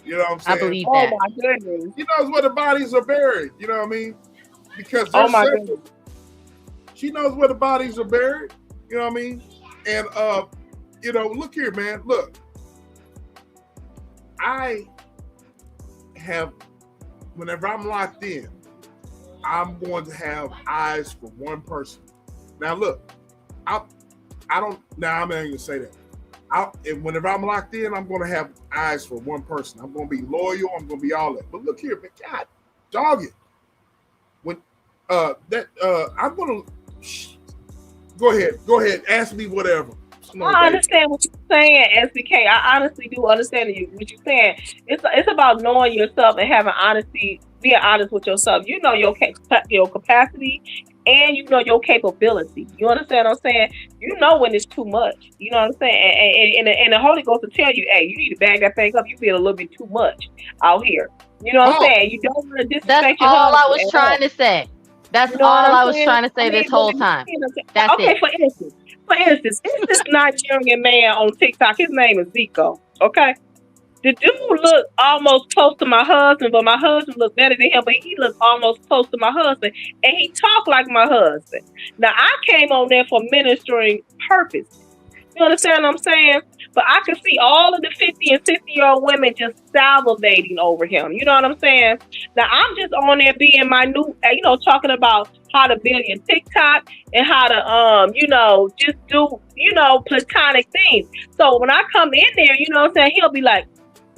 You know what I'm saying?
I believe that.
Oh my goodness.
She knows where the bodies are buried. You know what I mean? Because
Oh my goodness.
She knows where the bodies are buried. You know what I mean? And you know, look here, man. Look, I have. Whenever I'm locked in, I'm going to have eyes for one person. Now, look, I don't. Now I'm not even gonna say that. And whenever I'm locked in, I'm going to have eyes for one person. I'm going to be loyal. I'm going to be all that. But look here, man, God, dog it. When I'm going to go ahead, ask me whatever.
I understand what you're saying, SBK. I honestly do understand what you're saying. It's about knowing yourself and having honesty, being honest with yourself. You know your capacity and you know your capability. You understand what I'm saying? You know when it's too much. You know what I'm saying? And the Holy Ghost will tell you, hey, you need to bag that thing up. You feel a little bit too much out here. You know what I'm saying? You don't want to disrespect your
all
husband.
I was trying to say. That's
You know
all
what
I
I'm
was
saying?
trying to say this whole time. That's
okay,
it.
for instance, it's this Nigerian man on TikTok. His name is Zico. Okay, the dude looked almost close to my husband, but my husband looked better than him. But he looked almost close to my husband, and he talked like my husband. Now I came on there for ministering purpose. You understand what I'm saying? But I can see all of the 50 and 60-year-old women just salivating over him. You know what I'm saying? Now, I'm just on there being my new, talking about how to build your TikTok and how to, just do, platonic things. So when I come in there, you know what I'm saying? He'll be like,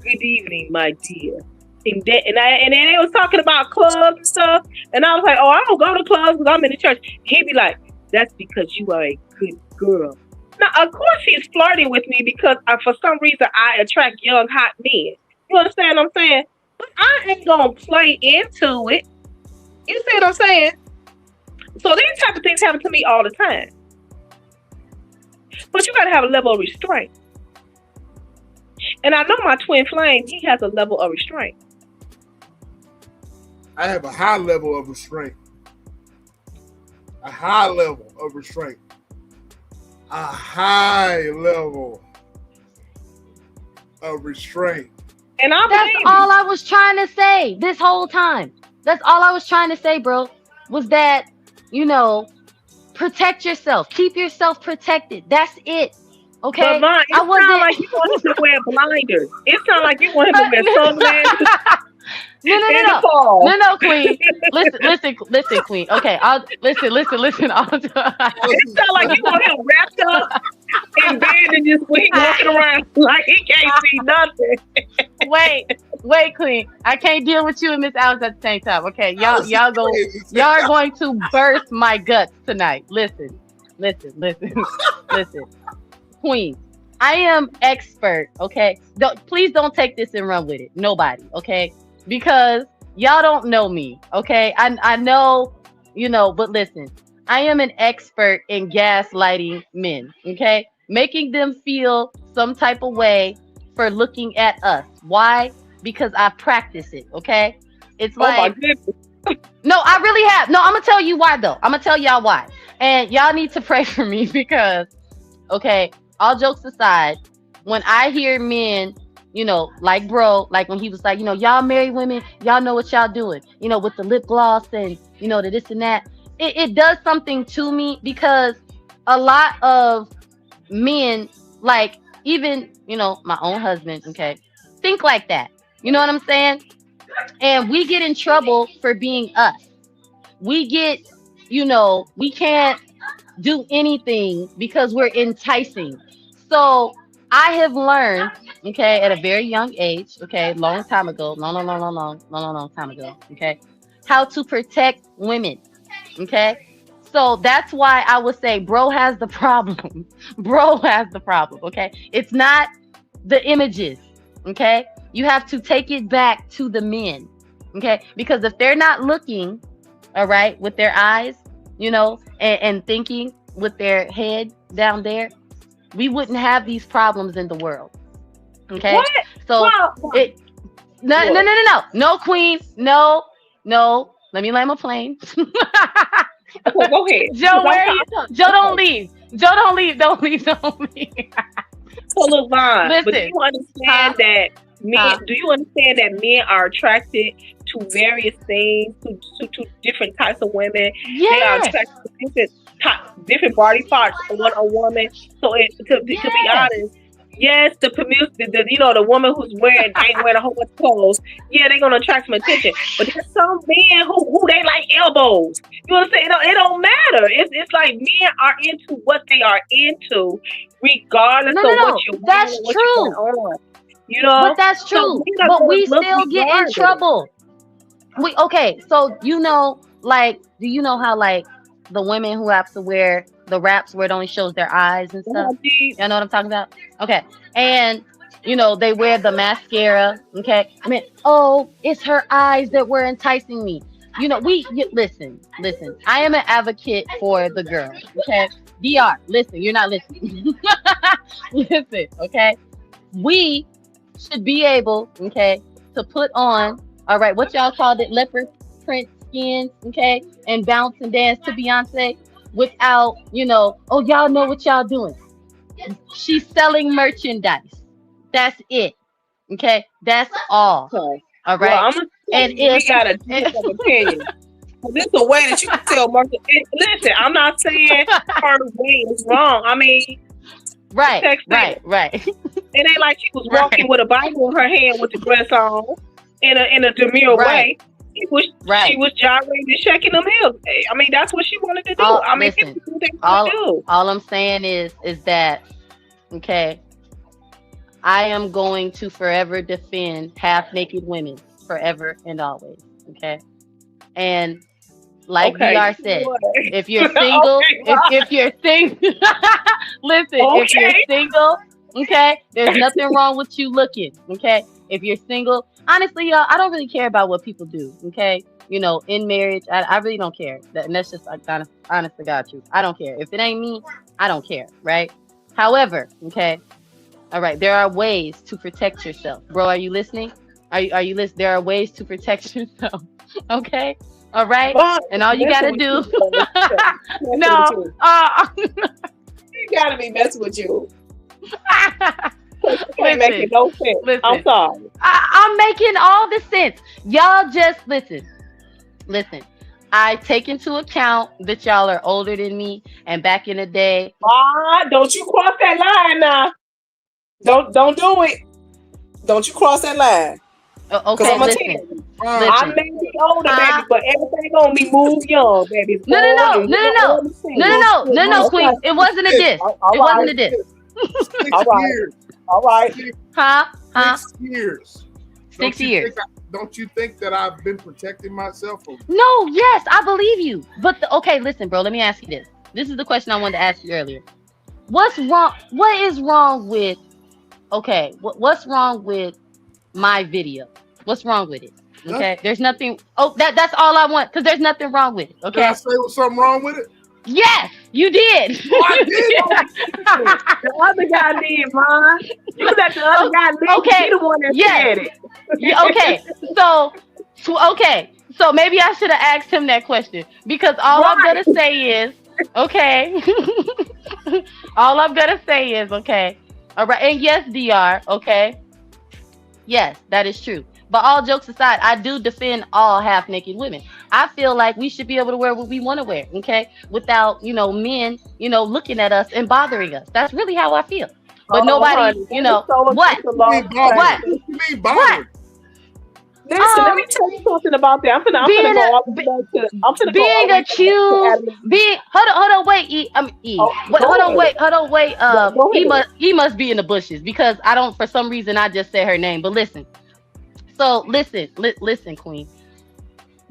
good evening, my dear. And then they was talking about clubs and stuff. And I was like, oh, I don't go to clubs because I'm in the church. He'd be like, that's because you are a good girl. Now, of course, he's flirting with me because for some reason I attract young, hot men. You understand what I'm saying? But I ain't gonna play into it. You see what I'm saying? So these type of things happen to me all the time. But you gotta have a level of restraint. And I know my twin flame, he has a level of restraint.
I have a high level of restraint. A high level of restraint. A high level of restraint.
And that's all I was trying to say this whole time. That's all I was trying to say, bro, was that, protect yourself. Keep yourself protected. That's it. Okay?
But Vaughn, it sounds like you want him to wear blinders. It sounds like you want him to wear sunglasses.
No, Queen. Listen, Queen. Okay, I'll listen.
It sounds like you want him wrapped up in bed and just walking around like he can't see nothing.
Wait, Queen. I can't deal with you and Miss Alice at the same time. Okay, y'all are going to burst my guts tonight. Listen. Queen, I am expert. Okay, please don't take this and run with it. Nobody. Okay. Because y'all don't know me, okay? I know, but listen, I am an expert in gaslighting men, okay? Making them feel some type of way for looking at us. Why? Because I practice it, okay? It's like,
oh my goodness.
No, I really have. No, I'm going to tell you why, though. I'm going to tell y'all why. And y'all need to pray for me because, okay, all jokes aside, when I hear men, like bro, like when he was like, y'all married women, y'all know what y'all doing, with the lip gloss and, the this and that. It does something to me because a lot of men, like even, my own husband, okay, think like that. You know what I'm saying? And we get in trouble for being us. We get, we can't do anything because we're enticing. So I have learned, okay, at a very young age, okay, long time ago, long time ago, okay, how to protect women, okay. So that's why I would say, bro has the problem. Bro has the problem, okay. It's not the images, okay. You have to take it back to the men, okay, because if they're not looking, all right, with their eyes, and thinking with their head down there, we wouldn't have these problems in the world. Okay.
What?
So
Well,
it no, queen. No. Let me land my plane.
okay, go ahead.
Joe, where are you? Joe, don't leave. Joe, don't leave. Don't leave.
So look, Vaughn, but do
Listen.
you understand that men? Do you understand that men are attracted to various things, to different types of women? They are
Yes.
attracted to different body parts on a woman. So to be honest, yes, the woman who's ain't wearing a whole bunch of clothes. Yeah, they're gonna attract some attention. But there's some men who they like elbows. You know what I'm saying? It don't matter. It's like men are into what they are into, regardless of what you're wearing.
That's
and what
true.
you're going on. You know,
But that's
So
true.
men are
But
gonna
we
look
still get in
regardless.
trouble. So like, do you know how like the women who have to wear the wraps where it only shows their eyes and stuff? Y'all know what I'm talking about? Okay. And they wear the mascara. Okay. I mean, oh, it's her eyes that were enticing me. Listen. I am an advocate for the girl. Okay. DR, listen, you're not listening. Listen, okay. We should be able, okay, to put on, all right, what y'all called it, leopard print skins, okay, and bounce and dance to Beyonce without, oh, y'all know what y'all doing. She's selling merchandise. That's it. Okay, that's all.
Okay.
All
Well,
right.
I'm gonna
And
we got a different opinion. This is a way that you can tell Martha. Listen, I'm not saying her way is wrong. I mean,
right.
It ain't like she was walking with a Bible in her hand with the dress on in a demure way. She was gyrating and shaking them hips. I mean, that's what she wanted to do.
Listen,
people do what they want to do.
all I'm saying is that, okay, I am going to forever defend half-naked women forever and always. Okay, and like DR said, if you're single, if you're single, listen, if you're single, okay, there's nothing wrong with you looking. Okay, if you're single, honestly, y'all, I don't really care about what people do. Okay, in marriage, I really don't care. And that's just like honest to God truth. I don't care. If it ain't me, I don't care. Right? However, okay, all right, there are ways to protect yourself, bro. Are you listening? Are you listening? There are ways to protect yourself. Okay. All right. And all you gotta do. No.
You gotta be messing with you. Can't make it no sense.
Listen.
I'm sorry.
I'm making all the sense. Y'all just listen. I take into account that y'all are older than me, and back in the day.
Don't you cross that line now. Don't do it. Don't you cross that line.
Okay,
listen. I may be older, baby, but everything on me move young, baby.
No, Queen. It wasn't a diss. It wasn't a diss.
6 years.
All right.
Huh?
6 years.
6 years.
Don't you think that I've been protecting myself?
No, yes, I believe you. But okay, listen, bro. Let me ask you this. This is the question I wanted to ask you earlier. What's wrong? What is wrong with? Okay, what's wrong with my video? What's wrong with it? Okay, there's nothing. Oh, that's all I want, because there's nothing wrong with it. Okay.
Did I say something wrong with it?
Yes, you did.
Oh, I did.
The other guy did, man. You let the other guy leave.
Okay.
You the one that said it.
Okay. So maybe I should have asked him that question, because all I'm gonna say is, okay. All I'm gonna say is, okay. All right. And yes, DR. Okay. Yes, that is true. But all jokes aside, I do defend all half-naked women. I feel like we should be able to wear what we want to wear, okay? Without, men, looking at us and bothering us. That's really how I feel. But nobody,
honey,
what?
What you mean bothering?
Listen, let me tell you something about that. I'm finna
being
go
a
all the way back to. I'm finna go all
being
the way back to
accused,
Adam and Eve.
being hold on, wait, E.
Oh,
Wait,
go ahead.
hold on, wait.
Go ahead.
E must be in the bushes because I don't. For some reason, I just said her name. But listen, so listen, Queen.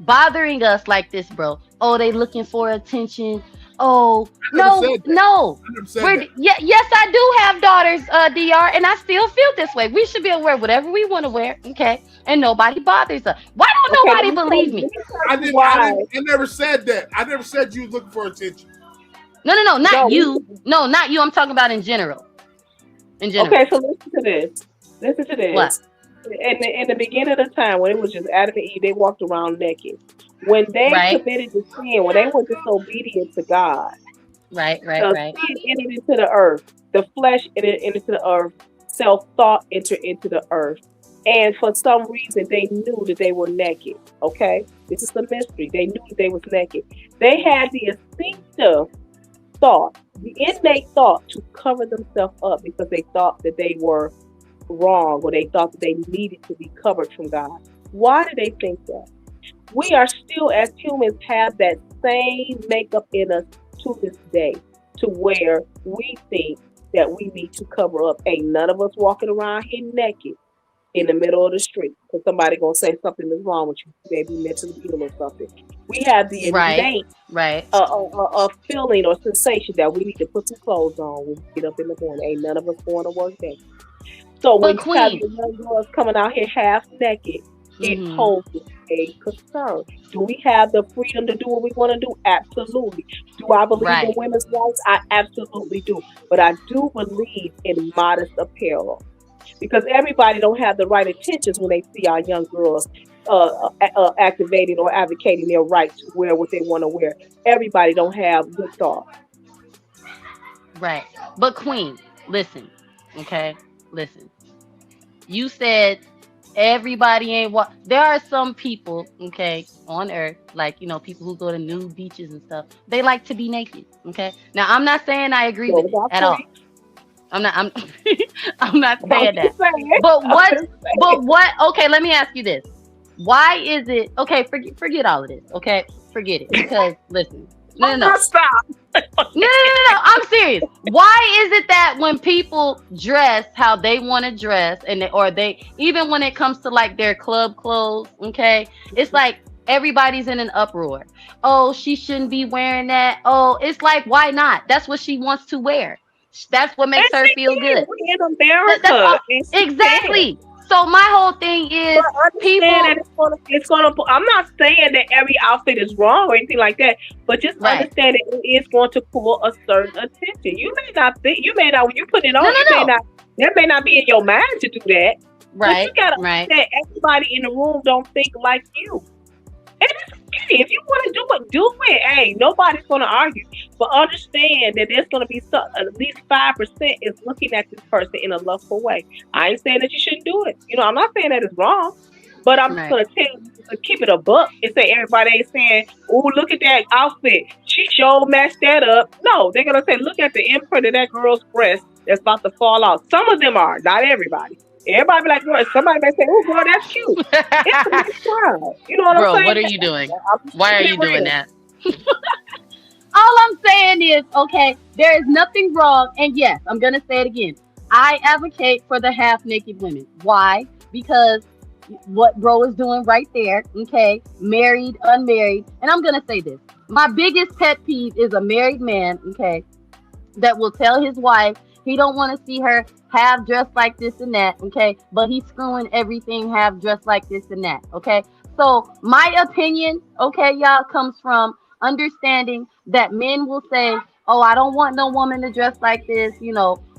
Bothering us like this, bro. Oh, they looking for attention. Oh,
I never
no,
said that.
no.
I never said
We're,
that.
yes, I do have daughters, Dr. And I still feel this way. We should be able to wear whatever we want to wear, okay? And nobody bothers us. Why don't
Okay,
nobody believe me?
I never said that. I never said you was looking for attention.
No, not
No,
you. No, not you. I'm talking about in general. In general.
Okay, so listen to this. Listen to this.
What?
In the beginning of the time, when it was just Adam and Eve, they walked around naked. When they
Right.
committed to sin, when they were disobedient to God,
Right.
sin entered into the earth. The flesh entered into the earth. Self-thought entered into the earth. And for some reason, they knew that they were naked. Okay? This is the mystery. They knew that they was naked. They had the instinctive thought, the innate thought to cover themselves up because they thought that they were wrong or they thought that they needed to be covered from God. Why did they think that? We are still, as humans, have that same makeup in us to this day, to where we think that we need to cover up. Ain't none of us walking around here naked in the middle of the street because somebody gonna say something is wrong with you, maybe mentally ill or something. We have the innate a feeling or sensation that we need to put some clothes on when we get up in the morning. Ain't none of us going to work naked. So when you have your young girls coming out here half naked, it poses a concern. Do we have the freedom to do what we want to do? Absolutely. Do I believe in women's rights? I absolutely do. But I do believe in modest apparel. Because everybody don't have the right intentions when they see our young girls activating or advocating their right to wear what they want to wear. Everybody don't have good thoughts.
Right. But Queen, listen, okay? Listen. You said everybody ain't there are some people, okay, on earth, like, people who go to nude beaches and stuff. They like to be naked, okay? Now, I'm not saying I agree with it at all. I'm not saying that. But what, okay, let me ask you this. Why is it, okay, forget all of this, okay? Forget it. Because, listen, no.
Stop.
No, I'm serious. Why is it that when people dress how they want to dress, or even when it comes to like their club clothes, okay, it's like everybody's in an uproar. Oh, she shouldn't be wearing that. Oh, it's like, why not? That's what she wants to wear. That's what makes her feel good.
We're in America.
Exactly. So my whole thing is people.
It's gonna. I'm not saying that every outfit is wrong or anything like that, but just understand that it is going to pull a certain attention. You may not think. You may not when you put it on. That may not be in your mind to do that.
Right.
But you gotta understand everybody in the room don't think like you. And it's okay. If you want to do it, do it. Hey, nobody's going to argue. But understand that there's going to be at least 5% is looking at this person in a lustful way. I ain't saying that you shouldn't do it. I'm not saying that it's wrong. But I'm just going to tell you to keep it a buck and say everybody ain't saying, oh, look at that outfit. She sure matched that up. No, they're going to say, look at the imprint of that girl's breast that's about to fall out. Some of them are, not everybody. Everybody be like, girl, somebody may say, oh, girl, that's cute. It's a mixed crowd. You know what I'm saying?
What are you doing? Why are you doing that? All I'm saying is, okay, there is nothing wrong. And yes, I'm going to say it again. I advocate for the half-naked women. Why? Because what bro is doing right there, okay, married, unmarried. And I'm going to say this. My biggest pet peeve is a married man, okay, that will tell his wife he don't want to see her half dressed like this and that, okay? But he's screwing everything half dressed like this and that, okay? So my opinion, okay, y'all, comes from understanding that men will say, oh, I don't want no woman to dress like this,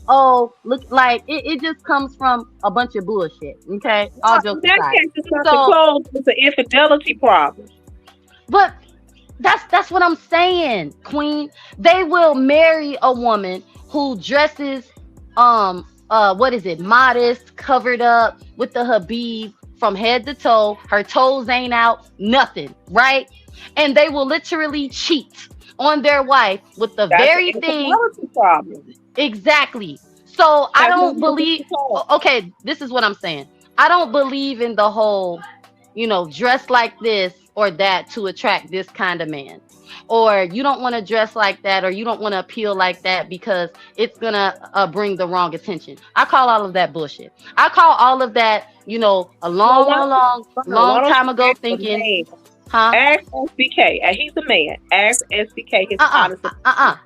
oh, look, like, it just comes from a bunch of bullshit, okay? All jokes aside.
That case, it's not the clothes, it's an infidelity problem.
But that's what I'm saying, Queen. They will marry a woman who dresses modest, covered up with the habib from head to toe. Her toes ain't out, nothing, right? And they will literally cheat on their wife with the very thing.
Problem.
Exactly. So I don't believe. Okay, this is what I'm saying. I don't believe in the whole dress like this or that to attract this kind of man. Or you don't want to dress like that, or you don't want to appeal like that because it's gonna bring the wrong attention. I call all of that bullshit. I call all of that, a long,
Well, why,
long
why don't
time
you
ago
ask the
thinking,
man?
huh?
Ask SBK. And he's a man. Ask SBK his honest opinion.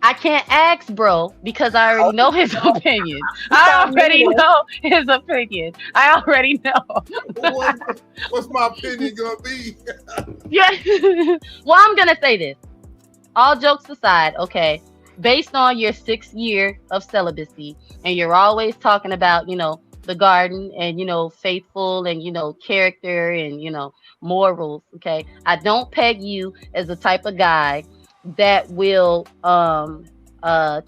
I can't ask, bro, because I already know his opinion.
You
I
tell me
already
then.
know his opinion. I already know.
What's my opinion gonna be?
Yeah. Well, I'm gonna say this. All jokes aside, okay, based on your 6th year of celibacy, and you're always talking about, the garden and, faithful and, character and, morals, okay, I don't peg you as the type of guy that will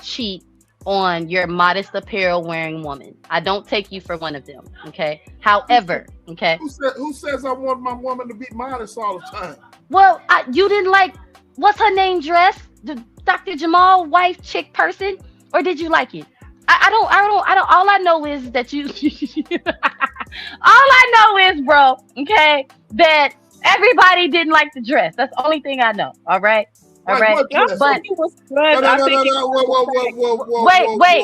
cheat on your modest apparel wearing woman. I don't take you for one of them, okay? However, okay.
Who says I want my woman to be modest all the time?
Well, you didn't like, what's her name dress? The Dr. Jamal wife chick person? Or did you like it? I don't, all I know is that you, all I know is, bro, okay, that everybody didn't like the dress. That's the only thing I know, all right? All right, but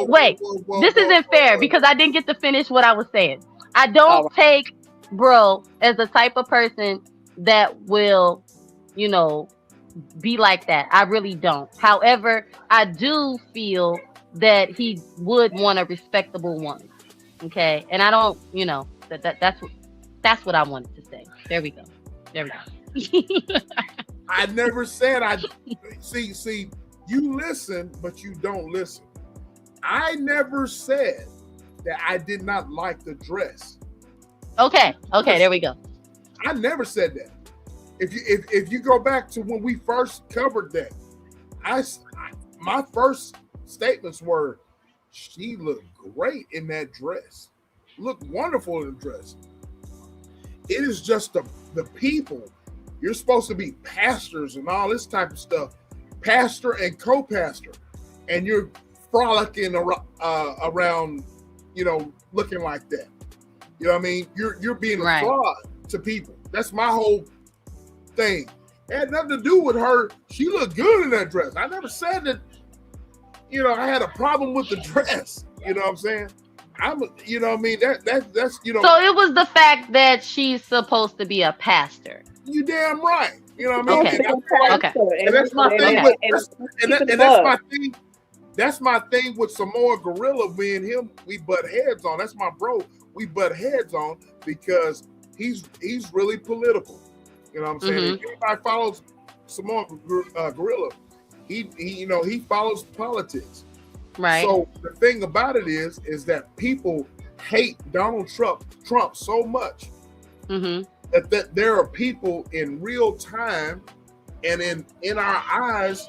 wait. This isn't fair because I didn't get to finish what I was saying. I don't take bro as the type of person that will, be like that. I really don't. However, I do feel that he would want a respectable woman. Okay, and I don't, that's what I wanted to say. There we go.
I never said I see you listen, but you don't listen. I never said that I did not like the dress.
Okay, there we go.
I never said that. If you go back to when we first covered that, my first statements were, she looked great in that dress. Looked wonderful in the dress. It is just the people. You're supposed to be pastors and all this type of stuff, pastor and co-pastor, and you're frolicking around, looking like that. You know what I mean? You're being a fraud to people. That's my whole thing. It had nothing to do with her. She looked good in that dress. I never said that. I had a problem with the dress. You know what I'm saying? You know what I mean? That's. So
it was the fact that she's supposed to be a pastor.
You damn right. You know what I mean?
Okay.
And that's my thing. And that's my thing. That's my thing with Samoa Gorilla. Me and him, we butt heads on. That's my bro. We butt heads on because he's really political. You know what I'm saying?
Mm-hmm.
If anybody follows Samoa Gorilla, he follows politics.
Right.
So the thing about it is that people hate Donald Trump so much.
Mm-hmm.
That there are people in real time and in our eyes,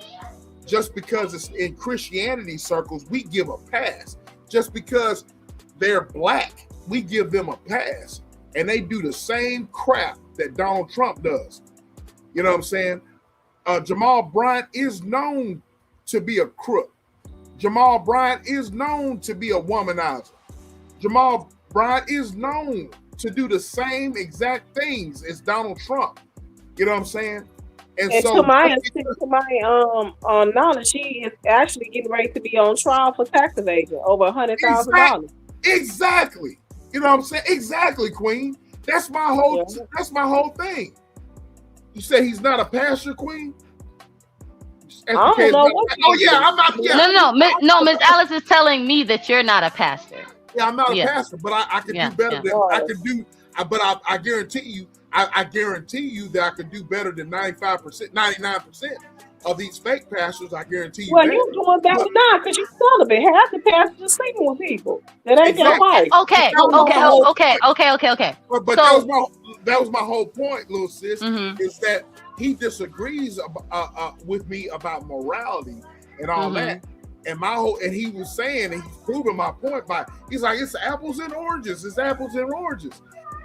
just because it's in Christianity circles, we give a pass. Just because they're black, we give them a pass. And they do the same crap that Donald Trump does. You know what I'm saying? Jamal Bryant is known to be a crook. Jamal Bryant is known to be a womanizer. Jamal Bryant is known to do the same exact things as Donald Trump. You know what I'm saying?
And so to my knowledge, she is actually getting ready to be on trial for tax evasion over $100,000.
Exactly. You know what I'm saying? Exactly, Queen. That's my whole. Yeah. That's my whole thing. You say he's not a pastor, Queen?
I don't know.
I'm not.
No. Miss Alice is telling me that you're not a pastor.
Yeah, I'm not a pastor, but I could do better than I could do. But I guarantee you, I guarantee you that I could do better than 95%, 99% of these fake pastors. I guarantee you.
Well, you're doing better now because you're celibate. Half the pastors are sleeping with people. That ain't your wife.
Okay.
But that was my whole point, little sis.
Mm-hmm.
Is that he disagrees with me about morality and all that. And he was saying, and he's proving my point by, he's like, it's apples and oranges. It's apples and oranges.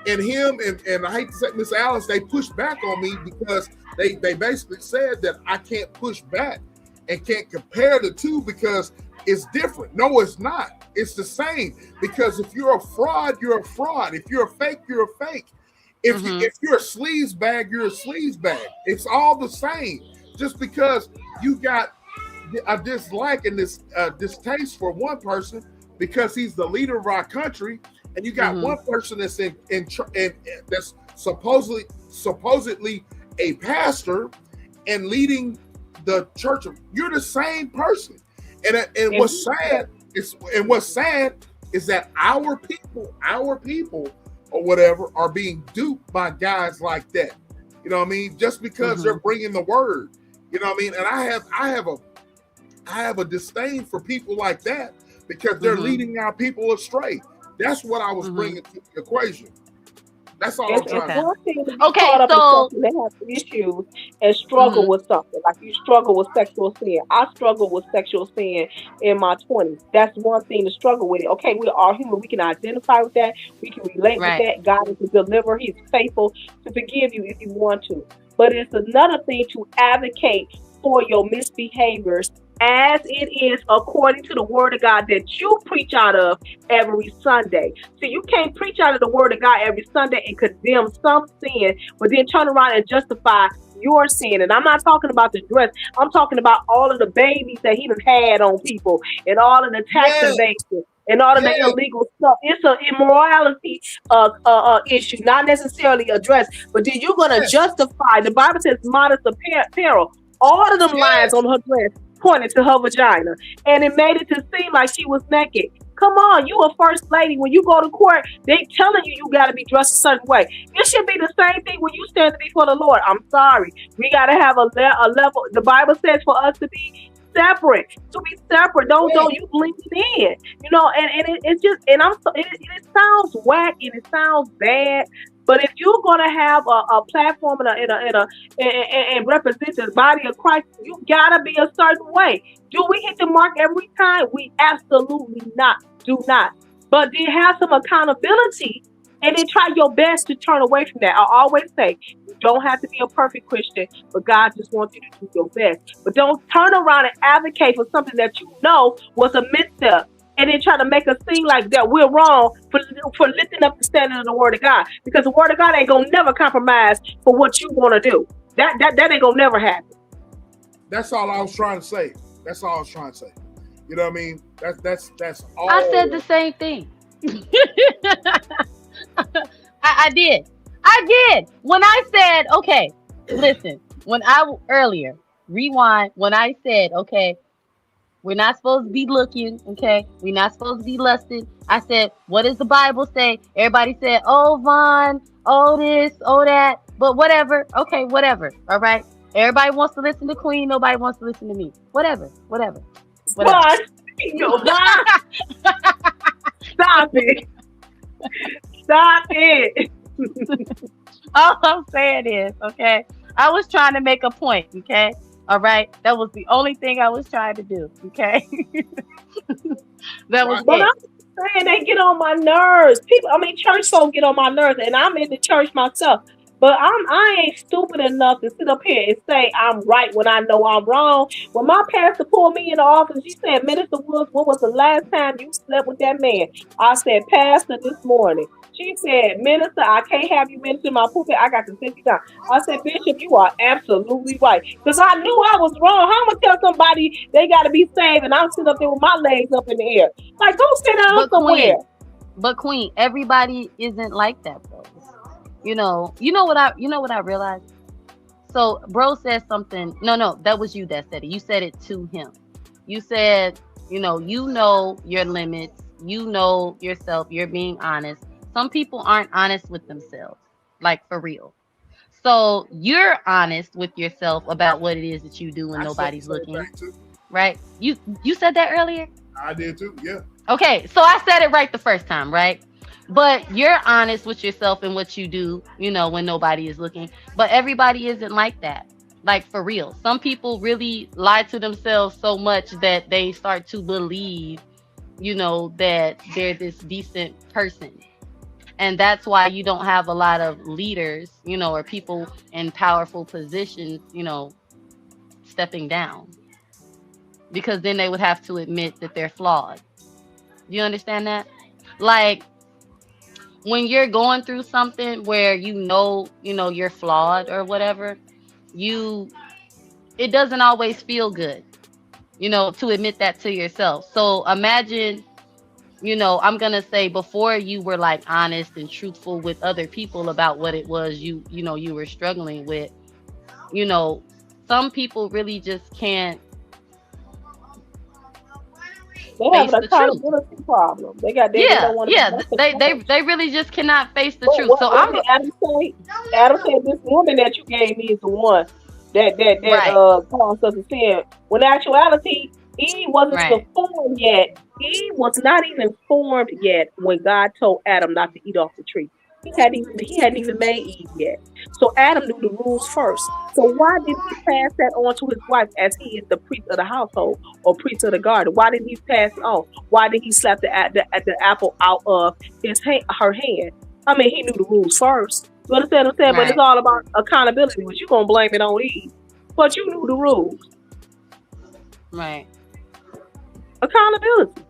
And him and I hate to say Miss Alice, they pushed back on me because they basically said that I can't push back and can't compare the two because it's different. No, it's not. It's the same. Because if you're a fraud, you're a fraud. If you're a fake, you're a fake. If you're a sleaze bag, you're a sleaze bag. It's all the same. Just because you got a dislike and this distaste for one person because he's the leader of our country, and you got one person that's in that's supposedly a pastor and leading the church. You're the same person, and what's sad is that our people or whatever are being duped by guys like that. You know what I mean? Just because they're bringing the word. You know what I mean? And I have a disdain for people like that because they're leading our people astray. That's what I was bringing to the equation. That's all I'm trying to say.
Okay, so they have issues and struggle with something. Like you struggle with sexual sin. I struggle with sexual sin in my 20s. That's one thing to struggle with it. Okay, we're all human. We can identify with that. We can relate with that. God is a deliverer. He's faithful to forgive you if you want to. But it's another thing to advocate for your misbehaviors as it is according to the word of God that you preach out of every Sunday. So you can't preach out of the word of God every Sunday and condemn some sin, but then turn around and justify your sin. And I'm not talking about the dress. I'm talking about all of the babies that he done had on people and all of the tax evasion and all of the illegal stuff. It's an immorality issue, not necessarily a dress. But then you're going to justify, the Bible says modest apparel. All of them lines on her dress pointed to her vagina, and it made it to seem like she was naked. Come on, you a first lady. When you go to court, they telling you got to be dressed a certain way. It should be the same thing when you stand before the Lord. I'm sorry, we got to have a level. The Bible says for us to be separate, Don't you blend in, you know. And it's just, and it sounds whack and it sounds bad. But if you're gonna have a platform and represent the body of Christ, you gotta be a certain way. Do we hit the mark every time? We absolutely do not. But then have some accountability and then try your best to turn away from that. I always say you don't have to be a perfect Christian, but God just wants you to do your best. But don't turn around and advocate for something that you know was a misstep, and then try to make us seem like that we're wrong for lifting up the standard of the word of God. Because the word of God ain't gonna never compromise for what you want to do. That ain't gonna never happen.
That's all I was trying to say. That's all I was trying to say. You know what I mean? That's all.
I said the same thing. I did. When I said, okay, listen, earlier, rewind, when I said, okay, we're not supposed to be looking, okay? We're not supposed to be lusting. I said, what does the Bible say? Everybody said, oh, Vaughn, oh, this, oh, that, but whatever. Okay, whatever, all right? Everybody wants to listen to Queen. Nobody wants to listen to me. Whatever.
What? Stop it. Stop it.
All I'm saying is, okay, I was trying to make a point, okay? All right, that was the only thing I was trying to do. Okay, that was.
But I'm saying they get on my nerves. Church folk get on my nerves, and I'm in the church myself. But I ain't stupid enough to sit up here and say I'm right when I know I'm wrong. When my pastor pulled me in the office, she said, "Minister Woods, when was the last time you slept with that man?" I said, "Pastor, this morning." She said, "Minister, I can't have you minister in my pulpit. I got to sit you down." I said, "Bishop, you are absolutely right." Because I knew I was wrong. How am I going to tell somebody they got to be saved and I'm sitting up there with my legs up in the air? Like, go sit down somewhere.
But Queen, everybody isn't like that, bro. You know what I realized? So bro said something. No, that was you that said it. You said it to him. You said, you know your limits. You know yourself. You're being honest. Some people aren't honest with themselves, like for real. So you're honest with yourself about what it is that you do when nobody's looking, right? You said that earlier?
I did too, yeah.
Okay, so I said it right the first time, right? But you're honest with yourself and what you do, when nobody is looking. But everybody isn't like that, like for real. Some people really lie to themselves so much that they start to believe, that they're this decent person. And that's why you don't have a lot of leaders, or people in powerful positions, stepping down. Because then they would have to admit that they're flawed. Do you understand that? Like, when you're going through something where you're flawed or whatever, you it doesn't always feel good, to admit that to yourself. So imagine, I'm gonna say before you were like honest and truthful with other people about what it was you were struggling with, you know, some people really just can't
They have
face
an
the truth.
accountability problem. They
Yeah,
don't want to
yeah,
be
they really just cannot face the truth.
What,
So
what did Adam say? Adam said this woman that you gave me is the one that
right,
caused us to sin. When in actuality, Eve wasn't even
right,
formed yet. Eve was not even formed yet when God told Adam not to eat off the tree. He hadn't even made Eve yet. So Adam knew the rules first. So why didn't he pass that on to his wife as he is the priest of the household or priest of the garden? Why didn't he pass it on? Why did he slap the apple out of her hand? I mean, he knew the rules first. You understand what I'm saying? But it's
right,
all about accountability. But you're going to blame it on Eve. But you knew the rules.
right.
Accountability.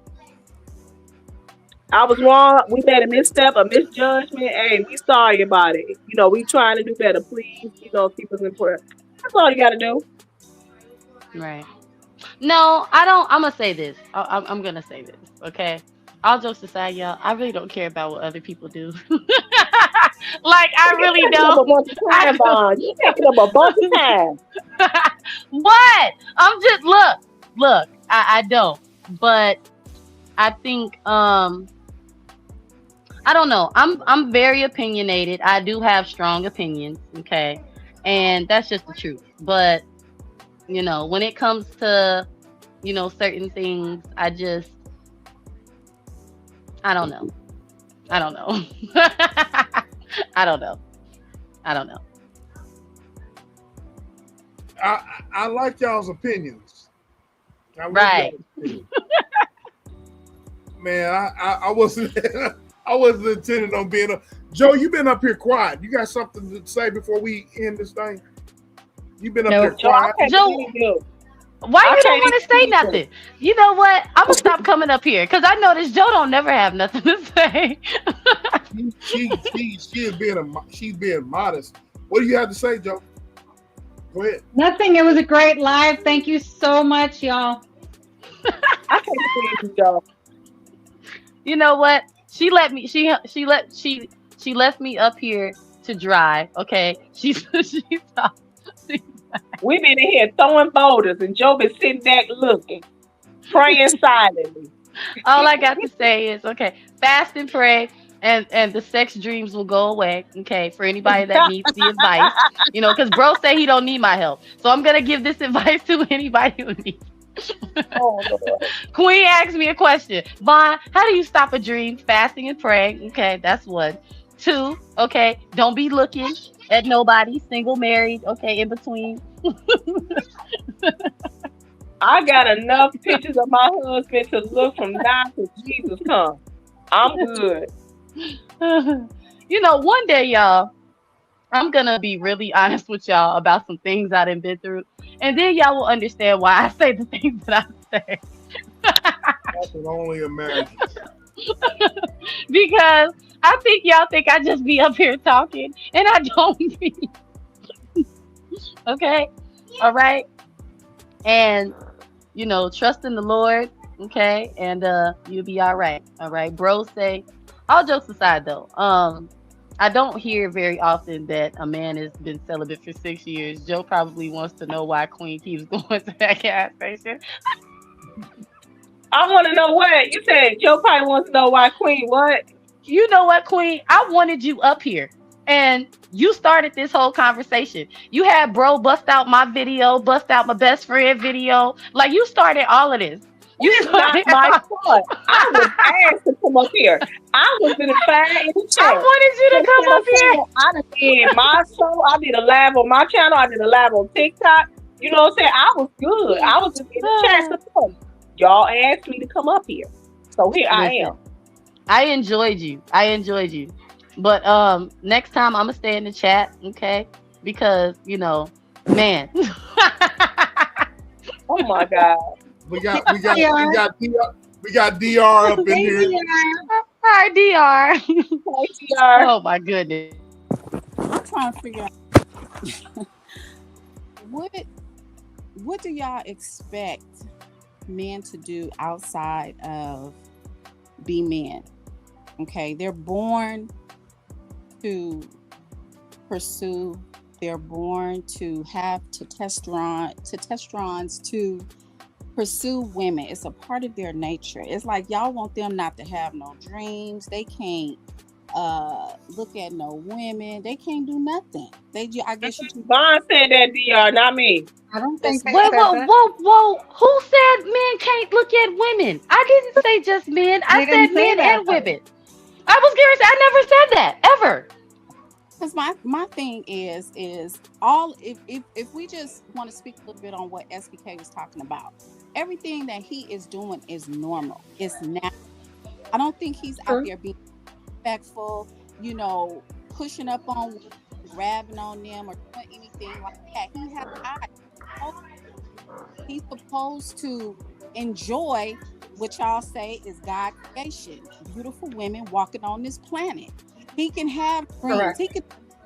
I was wrong. We made a misstep, a misjudgment. Hey, we sorry about it. We trying to do better. Please, keep us in prayer. That's all you got to do.
Right. No, I don't. I'm gonna say this. I'm gonna say this. Okay. All jokes aside, y'all, I really don't care about what other people do. Like I
You're
really
taking up a
don't.
bunch of
I
time, Bond. You're taking up a bunch of time.
what? I'm just look. I don't. But I think I don't know. I'm very opinionated. I do have strong opinions. Okay, and that's just the truth. But when it comes to certain things, I don't know. I don't know. I don't know. I don't know.
I like y'all's opinions. I like
Right.
y'all's opinions. Man, I wasn't I wasn't intending on being a Joe. You been up here quiet. You got something to say before we end this thing? You been up here quiet.
Joe, why you don't want to say nothing? You know what? I'm gonna stop coming up here because I noticed Joe don't never have nothing to say.
She's being modest. What do you have to say, Joe? Go ahead.
Nothing. It was a great live. Thank you so much, y'all.
I can't believe you, Joe.
You know what? She left me up here to dry. Okay,
We've been in here throwing boulders, and Joe been sitting back looking, praying silently.
All I got to say is, okay, fast and pray, and the sex dreams will go away. Okay, for anybody that needs the advice, because bro say he don't need my help, so I'm gonna give this advice to anybody who needs.
Oh, Lord.
Queen asked me a question. Vaughn, how do you stop a dream? Fasting and praying. Okay, that's one. 2, okay, don't be looking at nobody, single, married, okay, in between.
I got enough pictures of my husband to look from now to Jesus come. I'm good.
One day, y'all, I'm gonna be really honest with y'all about some things I done been through, and then y'all will understand why I say the things that I say.
I can only imagine.
Because I think y'all think I just be up here talking, and I don't be. Okay, all right, and trust in the Lord. Okay, and you'll be all right. All right, bro. Say, all jokes aside, though, I don't hear very often that a man has been celibate for 6 years. Joe probably wants to know why Queen keeps going to that gas station.
I want to know what you said. Joe probably wants to know why Queen what?
You know what, Queen? I wanted you up here, and you started this whole conversation. You had bro bust out my video, bust out my best friend video. Like you started all of this.
It's not my fault. I was asked to come up here. I was in the fire in the chat.
I wanted you to come up here.
I did my show. I did a live on my channel. I did a live on TikTok. You know what I'm saying? I was good. I was just in the chat support. Y'all asked me to come up here. So here I am.
I enjoyed you. But next time I'm gonna stay in the chat, okay? Because, man.
Oh my God.
We got DR up in here.
Hi, Dr.
Hi, DR.
Oh my goodness.
I'm trying to figure out what what do y'all expect men to do outside of be men? Okay, they're born to pursue. They're born to have testosterons to pursue women. It's a part of their nature. It's like y'all want them not to have no dreams. They can't look at no women. They can't do nothing. I guess you
Vaughn said that, DR, not me.
I don't think they
Whoa,
said
whoa,
that.
whoa, whoa. Who said men can't look at women? I didn't say just men. I
They
said
didn't say
men
that
and
though.
women. I was curious. I never said that ever.
because my thing is all if we just want to speak a little bit on what SBK was talking about, everything that he is doing is normal. It's natural. I don't think he's out there being respectful, pushing up on women, grabbing on them, or doing anything like that. He has eyes. He's supposed to enjoy what y'all say is God creation, beautiful women walking on this planet. He can have dreams.
Correct.
He can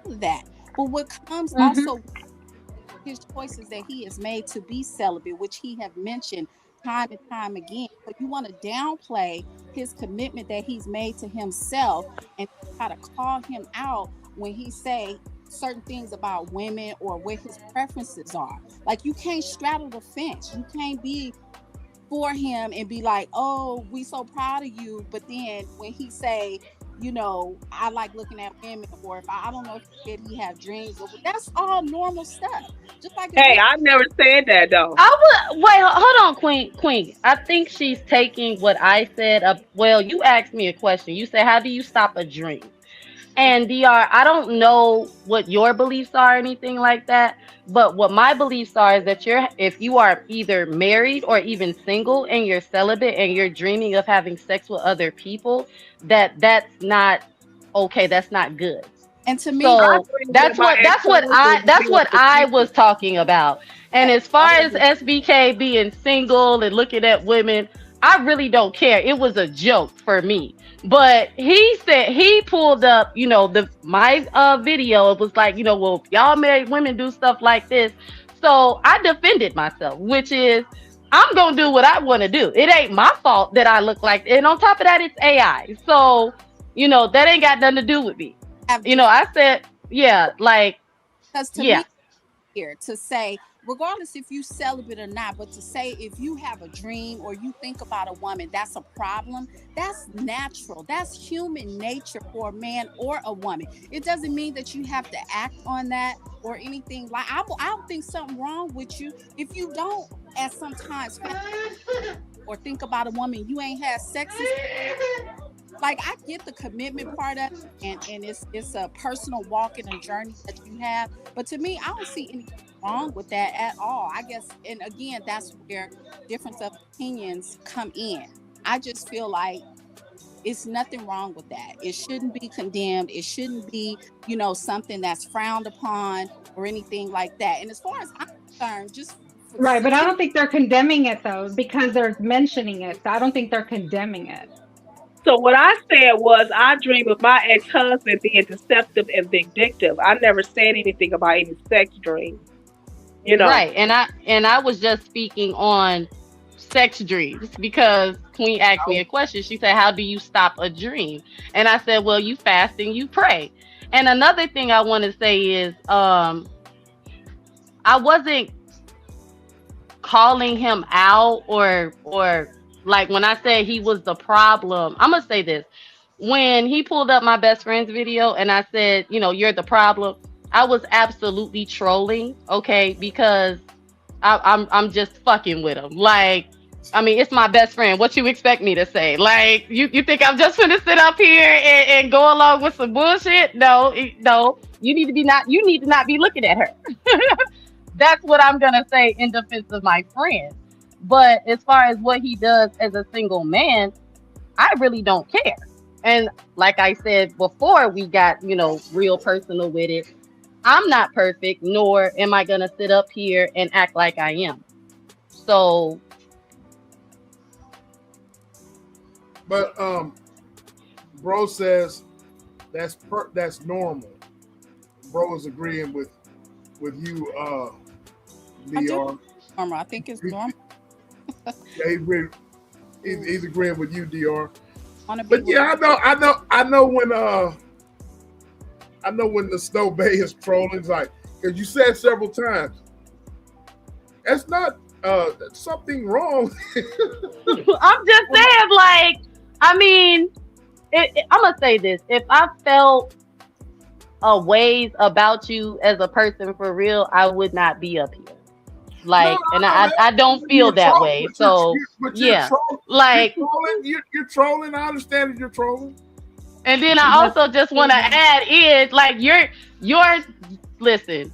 do that. But what comes
Mm-hmm.
also his choices that he has made to be celibate, which he have mentioned time and time again. So you want to downplay his commitment that he's made to himself and try to call him out when he say certain things about women or what his preferences are. Like you can't straddle the fence. You can't be for him and be like, "Oh, we so proud of you," but then when he say, I like looking at women, or if I don't know if he said he have dreams, or that's all normal stuff. Just like if
Hey,
we
I never said that though.
I would wait. Hold on, Queen. Queen. I think she's taking what I said up. Well, you asked me a question. You said, "How do you stop a dream?" And Dr. I don't know what your beliefs are, or anything like that. But what my beliefs are is that if you are either married or even single and you're celibate and you're dreaming of having sex with other people, that's not okay. That's not good.
and to me,
I
So
dream with my
that's
ex-husband
what
being
I was
deceased.
talking about. And
yes,
as far
I
as
was
SBK being single and looking at women, I really don't care. It was a joke for me. But he said he pulled up, my video. It was like, well, y'all married women do stuff like this. So I defended myself, which is I'm gonna do what I want to do. It ain't my fault that I look like, and on top of that, it's AI. So that ain't got nothing to do with me.
have just
I said, yeah, like,
because to
yeah,
me here to say, regardless if you celibate or not, but to say if you have a dream or you think about a woman, that's a problem. That's natural. That's human nature for a man or a woman. It doesn't mean that you have to act on that or anything. Like I don't think something wrong with you if you don't at sometimes or think about a woman you ain't had sex. Like I get the commitment part of it, and it's a personal walk and a journey that you have. But to me, I don't see anything wrong with that at all. I guess, and again, that's where difference of opinions come in. I just feel like it's nothing wrong with that. It shouldn't be condemned. It shouldn't be, something that's frowned upon or anything like that. And as far as I'm concerned, just for,
Right, but I
to
don't think they're condemning it though because they're mentioning it. So I don't think they're condemning it.
So what I said was I dream of my ex-husband being deceptive and vindictive. I never said anything about any sex dreams. You know.
right. And I was just speaking on sex dreams because Queen asked me a question. She said, "How do you stop a dream?" And I said, "Well, you fast and you pray." And another thing I want to say is, I wasn't calling him out or like when I said he was the problem. I'm gonna say this. When he pulled up my best friend's video and I said, you're the problem, I was absolutely trolling, okay, because I'm just fucking with him. Like, I mean, it's my best friend. What you expect me to say? Like, you think I'm just gonna sit up here and go along with some bullshit? No, no. You need to not be looking at her. That's what I'm gonna say in defense of my friend. But as far as what he does as a single man, I really don't care. And like I said before, we got, real personal with it. I'm not perfect, nor am I gonna sit up here and act like I am. So
But bro says that's normal. Bro is agreeing with you, DR.
I think it's normal.
Yeah, he's agreeing with you, DR. But yeah, I know when the Snow Bay is trolling. It's like, because you said several times, that's not something wrong.
I'm just saying, like, I mean, I'm gonna say this: if I felt a ways about you as a person for real, I would not be up here. Like, I don't feel that way. So yeah, like,
you're trolling. I understand that you're trolling.
and then I also just want to add in, like, you're listen,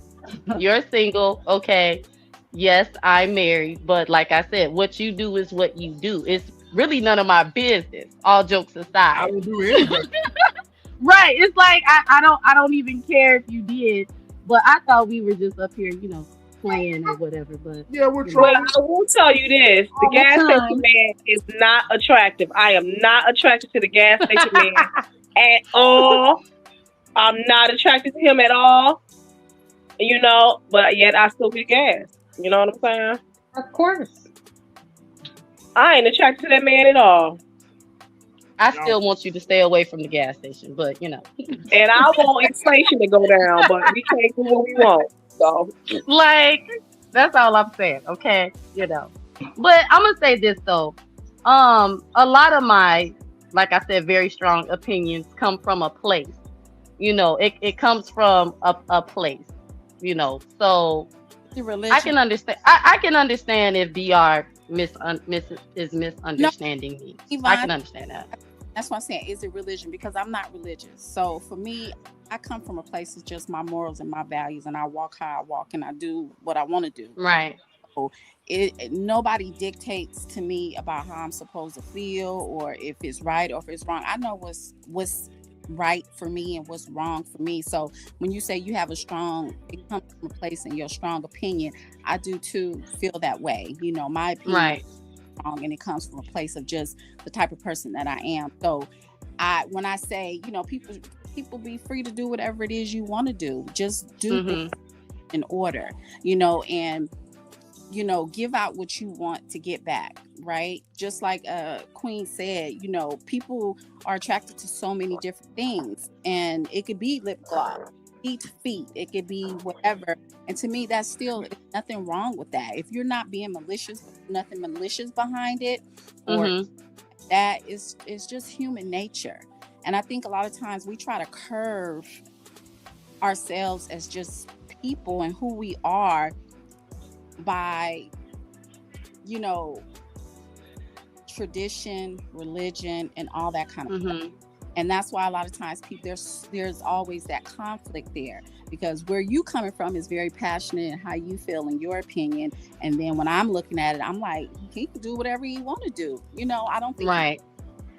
you're single, okay? Yes, I'm married, but like I said, what you do is what you do. It's really none of my business. All jokes aside,
I don't do anything.
Right? It's like I don't even care if you did, but I thought we were just up here, playing or whatever. But
yeah, we're
trying. Well, I will tell you this: the gas station man is not attractive. I am not attracted to the gas station man at all. I'm not attracted to him at all. But yet I still get gas. You know what I'm saying?
Of course.
I ain't attracted to that man at all.
I still want you to stay away from the gas station, but
And I want inflation to go down, but we can't do what we want. So,
like, that's all I'm saying, okay? But I'm gonna say this though. A lot of my, like I said, very strong opinions come from a place. It comes from a place. So I can understand. I can understand if DR is misunderstanding me. I can understand that.
That's what I'm saying. Is it religion? Because I'm not religious. So for me, I come from a place of just my morals and my values, and I walk how I walk, and I do what I want to do.
Right.
So nobody dictates to me about how I'm supposed to feel, or if it's right or if it's wrong. I know what's right for me and what's wrong for me. So when you say you have it comes from a place in your strong opinion, I do too feel that way. My opinion.
Right.
And it comes from a place of just the type of person that I am. So when I say, people be free to do whatever it is you want to do. Just do things in order, and give out what you want to get back, right? Just like Queen said, people are attracted to so many different things, and it could be lip gloss, feet, it could be whatever. And to me, that's still nothing wrong with that. If you're not being malicious, nothing malicious behind it, or that is just human nature. And I think a lot of times we try to curve ourselves as just people and who we are by, tradition, religion, and all that kind of stuff. And that's why a lot of times there's always that conflict there, because where you coming from is very passionate and how you feel in your opinion. And then when I'm looking at it, I'm like, he can do whatever he want to do. I don't think he's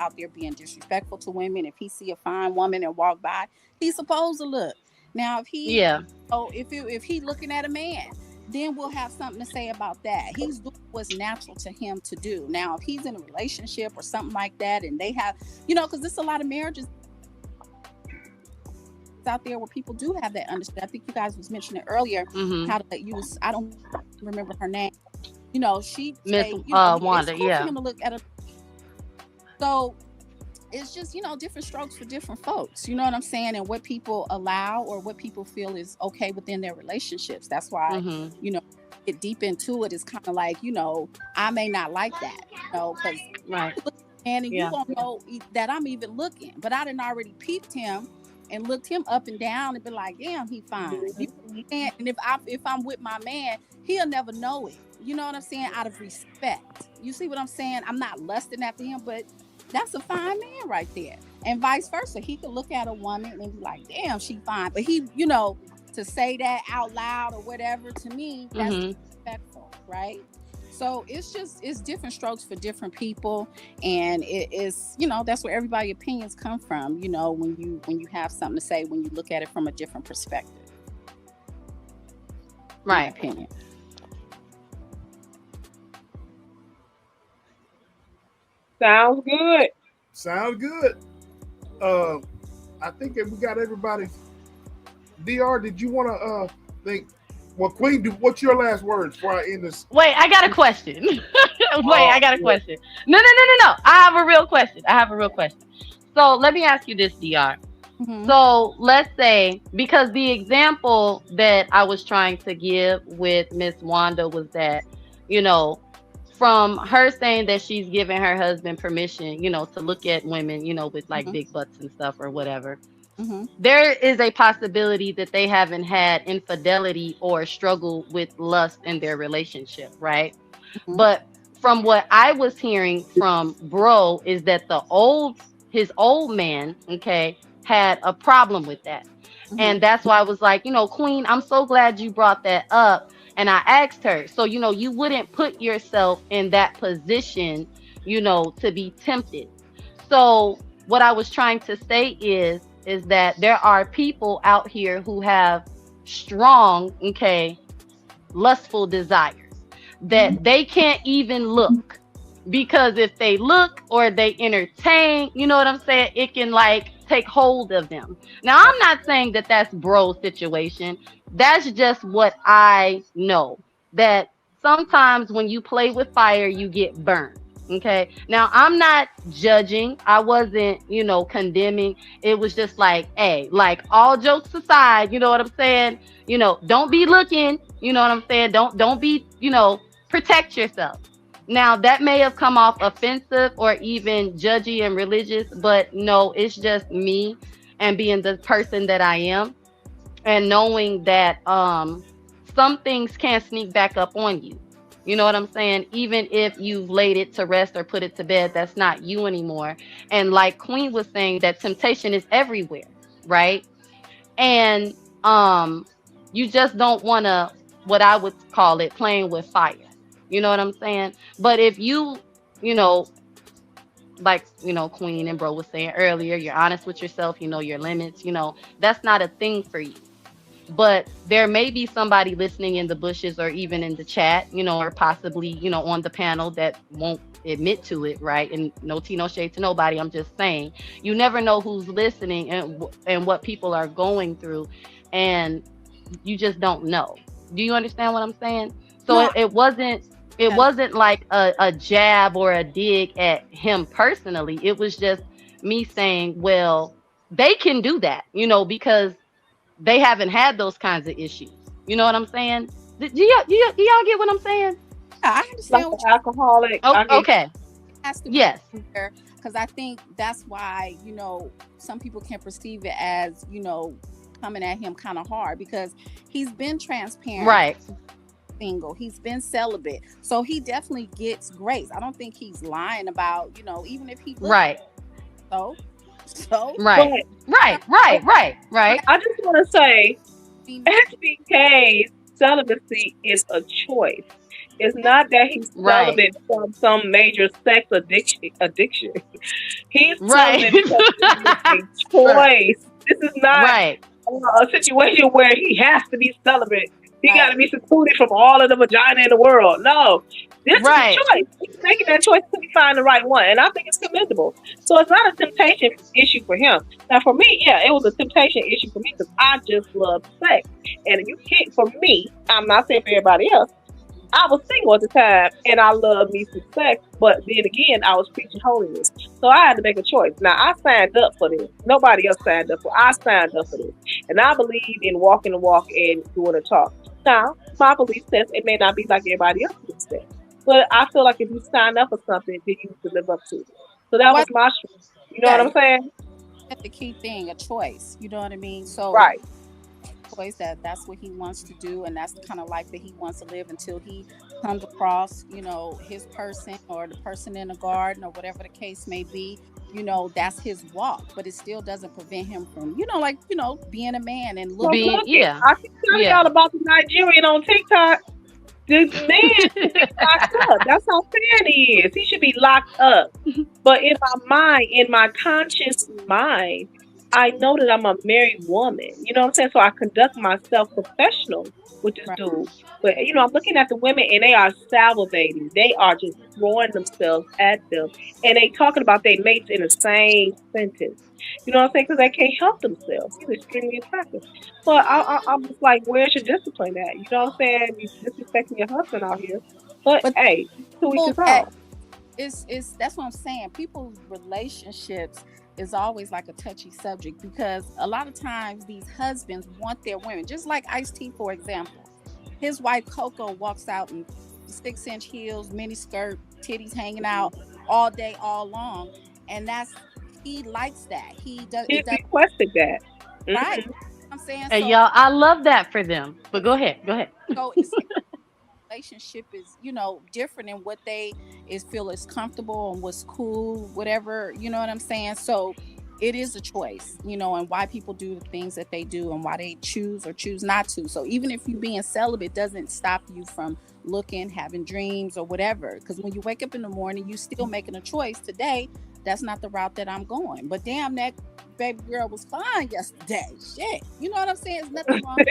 out there being disrespectful to women. If he see a fine woman and walk by, he's supposed to look. Now, if he looking at a man, then we'll have something to say about that. He's doing what's natural to him to do. Now, if he's in a relationship or something like that, and they have, because there's a lot of marriages out there where people do have that understanding. I think you guys was mentioning earlier how to use. I don't remember her name. She
Miss Wanda.
Yeah. Him to look at her. So it's just, different strokes for different folks. You know what I'm saying? And what people allow or what people feel is okay within their relationships. That's why, get deep into it is kind of like, I may not like that, because and you don't know that I'm even looking, but I didn't already peeped him and looked him up and down and be like, damn, he fine. And if I'm with my man, he'll never know it. You know what I'm saying? Out of respect. You see what I'm saying? I'm not lusting after him, but that's a fine man right there. And vice versa. He could look at a woman and be like, damn, she fine. But he, to say that out loud or whatever, to me, that's respectful, right? So it's different strokes for different people. And it is, that's where everybody's opinions come from, when you have something to say, when you look at it from a different perspective.
Right.
Opinion.
Sounds good.
Sounds good. I think that we got everybody. Dr. Did you want to think? Well, Queen, what's your last words before I end this?
Wait, I got a question. I got a question. No. I have a real question. So let me ask you this, Dr.
Mhm.
So let's say, because the example that I was trying to give with Miss Wanda was that, you know, from her saying that she's giving her husband permission, to look at women, with like
Mhm.
big butts and stuff or whatever,
Mhm.
there is a possibility that they haven't had infidelity or struggle with lust in their relationship, right?
Mhm.
But from what I was hearing from Bro is that his old man, okay, had a problem with that.
Mhm.
And that's why I was like, Queen, I'm so glad you brought that up. And I asked her, so, you wouldn't put yourself in that position, to be tempted. So what I was trying to say is that there are people out here who have strong, okay, lustful desires that they can't even look, because if they look or they entertain, you know what I'm saying, it can like take hold of them. Now I'm not saying that that's Bro's situation. That's just what I know, that sometimes when you play with fire you get burned. Okay, now I'm not judging, I wasn't, condemning. It was just like, hey, like, all jokes aside, you know what I'm saying, don't be looking, you know what I'm saying, don't be, protect yourself. Now that may have come off offensive or even judgy and religious, but no, it's just me and being the person that I am, and knowing that some things can sneak back up on you. You know what I'm saying? Even if you've laid it to rest or put it to bed, that's not you anymore. And like Queen was saying, that temptation is everywhere, right? And you just don't want to, what I would call it, playing with fire. You know what I'm saying? But if you know like, Queen and Bro was saying earlier, you're honest with yourself, you know your limits, that's not a thing for you. But there may be somebody listening in the bushes or even in the chat, or possibly, on the panel that won't admit to it, right? And no tea, no shade to nobody. I'm just saying, you never know who's listening and what people are going through, and you just don't know. Do you understand what I'm saying? So
No,
it wasn't like a jab or a dig at him personally. It was just me saying, well, they can do that, because they haven't had those kinds of issues. You know what I'm saying? Do y'all get what I'm saying?
I
Like
understand
an
what you
alcoholic.
Oh,
I get
okay.
has to be
Yes.
there, because I think that's why, some people can perceive it as, coming at him kind of hard, because he's been transparent,
Right.
single, he's been celibate, so he definitely gets grace. I don't think he's lying about, even if he looks
Right.
so
Right.
But
Right.
I just want to say,
he-
SBK's celibacy is a choice. It's not that he's
Right.
celibate from some major sex addiction. He's
Right.
celibate because it is a choice. This is not
Right.
a situation where he has to be celibate. He got to
Right.
be secluded from all of the vagina in the world. No, this is a
Right.
choice. He's making that choice until he find the right one, and I think it's commendable. So it's not a temptation issue for him. Now, for me, yeah, it was a temptation issue for me because I just love sex, and you can't. For me, I'm not saying for everybody else. I was single at the time, and I loved me some sex, but then again, I was preaching holiness. So I had to make a choice. Now, I signed up for this. Nobody else signed up for it. I signed up for this. And I believe in walking the walk and doing the talk. Now, my belief says it may not be like everybody else's says. But I feel like if you sign up for something, then you need to live up to it. So that was
What?
my choice. You know
Yeah,
what I'm saying?
that's the key thing, a choice. You know what I mean? So
Right.
choice that's what he wants to do, and that's the kind of life that he wants to live until he comes across, his person or the person in the garden or whatever the case may be. That's his walk, but it still doesn't prevent him from, being a man and
Well,
looking.
look it. I keep telling y'all about the Nigerian on TikTok. The man should be locked up. That's how sad he is. He should be locked up. But in my mind, in my conscious mind, I know that I'm a married woman. You know what I'm saying? So I conduct myself professional with this
Right.
dude. But I'm looking at the women and they are salivating. They are just throwing themselves at them. And they talking about their mates in the same sentence. You know what I'm saying? Because they can't help themselves. He's extremely attractive. But I'm just like, where's your discipline at? You know what I'm saying? You disrespecting your husband out here. But
But
hey, to each
people
his
that
own.
it's that's what I'm saying. People's relationships is always like a touchy subject because a lot of times these husbands want their women, just like Ice-T, for example. His wife Coco walks out in 6-inch heels, mini skirt, titties hanging out all day, all long, and he likes that. He does
He
it does
requested that.
right.
Hmm.
I'm saying
And
so.
y'all, I love that for them. But go ahead. Go ahead.
So it's relationship is different in what they feel is comfortable and what's cool, whatever, you know what I'm saying. So it is a choice, and why people do the things that they do and why they choose or choose not to. So even if you being celibate doesn't stop you from looking, having dreams or whatever, because when you wake up in the morning you still making a choice. Today that's not the route that I'm going, but damn, that baby girl was fine yesterday. Shit, you know what I'm saying? There's nothing wrong.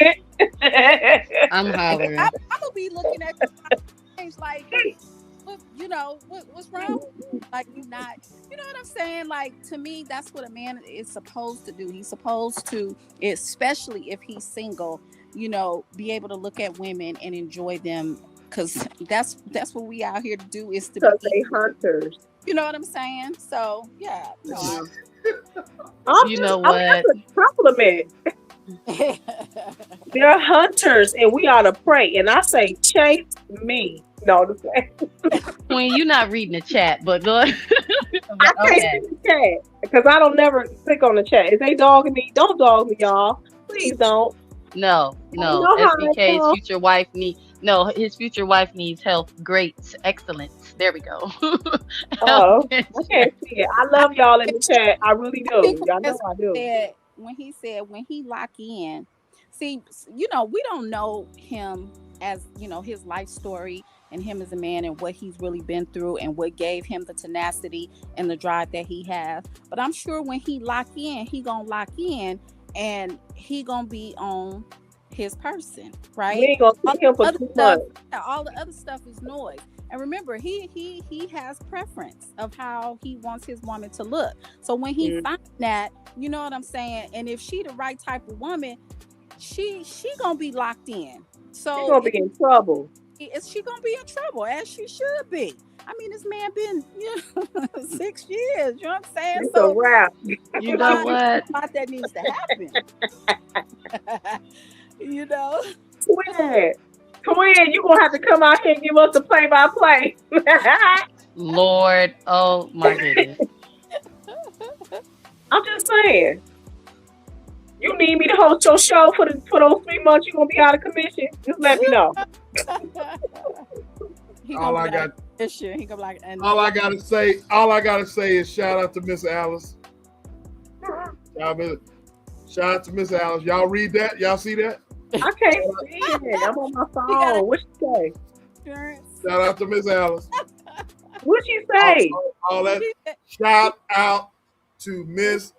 I'm hollering.
I'm gonna be looking at things like, what's wrong with you? Like, you not, you know what I'm saying? Like, to me, that's what a man is supposed to do. He's supposed to, especially if he's single, be able to look at women and enjoy them, because that's what we out here to do, is to
Because
be
they hunters.
you know what I'm saying? So yeah,
You know
That's
what?
a compliment. They're hunters and we ought to pray. And I say, chase me. No, the same.
Queen, you're not reading the chat, but go ahead.
I can't
Okay.
see the chat because I don't never click on the chat. If they dogging me, don't dog me, y'all. Please don't.
No.
You know how I
SBK's
come.
future wife his future wife needs health. Great. Excellence. There we go.
Oh, I can't see it. I love y'all in the chat. I really
I think
do. Y'all know I do.
when he lock in, see, we don't know him as, his life story and him as a man and what he's really been through and what gave him the tenacity and the drive that he has. But I'm sure when he lock in, he gonna lock in and he gonna be on his person, right?
We ain't gonna see him for 2 months.
All the other stuff is noise. And remember, he has preference of how he wants his woman to look. So when he finds that, you know what I'm saying? And if she the right type of woman, she gonna be locked in. So
She's gonna be in trouble.
She gonna be in trouble, as she should be. I mean, this man been 6 years. You know what I'm saying?
It's
so
a wrap.
You know what?
A lot that needs to happen.
Twin, you gonna have to come out here and give us the play-by-play.
Lord, oh my goodness.
I'm just saying. You need me to host your show for those 3 months you're gonna be out of commission? Just let me know.
All I got
this year, he gonna like.
All I gotta say is shout out to Miss Alice. Shout out to Miss Alice. Y'all read that? Y'all see that?
I can't read it. I'm on my phone. What she say?
Shout out to Miss Alice.
What she say?
All that. Shout out to Miss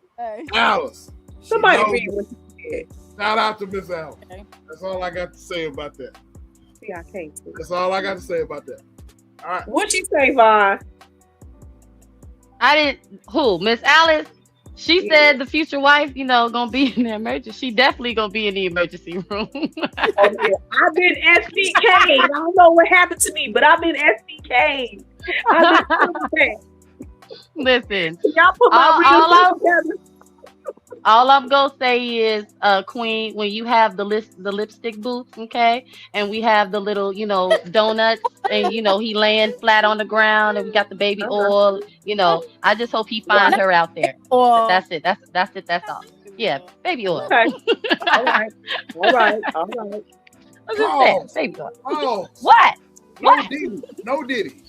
Alice.
Somebody read what she said.
Shout out to Miss Alice. That's all I got to say about that.
See, I can't see.
That's all I got to say about that. All right.
What she say, Vaughn?
I didn't. Who? Miss Alice? She said the future wife, gonna be in the emergency. She definitely gonna be in the emergency room.
Oh, yeah. I've been SBK. I don't know what happened to me, but I've been SBK.
Listen,
y'all put my together.
All I'm gonna say is, Queen, when you have the lipstick booth, okay, and we have the little, donuts, and he laying flat on the ground, and we got the baby oil, I just hope he finds her out there. That's it. That's it. That's all. Yeah, baby oil.
Okay. All right.
I'm just saying, baby oil.
Oh,
what?
No Diddy.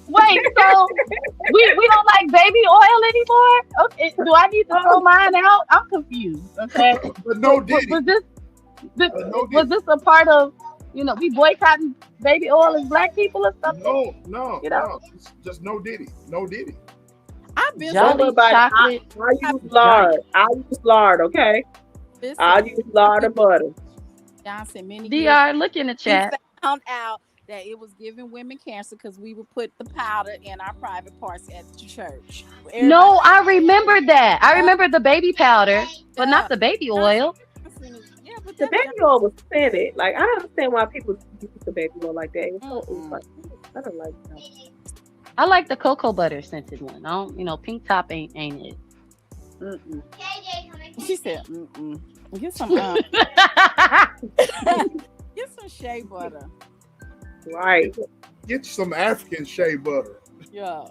Wait, so we don't like baby oil anymore? Okay, do I need to throw mine out? I'm confused. Okay,
but no Diddy.
Was this a part of we boycotting baby oil as black people or something?
No. Just no Diddy.
I been
Don't worry about
chocolate.
it. I use lard. I use lard, okay? I use lard or butter.
Johnson, many
DR, look in the
we
chat.
found out that it was giving women cancer because we would put the powder in our private parts at the church.
No, I remember that. I remember the baby powder, but not the baby oil.
Yeah, but
The baby oil was scented. Like, I don't understand why people use the baby oil like that. It was like, I don't like that.
I like the cocoa butter scented one. I don't, pink top ain't it.
Mm-mm. She said, mm-mm. Get some get some shea butter.
Right.
Get you some African shea butter.
Yeah.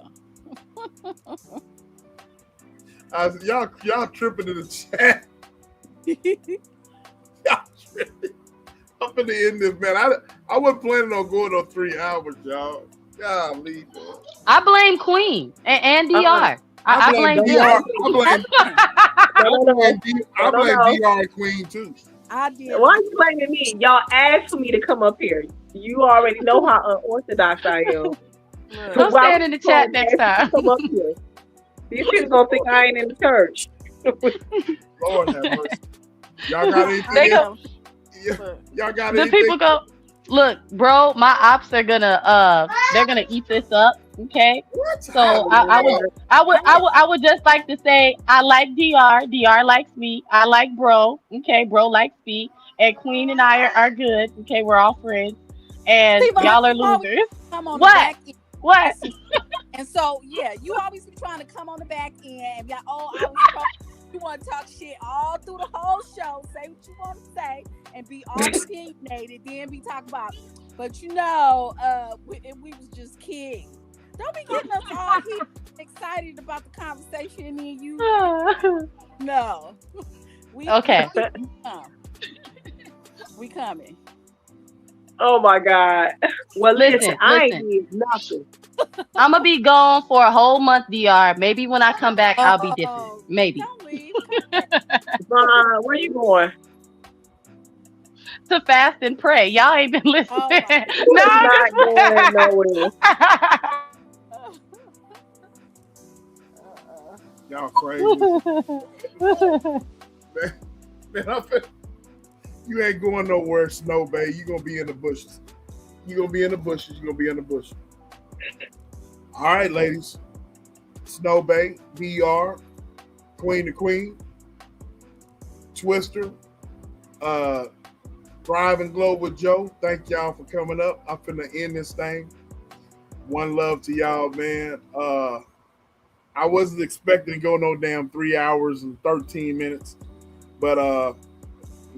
Y'all tripping in the chat. Y'all tripping. I'm finna end this, man. I wasn't planning on going on 3 hours, y'all. Golly.
I blame Queen and DR. I blame
DR. I blame
No.
DR and Queen too.
I did.
Why are you blaming me? Y'all asked for me to come up here. You already know how unorthodox I am.
Don't stand in the chat next time.
Come up here. These people gonna think I ain't in the church.
Lord have mercy. Y'all got anything else? Y'all got
The
anything?
people go, look, bro, my ops are gonna they're gonna eat this up. Okay. So I would just like to say I like DR. DR likes me. I like bro. Okay, bro likes me. And Queen and I are good. Okay, we're all friends. And y'all are losers.
Come on
What?
The back end.
What?
And so you always be trying to come on the back end and be like, you want to talk shit all through the whole show, say what you want to say, and be all opinionated, then be talking about, but we was just kidding. Don't be getting us all excited about the conversation and then you. No.
Okay.
We coming.
Oh my God. Well, listen, I ain't did nothing.
I'm gonna be gone for a whole month, DR. Maybe when I come back, I'll be different. Maybe.
Where you going?
To fast and pray. Y'all ain't been listening.
No, I'm not going nowhere.
Y'all crazy. Man, you ain't going nowhere, Snow Bay. You gonna be in the bushes. You gonna be in the bushes. You gonna be in the bushes. All right, ladies. Snow Bay, VR, Queen to Queen, Twister, Thrive and Glow with Joe. Thank y'all for coming up. I'm finna end this thing. One love to y'all, man. I wasn't expecting to go no damn 3 hours and 13 minutes, but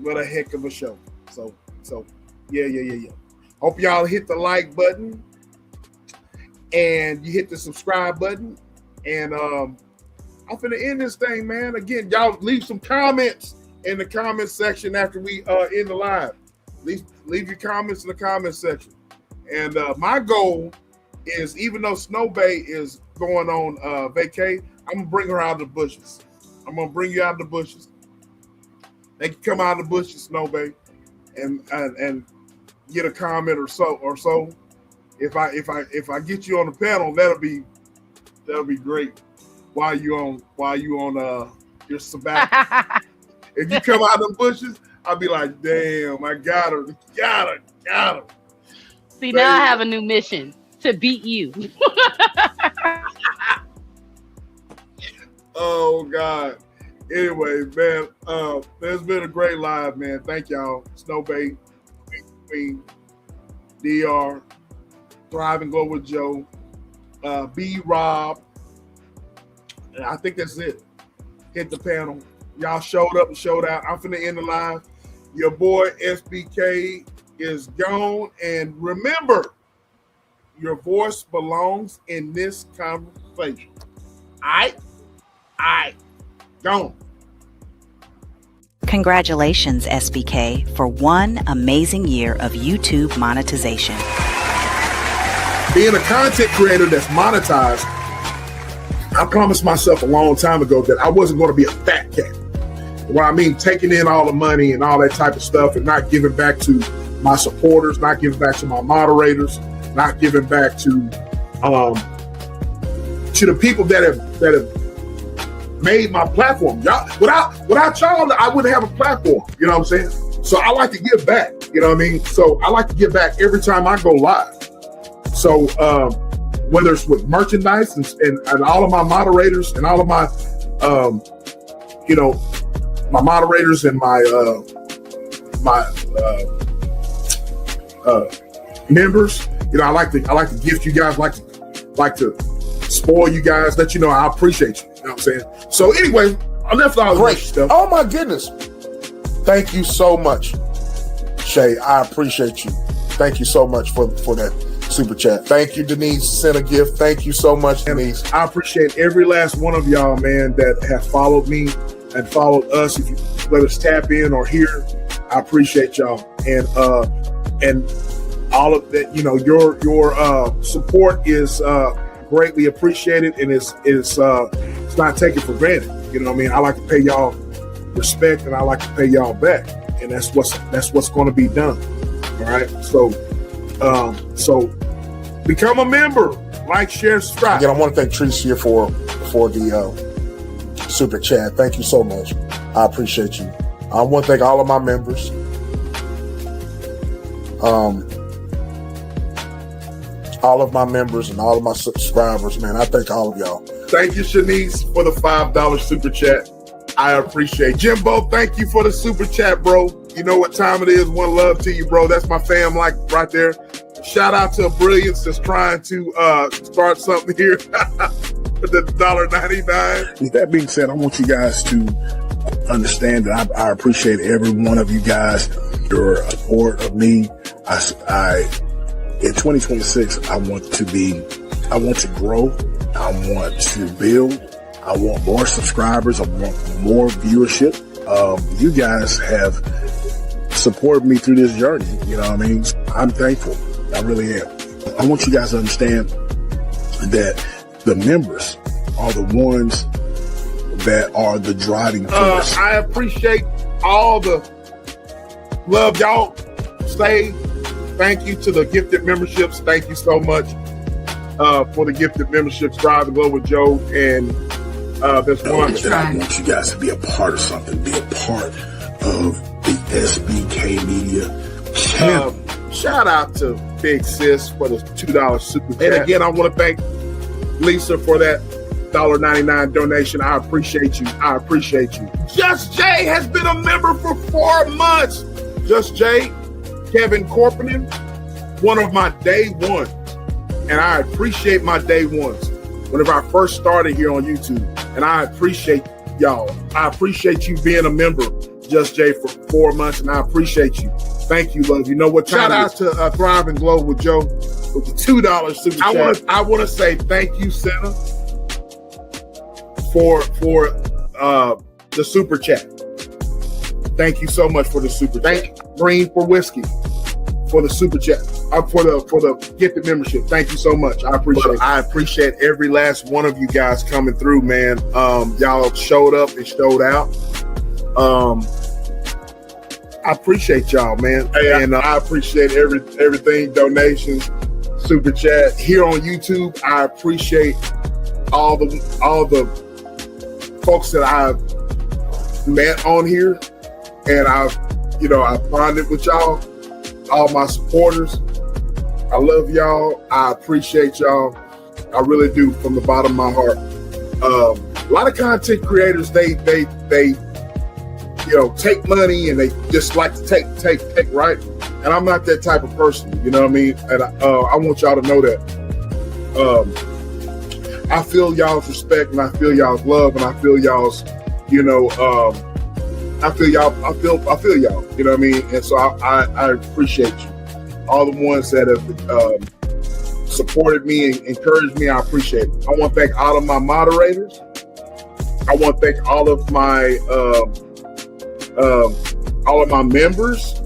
what a heck of a show. So yeah. Hope y'all hit the like button and you hit the subscribe button. And I'm finna end this thing, man. Again, y'all leave some comments in the comment section after we end the live. Leave your comments in the comment section. And my goal is, even though Snow Bay is going on vacay, I'm gonna bring her out of the bushes. I'm gonna bring you out of the bushes. They can come out of the bushes, Snow Bay, and get a comment or so. If I get you on the panel, that'll be great. While you on your sabbatical. If you come out of the bushes, I'll be like, damn, I got her.
See, now I have a new mission: to beat you.
Oh God. Anyway, man, there's been a great live, man. Thank y'all. Snow Bay, Queen, DR, Thrive and Glow with Joe, B Rob. And I think that's it. Hit the panel. Y'all showed up and showed out. I'm finna end the live. Your boy SBK is gone. And remember, your voice belongs in this conversation. All right. Gone.
Congratulations, SBK, for 1 amazing year of YouTube monetization.
Being a content creator that's monetized, I promised myself a long time ago that I wasn't going to be a fat cat. What I mean, taking in all the money and all that type of stuff and not giving back to my supporters, not giving back to my moderators, not giving back to the people that have made my platform. Y'all, without y'all, I wouldn't have a platform. You know what I'm saying? So I like to give back. You know what I mean? So I like to give back every time I go live. So whether it's with merchandise and all of my moderators and all of my, my moderators and my members, I like to gift you guys, like to spoil you guys, let you know I appreciate you. You know what I'm saying? So anyway, I left all
great
stuff.
Oh my goodness. Thank you so much, Shay. I appreciate you. Thank you so much for that super chat. Thank you, Denise. Sent a gift. Thank you so much, Denise.
I appreciate every last one of y'all, man, that have followed me and followed us. If you let us tap in or hear, I appreciate y'all. And all of that, your support is greatly appreciated, and it's not taken for granted. You know what I mean? I like to pay y'all respect, and I like to pay y'all back, and that's what's going to be done. All right, so become a member, like, share, subscribe.
Again, I want to thank Tricia for the super chat. Thank you so much. I appreciate you. I want to thank all of my members. All of my members and all of my subscribers, man. I thank all of y'all.
Thank you, Shanice, for the $5 super chat. I appreciate Jimbo. Thank you for the super chat, bro. You know what time it is. One love to you, bro. That's my fam, like, right there. Shout out to Brilliance that's trying to start something here with the $1.99.
With that being said, I want you guys to understand that I appreciate every one of you guys, your support of me. In 2026, I want to grow. I want to build. I want more subscribers. I want more viewership. You guys have supported me through this journey. You know what I mean? I'm thankful. I really am. I want you guys to understand that the members are the ones that are the driving force.
I appreciate all the love y'all say. Thank you to the gifted memberships. Thank you so much for the gifted memberships. Drive the Glow with Joe, and there's one.
I want you guys to be a part of something. Be a part of the SBK Media channel.
Shout out to Big Sis for the $2 super chat. And again, I want to thank Lisa for that $1.99 donation. I appreciate you. I appreciate you. Just Jay has been a member for 4 months. Just Jay, Kevin Corponin, one of my day ones. And I appreciate my day ones whenever I first started here on YouTube. And I appreciate y'all. I appreciate you being a member, Just Jay, for 4 months. And I appreciate you. Thank you, love. You know what time? Shout out to Thrive and Glow with Joe with the $2 super chat. I want to say thank you, Santa, for the super chat. Thank you so much for the super chat. Thank Green for Whiskey for the super chat. For the gifted membership. Thank you so much. I appreciate it. I appreciate every last one of you guys coming through, man. Y'all showed up and showed out. I appreciate y'all, man. And I appreciate everything, donations, super chat. Here on YouTube, I appreciate all the folks that I've met on here, and I've bonded with y'all, all my supporters. I love y'all. I appreciate y'all. I really do, from the bottom of my heart. A lot of content creators, they take money and they just like to take, right? And I'm not that type of person, you know what I mean? And I want y'all to know that. I feel y'all's respect, and I feel y'all's love, and I feel y'all's, I feel y'all, you know what I mean? And so I appreciate you. All the ones that have supported me and encouraged me, I appreciate it. I want to thank all of my moderators. I want to thank all of my members,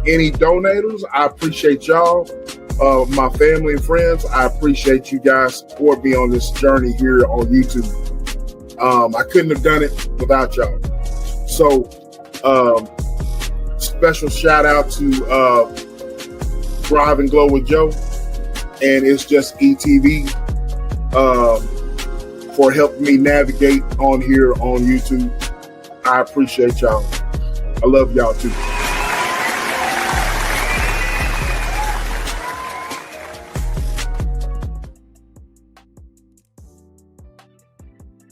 any donators. I appreciate y'all. My family and friends, I appreciate you guys support me on this journey here on YouTube. I couldn't have done it without y'all. So, special shout out to Thrive and Glow with Joe, and It's Just ETV
for helping me navigate on here on YouTube. I appreciate y'all. I love y'all too.